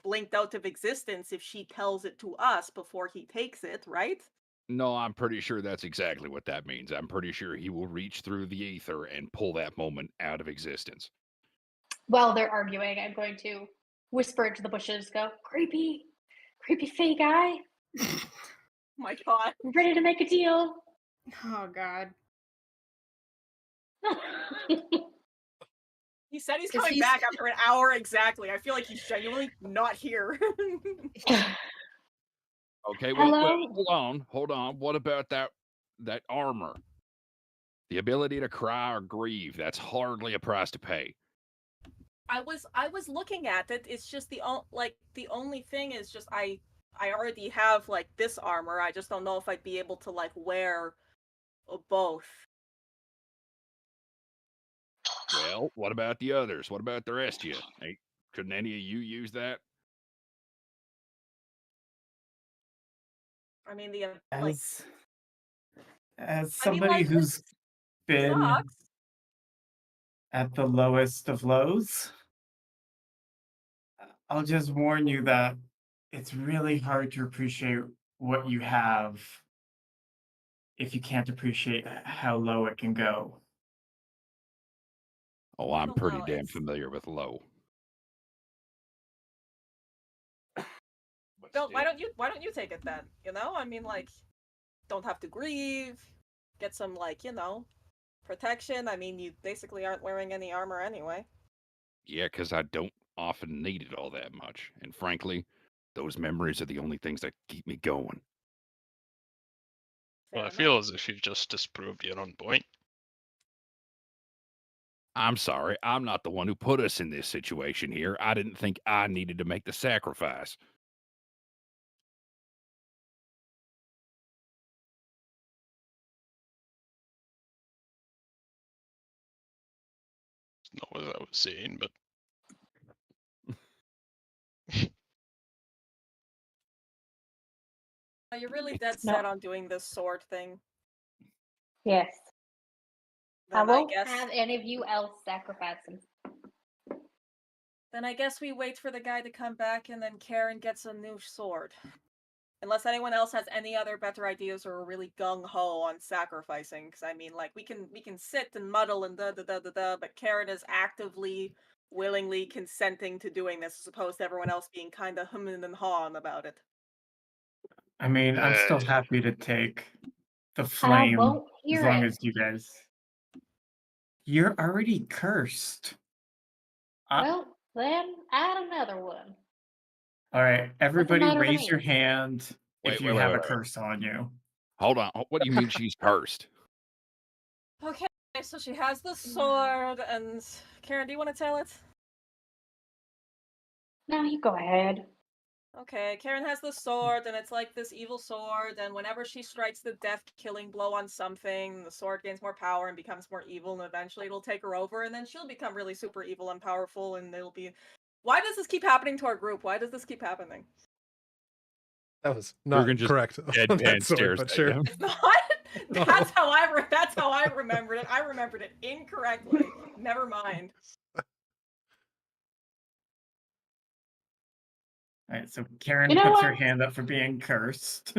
blinked out of existence if she tells it to us before he takes it, right? No, I'm pretty sure that's exactly what that means. I'm pretty sure he will reach through the ether and pull that moment out of existence. While they're arguing, I'm going to whisper into the bushes, go, creepy, creepy fey guy. My God. Ready to make a deal. Oh God. He said he's 'Cause coming he's- back after an hour exactly. I feel like he's genuinely not here. Okay, Hello? hold on. What about that armor? The ability to cry or grieve, that's hardly a price to pay. I was looking at it. It's just the only thing is just I already have like this armor. I just don't know if I'd be able to like wear both. Well, what about the others? What about the rest of you? Hey, couldn't any of you use that? I mean the As I mean, somebody like, who's this been sucks. at the lowest of lows, I'll just warn you that it's really hard to appreciate what you have if you can't appreciate how low it can go. Oh, I'm pretty Well, damn it's- familiar with low. But Bill, still. why don't you take it then? You know, I mean, like, don't have to grieve, get some like protection. I mean, you basically aren't wearing any armor anyway. Yeah, because I don't often need it all that much. And frankly, those memories are the only things that keep me going. Well, I Fair feel enough. as if you've just disproved your own point. I'm sorry, I'm not the one who put us in this situation here. I didn't think I needed to make the sacrifice. Not what I was saying, but Are you really dead No. set on doing this sword thing? Yes. I Then won't guess have any of you else sacrifice him. then I guess we wait for the guy to come back and then Karen gets a new sword. Unless anyone else has any other better ideas or are really gung ho on sacrificing, because I mean, like we can sit and muddle and but Karen is actively, willingly consenting to doing this, as opposed to everyone else being kind of humming and hawing about it. I mean, I'm still Good. happy to take the I flame won't as hear long it. as you guys. You're already cursed. Well, then add another one. All right, everybody matter to raise your me? hand Wait, if you wait, wait, have a wait. curse on you. Hold on. What do you mean she's cursed? Okay, so she has the sword, and Karen, do you want to tell it? No, you go ahead. Okay, Karen has the sword, and it's like this evil sword, and whenever she strikes the death-killing blow on something, the sword gains more power and becomes more evil, and eventually it'll take her over, and then she'll become really super evil and powerful, and it'll be... Why does this keep happening to our group? Why does this keep happening? That was not Kurgan just correct on that deadpan sword, stares but at sure. you. It's not? That's how I remembered it. I remembered it incorrectly. Never mind. All right, so Karen You know puts her what? hand up for being cursed.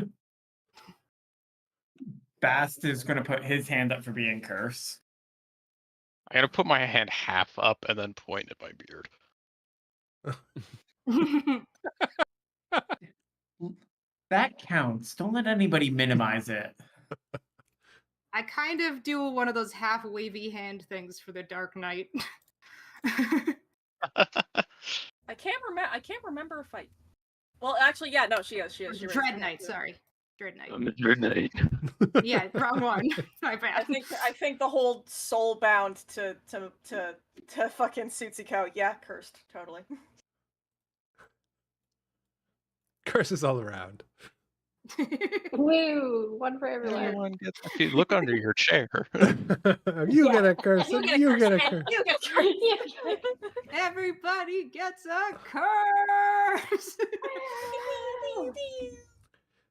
Bast is going to put his hand up for being cursed. I'm gonna put my hand half up and then point at my beard. That counts. Don't let anybody minimize it. I kind of do one of those half wavy hand things for the Dark Knight. I can't remember if I... Well, actually, yeah, no, she is. She is. Dread Knight, sorry. Dread Knight. I'm the Dread Knight. Yeah, wrong one. My bad. I think the whole soul bound to fucking Tsutsiko. Yeah, cursed. Totally. Curses all around. Woo! One for everyone. Everyone gets a few. Look under your chair. You Yeah. get a curse, and you get a curse. You get cursed. Everybody gets a curse.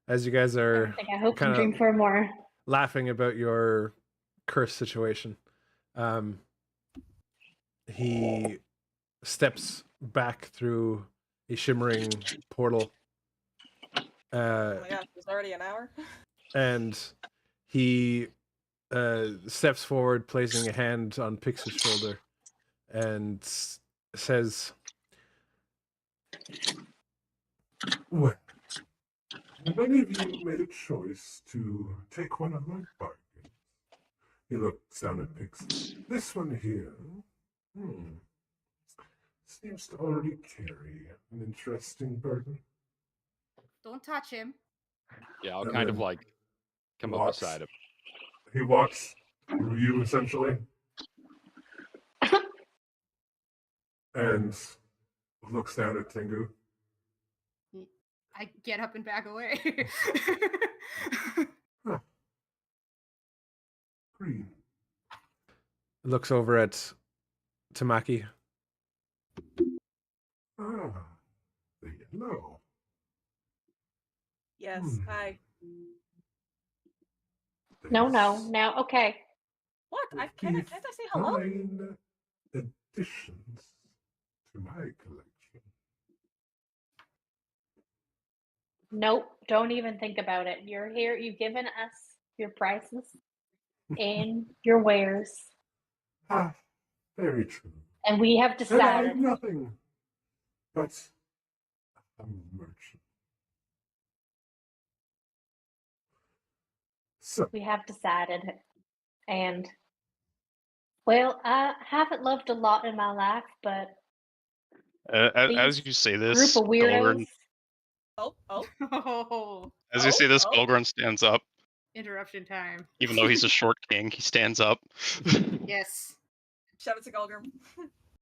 As you guys are I hope kind and dream of for more. laughing about your curse situation, he steps back through a shimmering portal. Oh my gosh, it's already an hour. And he steps forward, placing a hand on Pix's shoulder, and says, Well, many of you made a choice to take one of my bargains. He looks down at Pix. This one here, seems to already carry an interesting burden. Don't touch him. Yeah, I'll And kind of then like come up walks- beside him. He walks through you, essentially, and looks down at Tengu. I get up and back away. Huh. Green. looks over at Tamaki. Ah, the yellow. Yes, Hmm. I. No, There's now, okay. What? would Can't be I say hello? fine additions to my collection. Nope, don't even think about it. You're here, you've given us your prices and your wares, Ah, very true. and we have And I decided. am nothing but a merchant. So, We have decided. And, well, I haven't loved a lot in my life, but As these you say group this, of weirdos. Belgorn, Oh, as you say this, Oh. Belgorn stands up. interruption time. Even though he's a short king, he stands up. Yes. Shout out to Gulgrim.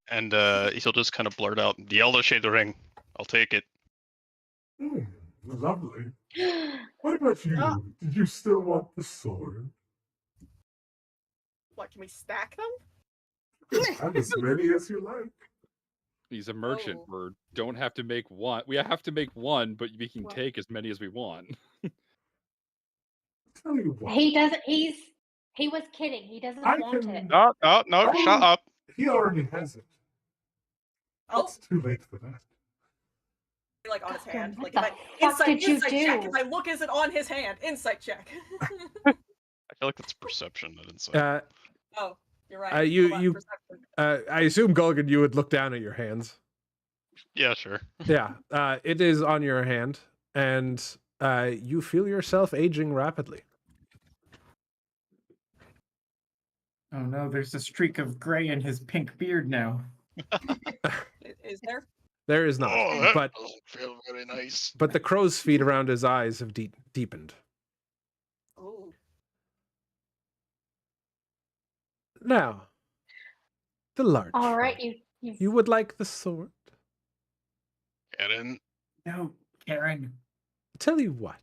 And he'll just kind of blurt out, "The Elder Shade Ring. I'll take it." lovely. What about you? Did you still want the sword? What, can we stack them? You can have as many as you like. He's a merchant. Oh. We don't have to make one. We have to make one, but we can What? take as many as we want. Tell you what. He doesn't, he was kidding. He doesn't I want can- it. No, shut up. He already has it. Oh, It's too late for that. like on his Gulgrim, hand. what Like the if I fuck did you insight check. do? If I look, is it on his hand? Insight check. I feel like that's perception, not insight. Oh, you're right. You- Hold on, you- perception. I assume, Gulgan, you would look down at your hands. Yeah, sure. Yeah, it is on your hand, and you feel yourself aging rapidly. Oh no, there's a streak of gray in his pink beard now. Is there? There is not, Oh, that but doesn't feel very nice. the crow's feet around his eyes have deepened. Ooh. Now, the large. All right, one. you You would like the sword? Aaron, No, Karen. Tell you what,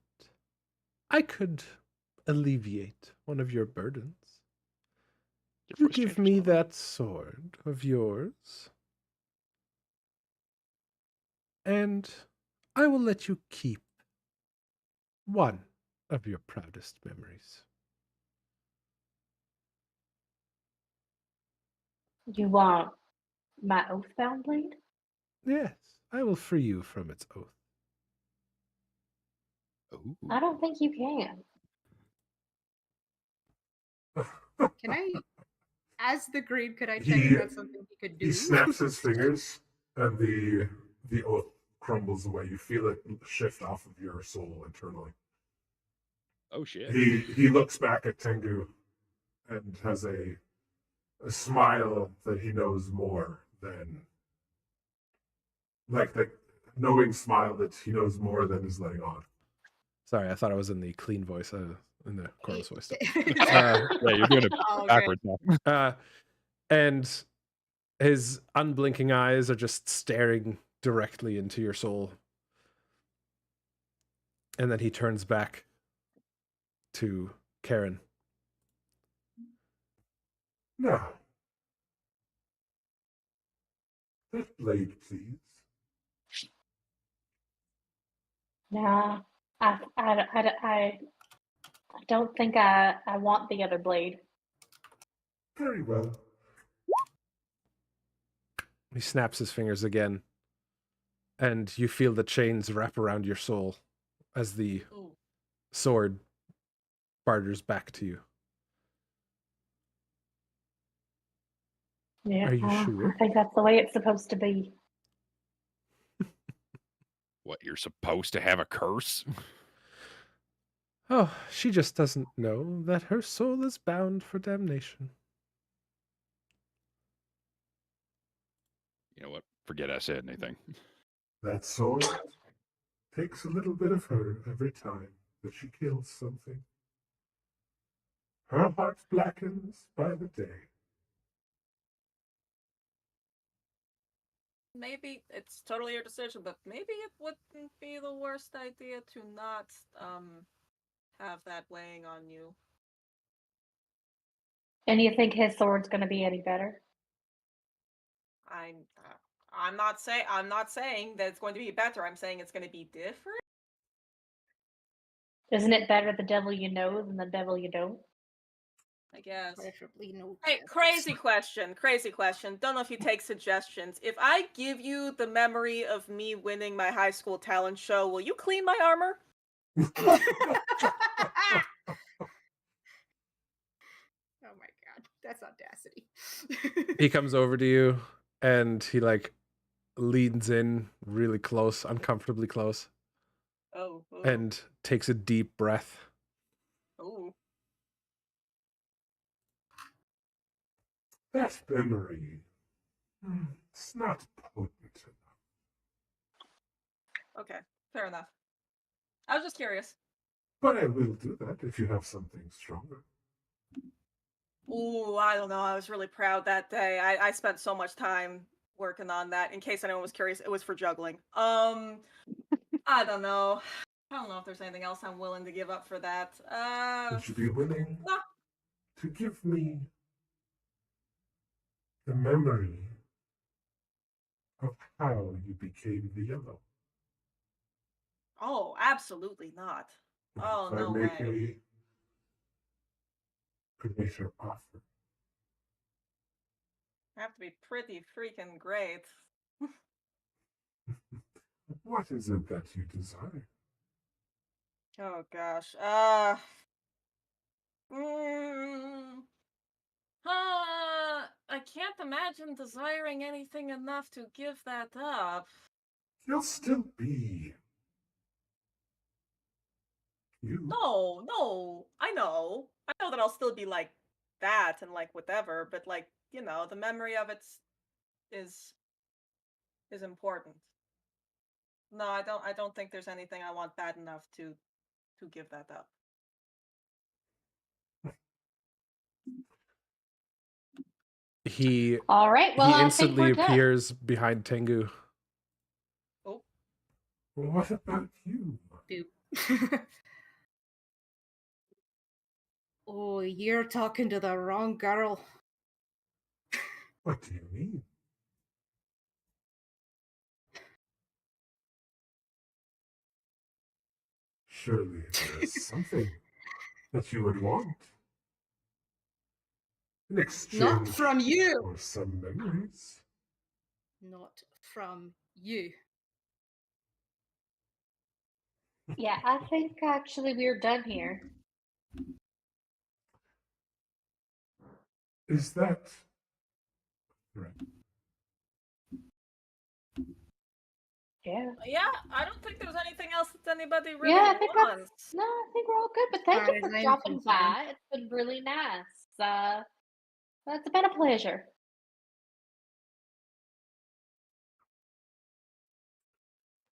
I could alleviate one of your burdens. your You voice give changed me now. that sword of yours, and I will let you keep one of your proudest memories. you want my oathbound blade? Yes, I will free you from its oath. Ooh. I don't think you can. Can I, as the greed, could I check He- if that's something he could do? He snaps his fingers, and the oath crumbles away. You feel it shift off of your soul internally. Oh shit. He looks back at Tengu and has a smile that he knows more than, like the knowing smile that he knows more than is letting on. Sorry, I thought I was in the clean voice, in the chorus voice. Yeah, you're doing it Oh, okay. backwards now. And his unblinking eyes are just staring directly into your soul. And then he turns back to Karen. Now, that blade, please. Nah, I don't think I want the other blade. Very well. He snaps his fingers again. and you feel the chains wrap around your soul as the Ooh. sword barters back to you. Yeah, Are you I sure? think that's the way it's supposed to be. What, you're supposed to have a curse? Oh, she just doesn't know that her soul is bound for damnation. You know what? Forget I said anything. That sword takes a little bit of her every time that she kills something. Her heart blackens by the day. Maybe it's totally your decision, but maybe it wouldn't be the worst idea to not have that weighing on you. And you think his sword's going to be any better? I'm not saying that it's going to be better. I'm saying it's going to be different. Isn't it better the devil you know than the devil you don't? I guess. Preferably no. Hey, crazy question. Don't know if you take suggestions. If I give you the memory of me winning my high school talent show, will you clean my armor? Oh my god, that's audacity. He comes over to you and he like leans in really close, uncomfortably close, Oh. and takes a deep breath. Oh. That memory, it's not potent enough. Okay, fair enough. I was just curious. But I will do that if you have something stronger. Ooh, I don't know. I was really proud that day. I spent so much time working on that. In case anyone was curious, it was for juggling. I don't know. I don't know if there's anything else I'm willing to give up for that. Would you be willing nah. to give me the memory of how you became the yellow? Oh, absolutely not. Oh, If I no make way. a greater offer. Have to be pretty freaking great. What is it that you desire? Oh gosh. I can't imagine desiring anything enough to give that up. You'll still be you. No, I know. I know that I'll still be like that and like whatever, but like, the memory of it is important. No, I don't think there's anything I want bad enough to give that up. He All right, well, he I think instantly we're done. appears behind Tengu. Oh. What about you? Boop. Oh, you're talking to the wrong girl. What do you mean? Surely there is something that you would want in exchange Not from you. for some memories. Not from you. Yeah, I think actually we're done here. Is that right? Yeah. Yeah, I don't think there's anything else that anybody really Yeah, I think wants. I think we're all good. But thank far you as for I'm dropping concerned. by. It's been really nice. It's been a pleasure.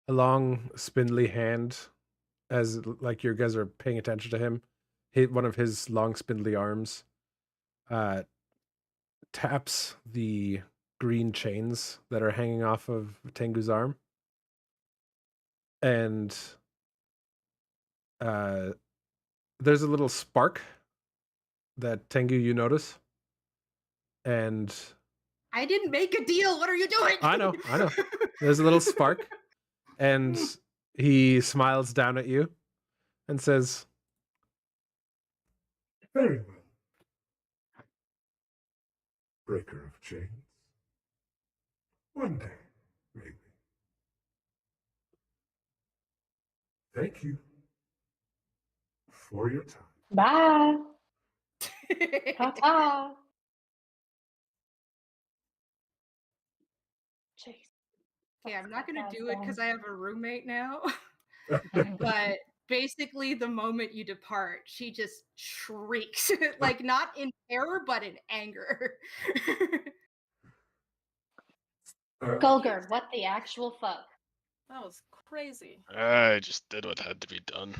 A long, spindly hand, as like your guys are paying attention to him, hit one of his long, spindly arms, taps the green chains that are hanging off of Tengu's arm, and there's a little spark that Tengu you notice, and I didn't make a deal. What are you doing? I know. There's a little spark, and he smiles down at you and says, Very well. Breaker of chains. One day, maybe. Thank you for your time. Bye. Ta-ta. Jeez. Okay, I'm not That gonna guy's do it gone. because I have a roommate now. But basically, the moment you depart, she just shrieks, like not in terror, but in anger. Gulgard, what the actual fuck? That was crazy. I just did what had to be done.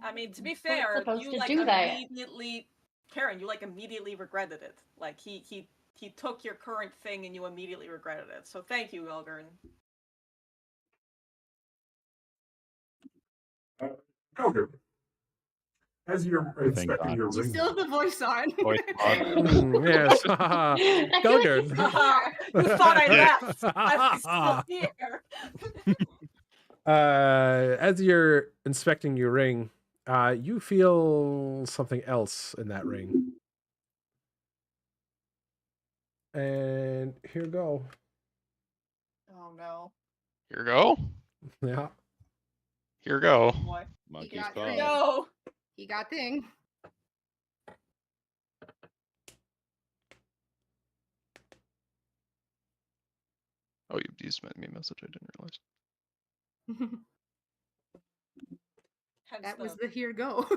I mean, to be That's what it's fair, supposed you to like do that. immediately, Karen, you like immediately regretted it. Like he took your current thing and you immediately regretted it. So thank you, Elgern. Gilgert, as you're inspecting God. your You ring, still have the voice on. Voice on. Yes. I feel like Gulgard. he's still there. You thought I Yeah. left. I'm still here. As you're inspecting your ring, you feel something else in that ring. And here go. Oh no. Here go. Yeah. Here go. Boy. Monkey's got paw. three. No. He got thing. Oh, you sent me a message. I didn't realize. Hence That was the here go.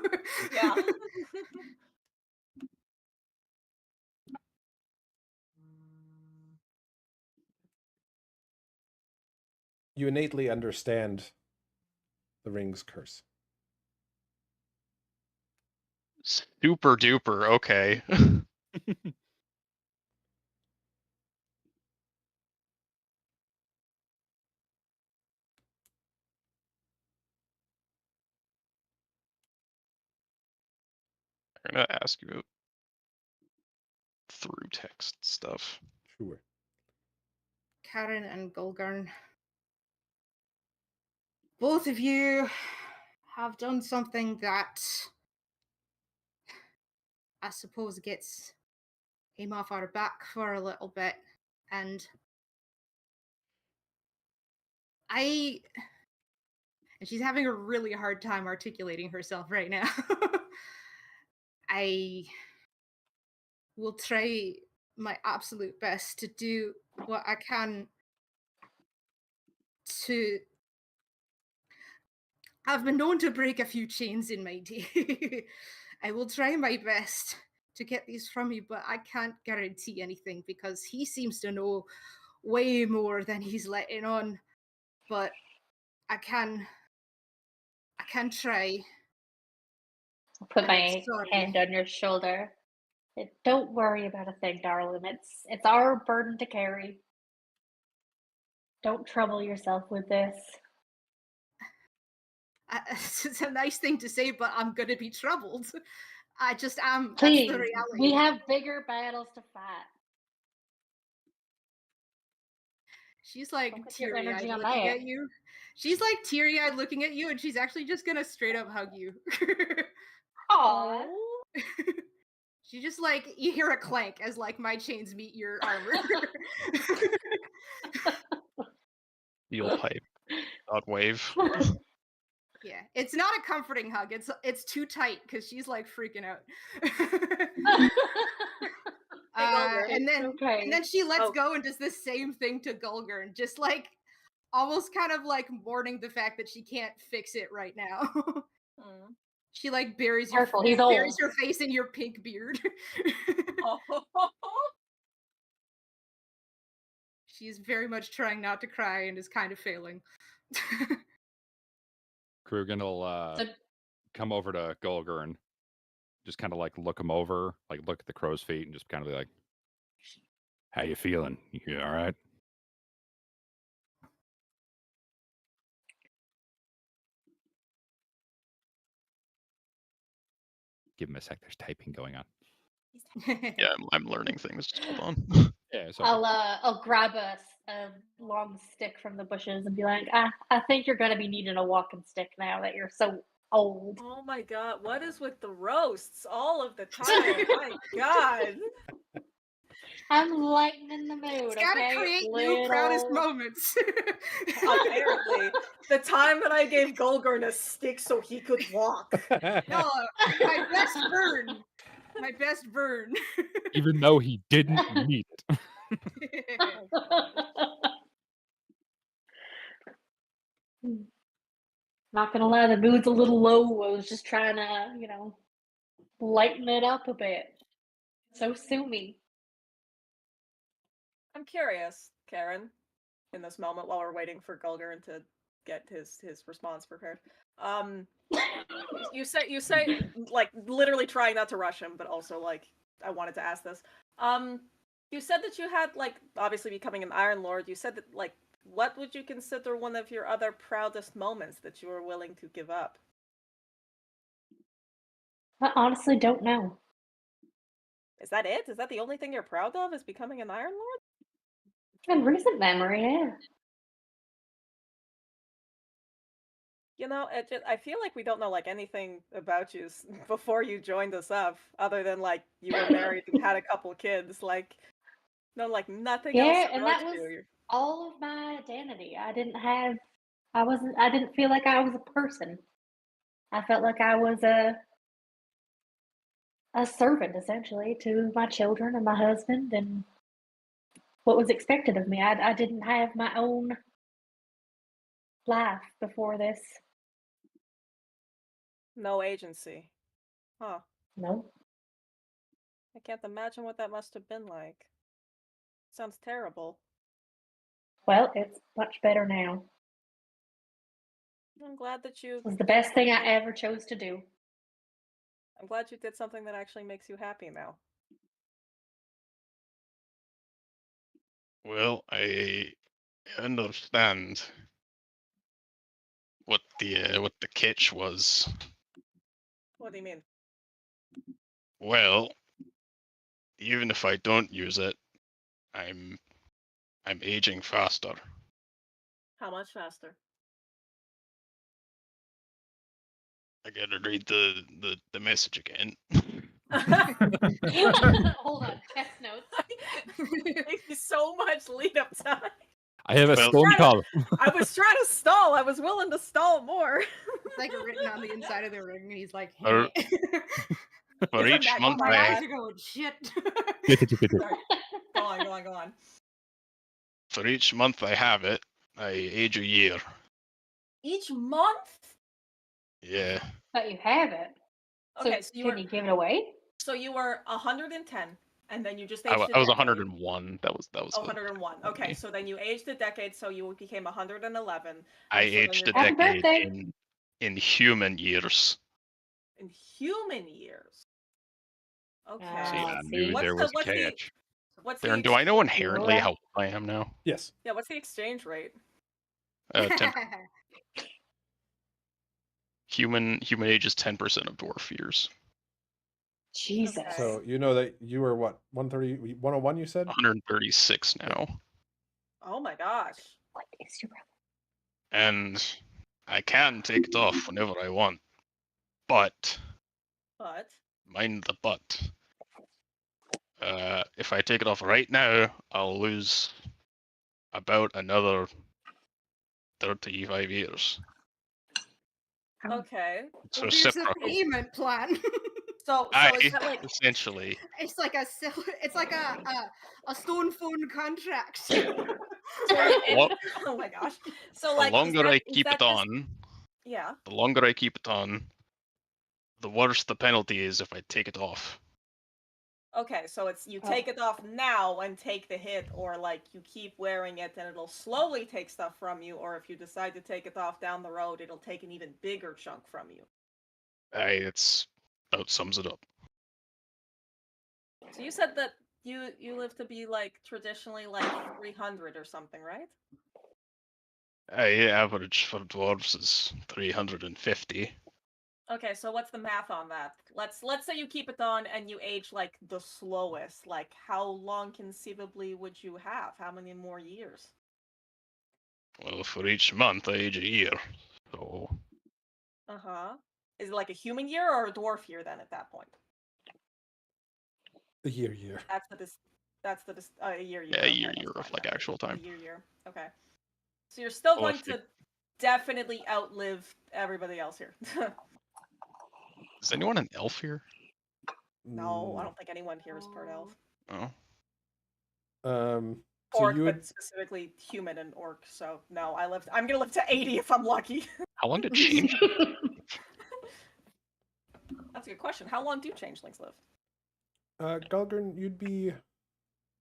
yeah. You innately understand the ring's curse. Super duper. Okay. I'm gonna ask you about through text stuff. Sure. Karen and Gulgarn, both of you have done something that I suppose gets him off our back for a little bit. And she's having a really hard time articulating herself right now. I will try my absolute best to do what I can to. I've been known to break a few chains in my day. I will try my best to get these from you, but I can't guarantee anything because he seems to know way more than he's letting on. But I can try. I'll put And I'm my sorry. hand on your shoulder. Don't worry about a thing, darling. It's our burden to carry. Don't trouble yourself with this. It's a nice thing to say, but I'm gonna be troubled. I just am. Please, That's the reality. we have bigger battles to fight. She's like Focus your teary-eyed energy on looking that. at you. She's like teary-eyed looking at you, and she's actually just gonna straight up hug you. Aw. She just like you hear a clank as like my chains meet your armor. Steel pipe. Dot wave. Yeah, it's not a comforting hug. It's too tight because she's like freaking out. And then she lets go and does the same thing to Gulgurn, just like almost kind of like mourning the fact that she can't fix it right now. She like buries Careful, he's old. buries her face in your pink beard. She's very much trying not to cry and is kind of failing. Krugen will come over to Gulger and just kind of like look him over, like look at the crow's feet and just kind of be like, how you feeling? You all right? Give him a sec. There's typing going on. Yeah, I'm learning things. Just hold on. Yeah, sorry. I'll grab a long stick from the bushes and be like, I think you're gonna be needing a walking stick now that you're so old. Oh my god, what is with the roasts all of the time? My god. I'm lightening the mood, It's gotta okay? create new proudest Little- moments. Apparently, the time that I gave Golgorn a stick so he could walk. No, my best burn. My best burn. Even though he didn't need it. Not gonna lie, the mood's a little low. I was just trying to, lighten it up a bit. So sue me. I'm curious, Karen, in this moment while we're waiting for Gulgurn to get his response prepared. You say like literally trying not to rush him, but also like I wanted to ask this. You said that you had like obviously becoming an Iron Lord. You said that like what would you consider one of your other proudest moments that you were willing to give up? I honestly don't know. Is that it? Is that the only thing you're proud of? Is becoming an Iron Lord? In recent memory, yeah. You know, I feel like we don't know like anything about you before you joined us up, other than like you were married and had a couple kids. Like, no, like nothing else Yeah, and about that was you. all of my identity. I didn't feel like I was a person. I felt like I was a servant essentially to my children and my husband and what was expected of me. I didn't have my own life before this. No agency. Huh. No. I can't imagine what that must have been like. Sounds terrible. Well, it's much better now. I'm glad that you It was the did best thing I something- ever chose to do. I'm glad you did something that actually makes you happy now. Well, I understand what the catch was. What do you mean? Well, even if I don't use it, I'm aging faster. How much faster? I gotta read the message again. Hold on, test notes. Thank you so much lead up time. I have a Well- stone call. I was trying to stall. I was willing to stall more. It's like written on the inside of the ring, and he's like, Or- hey. For Isn't each that- month My I eyes are going, shit. Sorry. Go on. for each month I have it, I age a year. Each month? Yeah. But you have it. So Okay, so you can were you give it away? 110, and then you just I, aged wa- a I was decade. 101. That was Oh, the 101. Okay, so then you aged a decade, so you became 111. I and so then aged a you're- Happy decade birthday. in human years. in human years. Okay. See, Ah, I see? knew there was a what's the- catch. What's Darren, the do I know You're inherently right. how old I am now? Yes. Yeah, what's the exchange rate? 10, human age is 10% of dwarf years. Jesus. Okay. So you know that you were what 130, 101. You said 136 now, Oh my gosh. What is your and I can take it off whenever I want. But But mind the but. If I take it off right now, I'll lose about another 35 years. okay. It's Well, here's the reciprocal. payment plan. So I, is that like essentially, It's like a stone phone contract. so like, Well- oh my gosh. So the like longer I keep it just- on, Yeah. the worse the penalty is if I take it off. Okay, so it's you Oh. take it off now and take the hit, or like you keep wearing it and it'll slowly take stuff from you, or if you decide to take it off down the road, it'll take an even bigger chunk from you. It's about sums it up. So you said that you live to be like traditionally like 300 or something, right? Average for dwarves is 350. Okay, so what's the math on that? Let's say you keep it on and you age like the slowest. Like how long conceivably would you have? How many more years? Well, for each month I age a year. So Uh-huh. Is it like a human year or a dwarf year then at that point? the year. That's the That's the a year. Yeah, okay, year that's of fine like then. actual time. A year. Okay. So you're still Well, going if you- to definitely outlive everybody else here. Is anyone an elf here? No, I don't think anyone here is part elf. Oh. So Orc, you would but specifically human and orc. So no, I'm gonna live to 80 if I'm lucky. How long did change? That's a good question. How long do changelings live? Gulgrin,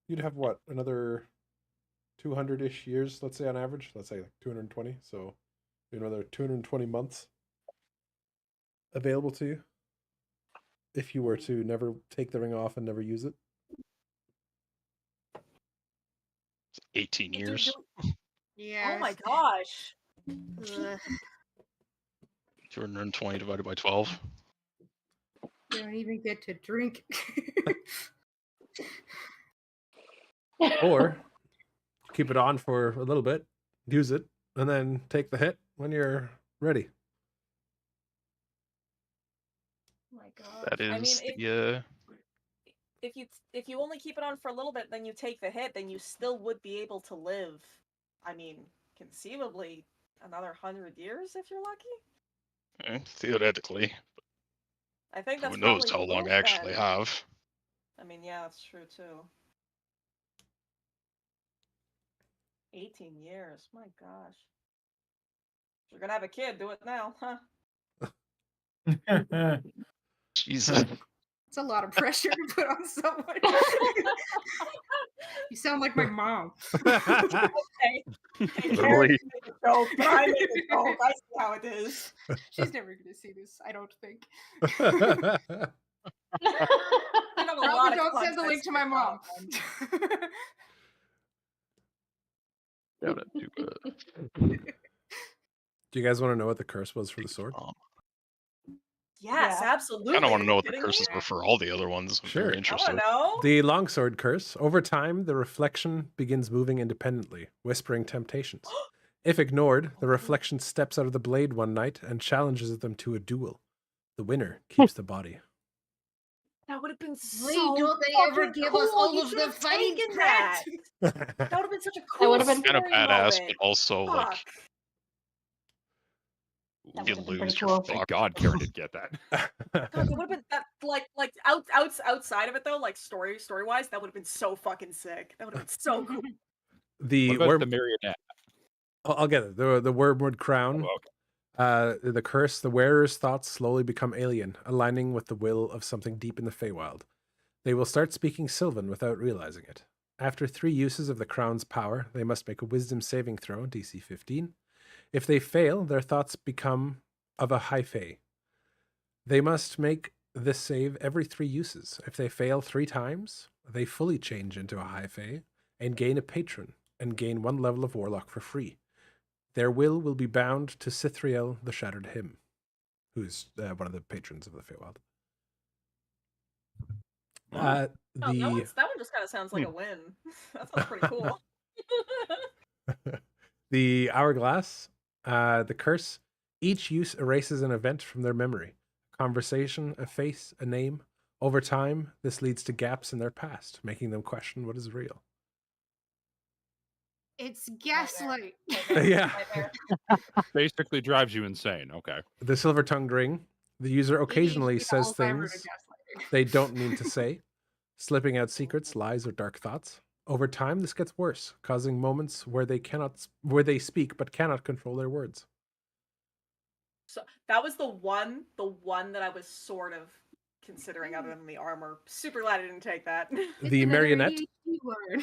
you'd have what, another 200-ish years, let's say on average. Let's say like 220. So another 220 months available to you if you were to never take the ring off and never use it. 18 years. Yeah. Oh my gosh. Ugh. 220 divided by 12. You don't even get to drink. Or keep it on for a little bit, use it, and then take the hit when you're ready. Oh my god. That is I mean, the if you only keep it on for a little bit, then you take the hit, then you still would be able to live. I mean, conceivably another 100 years if you're lucky. theoretically. I think that's Who knows probably how long both I actually then. have? I mean, yeah, that's true too. 18 years. My gosh. If you're gonna have a kid, do it now, huh? Jesus. It's a lot of pressure to put on someone. You sound like my mom. Hey, Literally. Karen made a joke, but I made a joke. I see how it is. She's never going to see this, I don't think. I have a lot Probably of don't send the link context to my for mom. that one. Doubt it too bad. Do you guys want to know what the curse was for the sword? Yes, Yeah. absolutely. I kind of want Are to know you what the kidding curses me? were for all the other ones. I'm Sure. very I interested. want to know. The longsword curse. Over time, the reflection begins moving independently, whispering temptations. If ignored, the reflection steps out of the blade one night and challenges them to a duel. The winner keeps the body. That would have been Why so don't they ever fucking give cool. us all You of should the have fighting taken that? that. That would have been such a That cool would have been Kind of story badass, moment. but also like Fuck. That you would have been lose pretty your cool. fuck. Thank God Karen didn't get that. God, that would have been that outside of it though, like story wise, that would have been so fucking sick. That would have been so cool. The What about worm. the marionette? I'll get it. The wormwood crown. Oh, okay. The curse. The wearer's thoughts slowly become alien, aligning with the will of something deep in the Feywild. They will start speaking Sylvan without realizing it. After 3 uses of the crown's power, they must make a wisdom saving throw, DC 15. If they fail, their thoughts become of a high Fey. They must make this save every 3 uses. If they fail 3 times, they fully change into a high Fey and gain a patron and gain 1 level of Warlock for free. Their will be bound to Cithriel the Shattered Hymn, who's one of the patrons of the Feywild. Oh, that one just kind of sounds like Hmm. a win. That sounds pretty cool. The hourglass, the curse. Each use erases an event from their memory. A conversation, a face, a name. Over time, this leads to gaps in their past, making them question what is real. It's gaslight. Yeah. Basically drives you insane. Okay. The silver-tongued ring. The user occasionally ADHD, says Alzheimer's, things and gaslighting. they don't mean to say, slipping out secrets, lies, or dark thoughts. Over time, this gets worse, causing moments where they speak but cannot control their words. So that was the one that I was sort of considering other than the armor. Super glad I didn't take that. The Another marionette. ADHD word.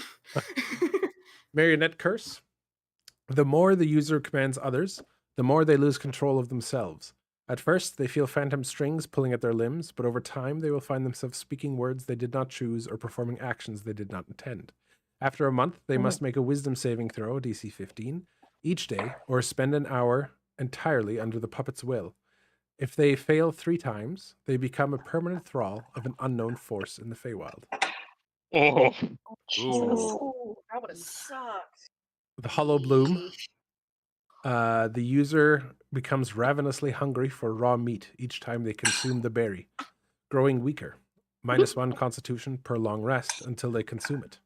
Marionette curse. The more the user commands others, the more they lose control of themselves. At first, they feel phantom strings pulling at their limbs, but over time, they will find themselves speaking words they did not choose or performing actions they did not intend. After a month, they must make a wisdom saving throw, DC 15, each day, or spend an hour entirely under the puppet's will. If they fail 3 times, they become a permanent thrall of an unknown force in the Feywild. Oh, Ooh, that would have sucked. The Hollow Bloom. The user becomes ravenously hungry for raw meat each time they consume the berry, growing weaker. -1 constitution per long rest until they consume it.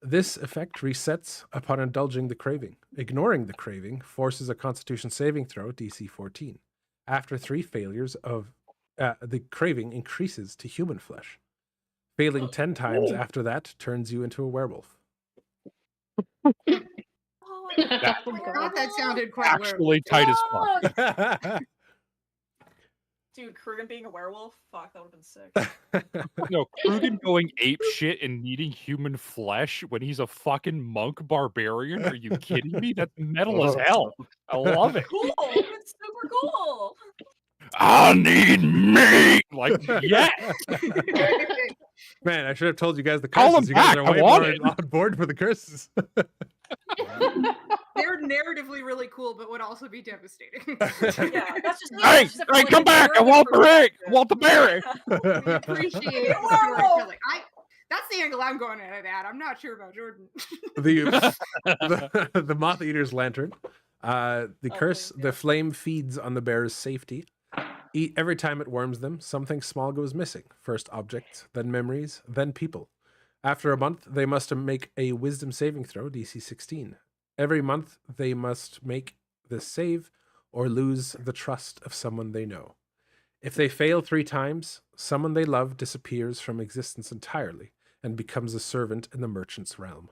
This effect resets upon indulging the craving. Ignoring the craving forces a Constitution saving throw, DC 14. After 3 failures of the craving increases to human flesh. Failing 10 times after that turns you into a werewolf. Oh, I thought that sounded quite Actually tight as fuck. Dude, Kurgan being a werewolf? Fuck, that would have been sick. No, Krugen going ape shit and needing human flesh when he's a fucking monk barbarian? Are you kidding me? That's metal as hell. I love it. Cool! It's super cool! I need meat. Like, yes. Man, I should have told you guys the Call curses. him You guys back, are I way want more it. on board for the curses. They're narratively really cool, but would also be devastating. Yeah, that's just Hey, hey, come back! I want the ring. I want the berry. We appreciate the storytelling. That's the angle I'm going at. I'm not sure about Jordan. the Moth Eater's Lantern. The curse, the flame feeds on the bear's safety. Every time it worms them, something small goes missing. First objects, then memories, then people. After a month, they must make a wisdom saving throw, DC 16. Every month, they must make this save or lose the trust of someone they know. If they fail 3 times, someone they love disappears from existence entirely and becomes a servant in the merchant's realm.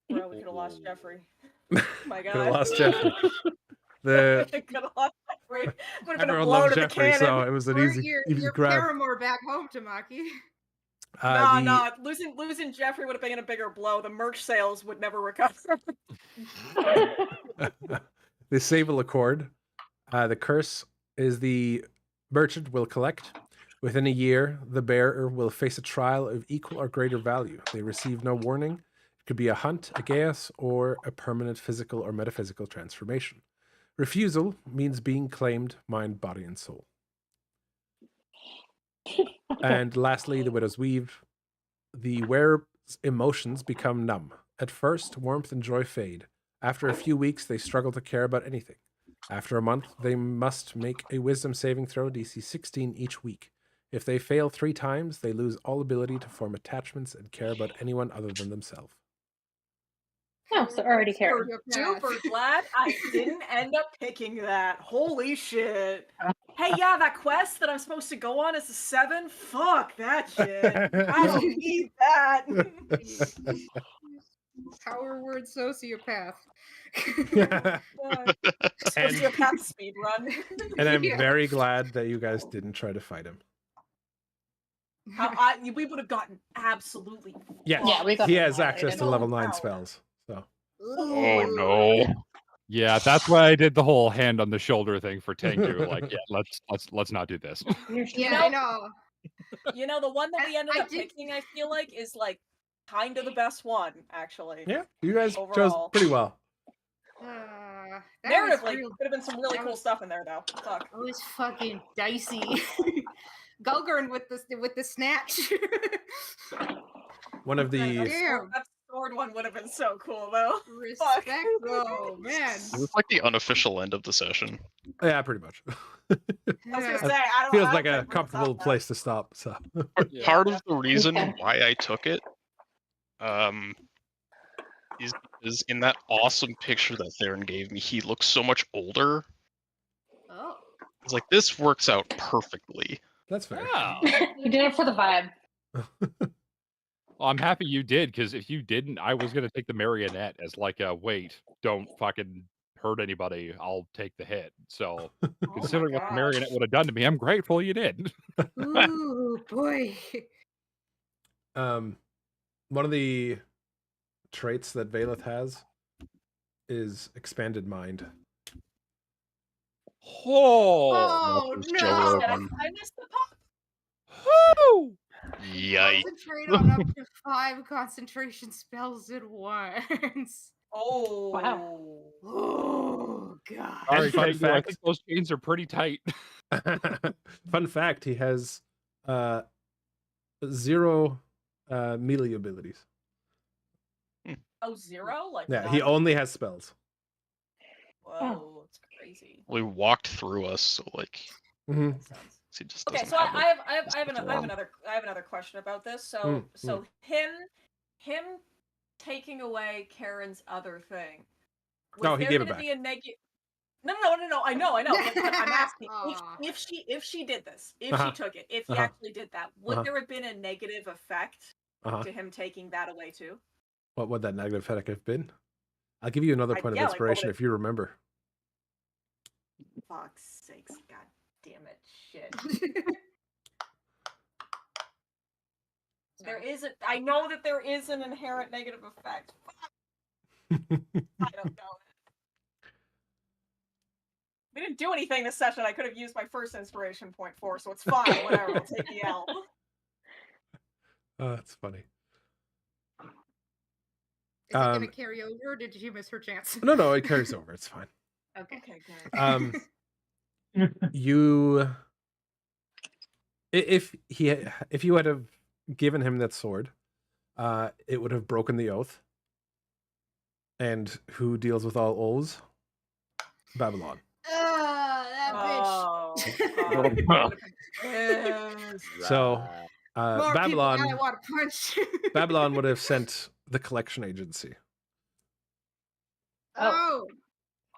Bro, we could have lost Jeffrey. My God. Could have lost Jeffrey. Could have lost Jeffrey. Would have been a Everyone blow loves to Jeffrey, the so cannon. it was an Or easy your grab. Paramore back home, Tamaki. Nah, losing Jeffrey would have been a bigger blow. The merch sales would never recover. The Sable Accord. The curse is the merchant will collect. Within a year, the bearer will face a trial of equal or greater value. They receive no warning. It could be a hunt, a chaos, or a permanent physical or metaphysical transformation. Refusal means being claimed mind, body, and soul. And lastly, the Widow's Weave. The wearer's emotions become numb. At first, warmth and joy fade. After a few weeks, they struggle to care about anything. After a month, they must make a wisdom saving throw, DC 16, each week. If they fail 3 times, they lose all ability to form attachments and care about anyone other than themselves. Oh, so already caring. Super glad I didn't end up picking that. Holy shit. Hey, yeah, that quest that I'm supposed to go on is a 7? Fuck that shit. I don't need that. Power word sociopath. Sociopath speed run. And I'm Yeah. very glad that you guys didn't try to fight him. We would have gotten absolutely. Yes. Yeah, we got He has annihilated. access to level 9 Wow. spells. So Oh no. Yeah, that's why I did the whole hand on the shoulder thing for Tengu. Like, yeah, let's not do this. Yeah, I know. You know, the one that we ended I up did- picking, I feel like, is like kind of the best one, actually. yeah, you guys chose Overall. pretty well. That Narratively, was could have been some really that cool was- stuff in there, though. Fuck. It was fucking dicey. Gulgurn with the snatch. One of the Damn. That sword one would have been so cool, though. Respect, though, man. It was like the unofficial end of the session. yeah, pretty much. I was gonna say, I don't Feels I like don't a think we comfortable thought that. place to stop. So Part of the reason Okay. why I took it, is in that awesome picture that Theron gave me. He looks so much older. Oh. It's like this works out perfectly. that's fair. Yeah. You did it for the vibe. Well, I'm happy you did, because if you didn't, I was gonna take the marionette as like a wait, don't fucking hurt anybody. I'll take the hit. So considering what the marionette would have done to me, I'm grateful you did. Ooh, boy. One of the traits that Valeth has is expanded mind. Oh, was no. Joe I Rogan. missed the pop. Woo! Yikes. Concentrate on up to 5 concentration spells at once. Oh. Wow. Oh, God. Sorry, And fun Tengu, I fact. think those chains are pretty tight. Fun fact: he has 0 melee abilities. Oh, 0? Like, Yeah, he none? only has spells. Whoa, it's crazy. Well, he walked through us, so like Mm-hmm. Makes sense. he just Okay, doesn't so have I have just another question about this. So Mm, so Hin him taking away Karen's other thing. No, he there gave it gonna back. be a negative? No. I know. But I'm asking Aw. if she did this, if Uh-huh. she took it, if he Uh-huh. actually did that, would Uh-huh. there have been a negative effect Uh-huh. to him taking that away too? What would that negative effect have been? I'll give you another point of inspiration if you remember. Fuck's sakes, god damn it, shit. I know that there is an inherent negative effect. I don't know. We didn't do anything this session I could have used my first inspiration point for, so it's fine. Whatever, I'll take the L. Oh, that's funny. Is it going to carry over, or did you miss her chance? No, it carries over. It's fine. Okay, good. If you had have given him that sword, it would have broken the oath. And who deals with all oaths? Babylon. That bitch. So More Babylon people I want to punch. Babylon would have sent the collection agency. Oh.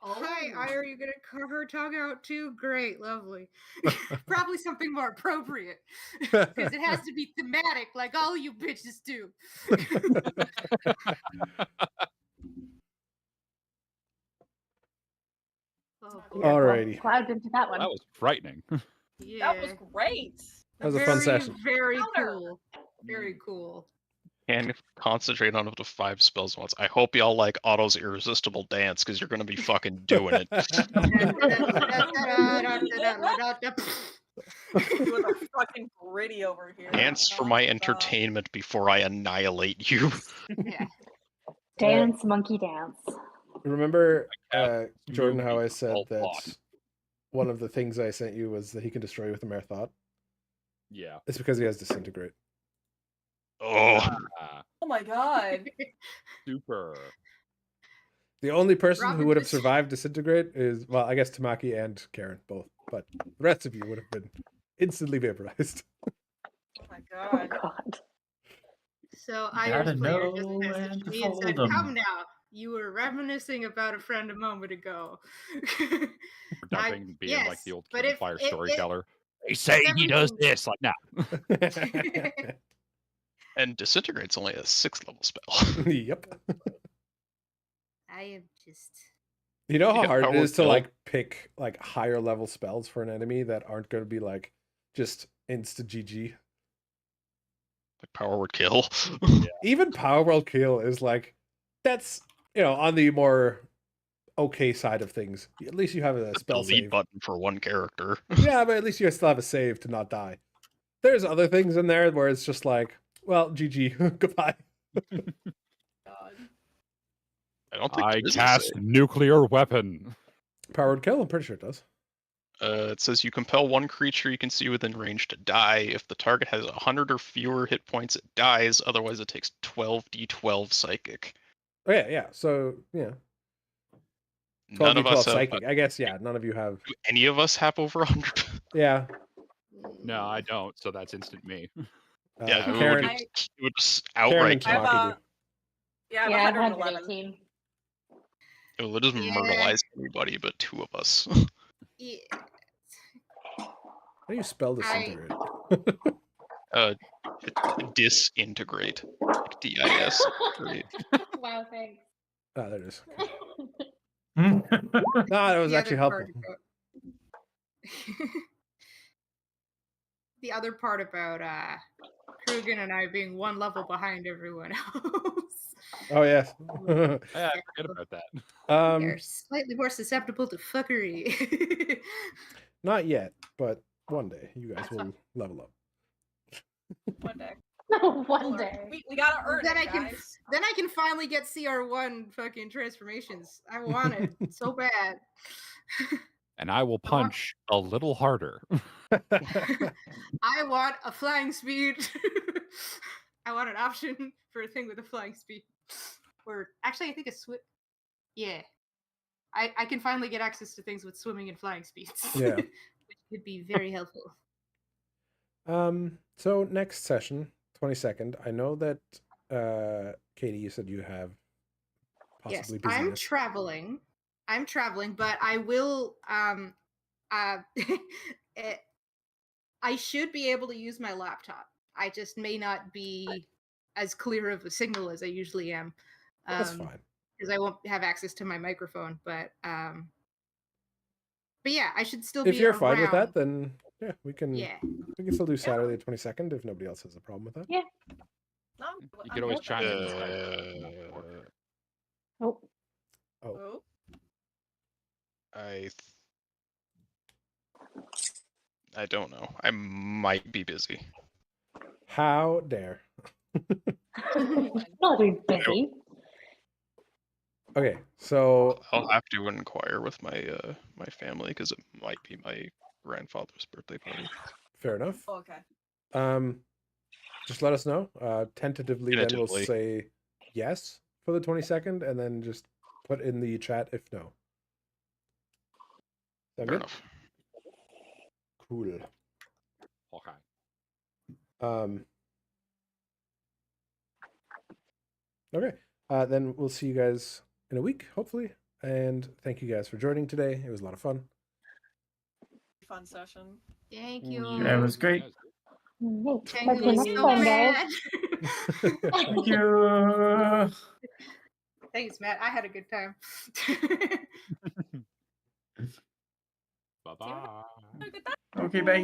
Hi, are you gonna cut her tongue out too? Great, lovely. Probably something more appropriate. Because it has to be thematic like all you bitches do. Alrighty. Climbed into that one. That was frightening. Yeah. That was great. That was a fun session. Very cool. Very cool. And concentrate on up to 5 spells once. I hope y'all like Otto's irresistible dance because you're gonna be fucking doing it. Doing a fucking gritty over here. Dance for my entertainment before I annihilate you. Yeah. Dance, monkey dance. Remember, Jordan, how I said that one of the things I sent you was that he can destroy with a mere thought? Yeah. It's because he has disintegrate. Oh. Oh my god. Super. The only person Robin who would have just- survived disintegrate is, well, I guess Tamaki and Karen both, but the rest of you would have been instantly vaporized. Oh my god. Oh god. So Gotta Irish player just know messaged when to me and said, fold 'em. "Come now, you were reminiscing about a friend a moment ago." Dumping being like yes, the old but campfire if- storyteller. They say he does everything- this. Like, nah. And disintegrate's only a 6th level spell. Yep. I am just. You know how Yeah, hard it power is to kill. like pick like higher level spells for an enemy that aren't going to be like just insta GG. Like power word kill. Even Power World Kill is like that's on the more okay side of things. At least you have a spell Delete save. button for one character. Yeah, but at least you still have a save to not die. There's other things in there where it's just like, well, GG, goodbye. I don't think I there is a cast save. nuclear weapon. Power Word Kill, I'm pretty sure it does. It says you compel one creature you can see within range to die. If the target has 100 or fewer hit points, it dies. Otherwise, it takes 12d12 psychic. Oh yeah. So yeah, None of 12d12 us have. psychic. I guess none of you have. Do any of us have over 100? Yeah. No, I don't. So that's instant me. Yeah, it Karen, would just Karen outright and kill. Tamaki do. Yeah, Yeah, I'm I'm 111. 118. It would just Yeah. myrtleize anybody but 2 of us. Yeah. How do you spell disintegrate? Disintegrate. Like D-I-S. Wow, thanks. Ah, there it is. No, that was The actually other helpful. part about- the other part about Krugen and I being one level behind everyone else. Oh yes. Yeah, I forget about that. They're slightly more susceptible to fuckery. Not yet, but one day you guys will level up. One day. One day. We gotta earn then it, I can guys. then I can finally get CR1 fucking transformations. I want it so bad. And I will punch a little harder. I want a flying speed. I want an option for a thing with a flying speed. Or actually, I think a swim. Yeah, I can finally get access to things with swimming and flying speeds. Yeah. Which could be very helpful. So next session, 22nd. I know that Katie, you said you have Yes, possibly I'm busyness. traveling. I'm traveling, but I will. eh, I should be able to use my laptop. I just may not be as clear of a signal as I usually am. That's fine. Because I won't have access to my microphone. But yeah, I should still If be you're fine with that, around. then yeah, we can still do Saturday the 22nd if nobody else has a problem with that. Yeah. No, You could always chime in. Oh. Oh. I don't know. I might be busy. How dare. Not be busy. Okay, so I'll have to inquire with my my family because it might be my grandfather's birthday party. fair enough. Okay. Just let us know. Tentatively, then we'll Tentatively. say yes for the 22nd, and then just put in the chat if no. Sound Fair good? enough. Cool. Okay. Okay. Then we'll see you guys in a week, hopefully. And thank you guys for joining today. It was a lot of fun. Fun session. Thank you. Yeah, it was great. Thank Thank you. you. So Fun, bad. Thank you. Thanks, Matt. I had a good time. Bye bye. Okay, bye.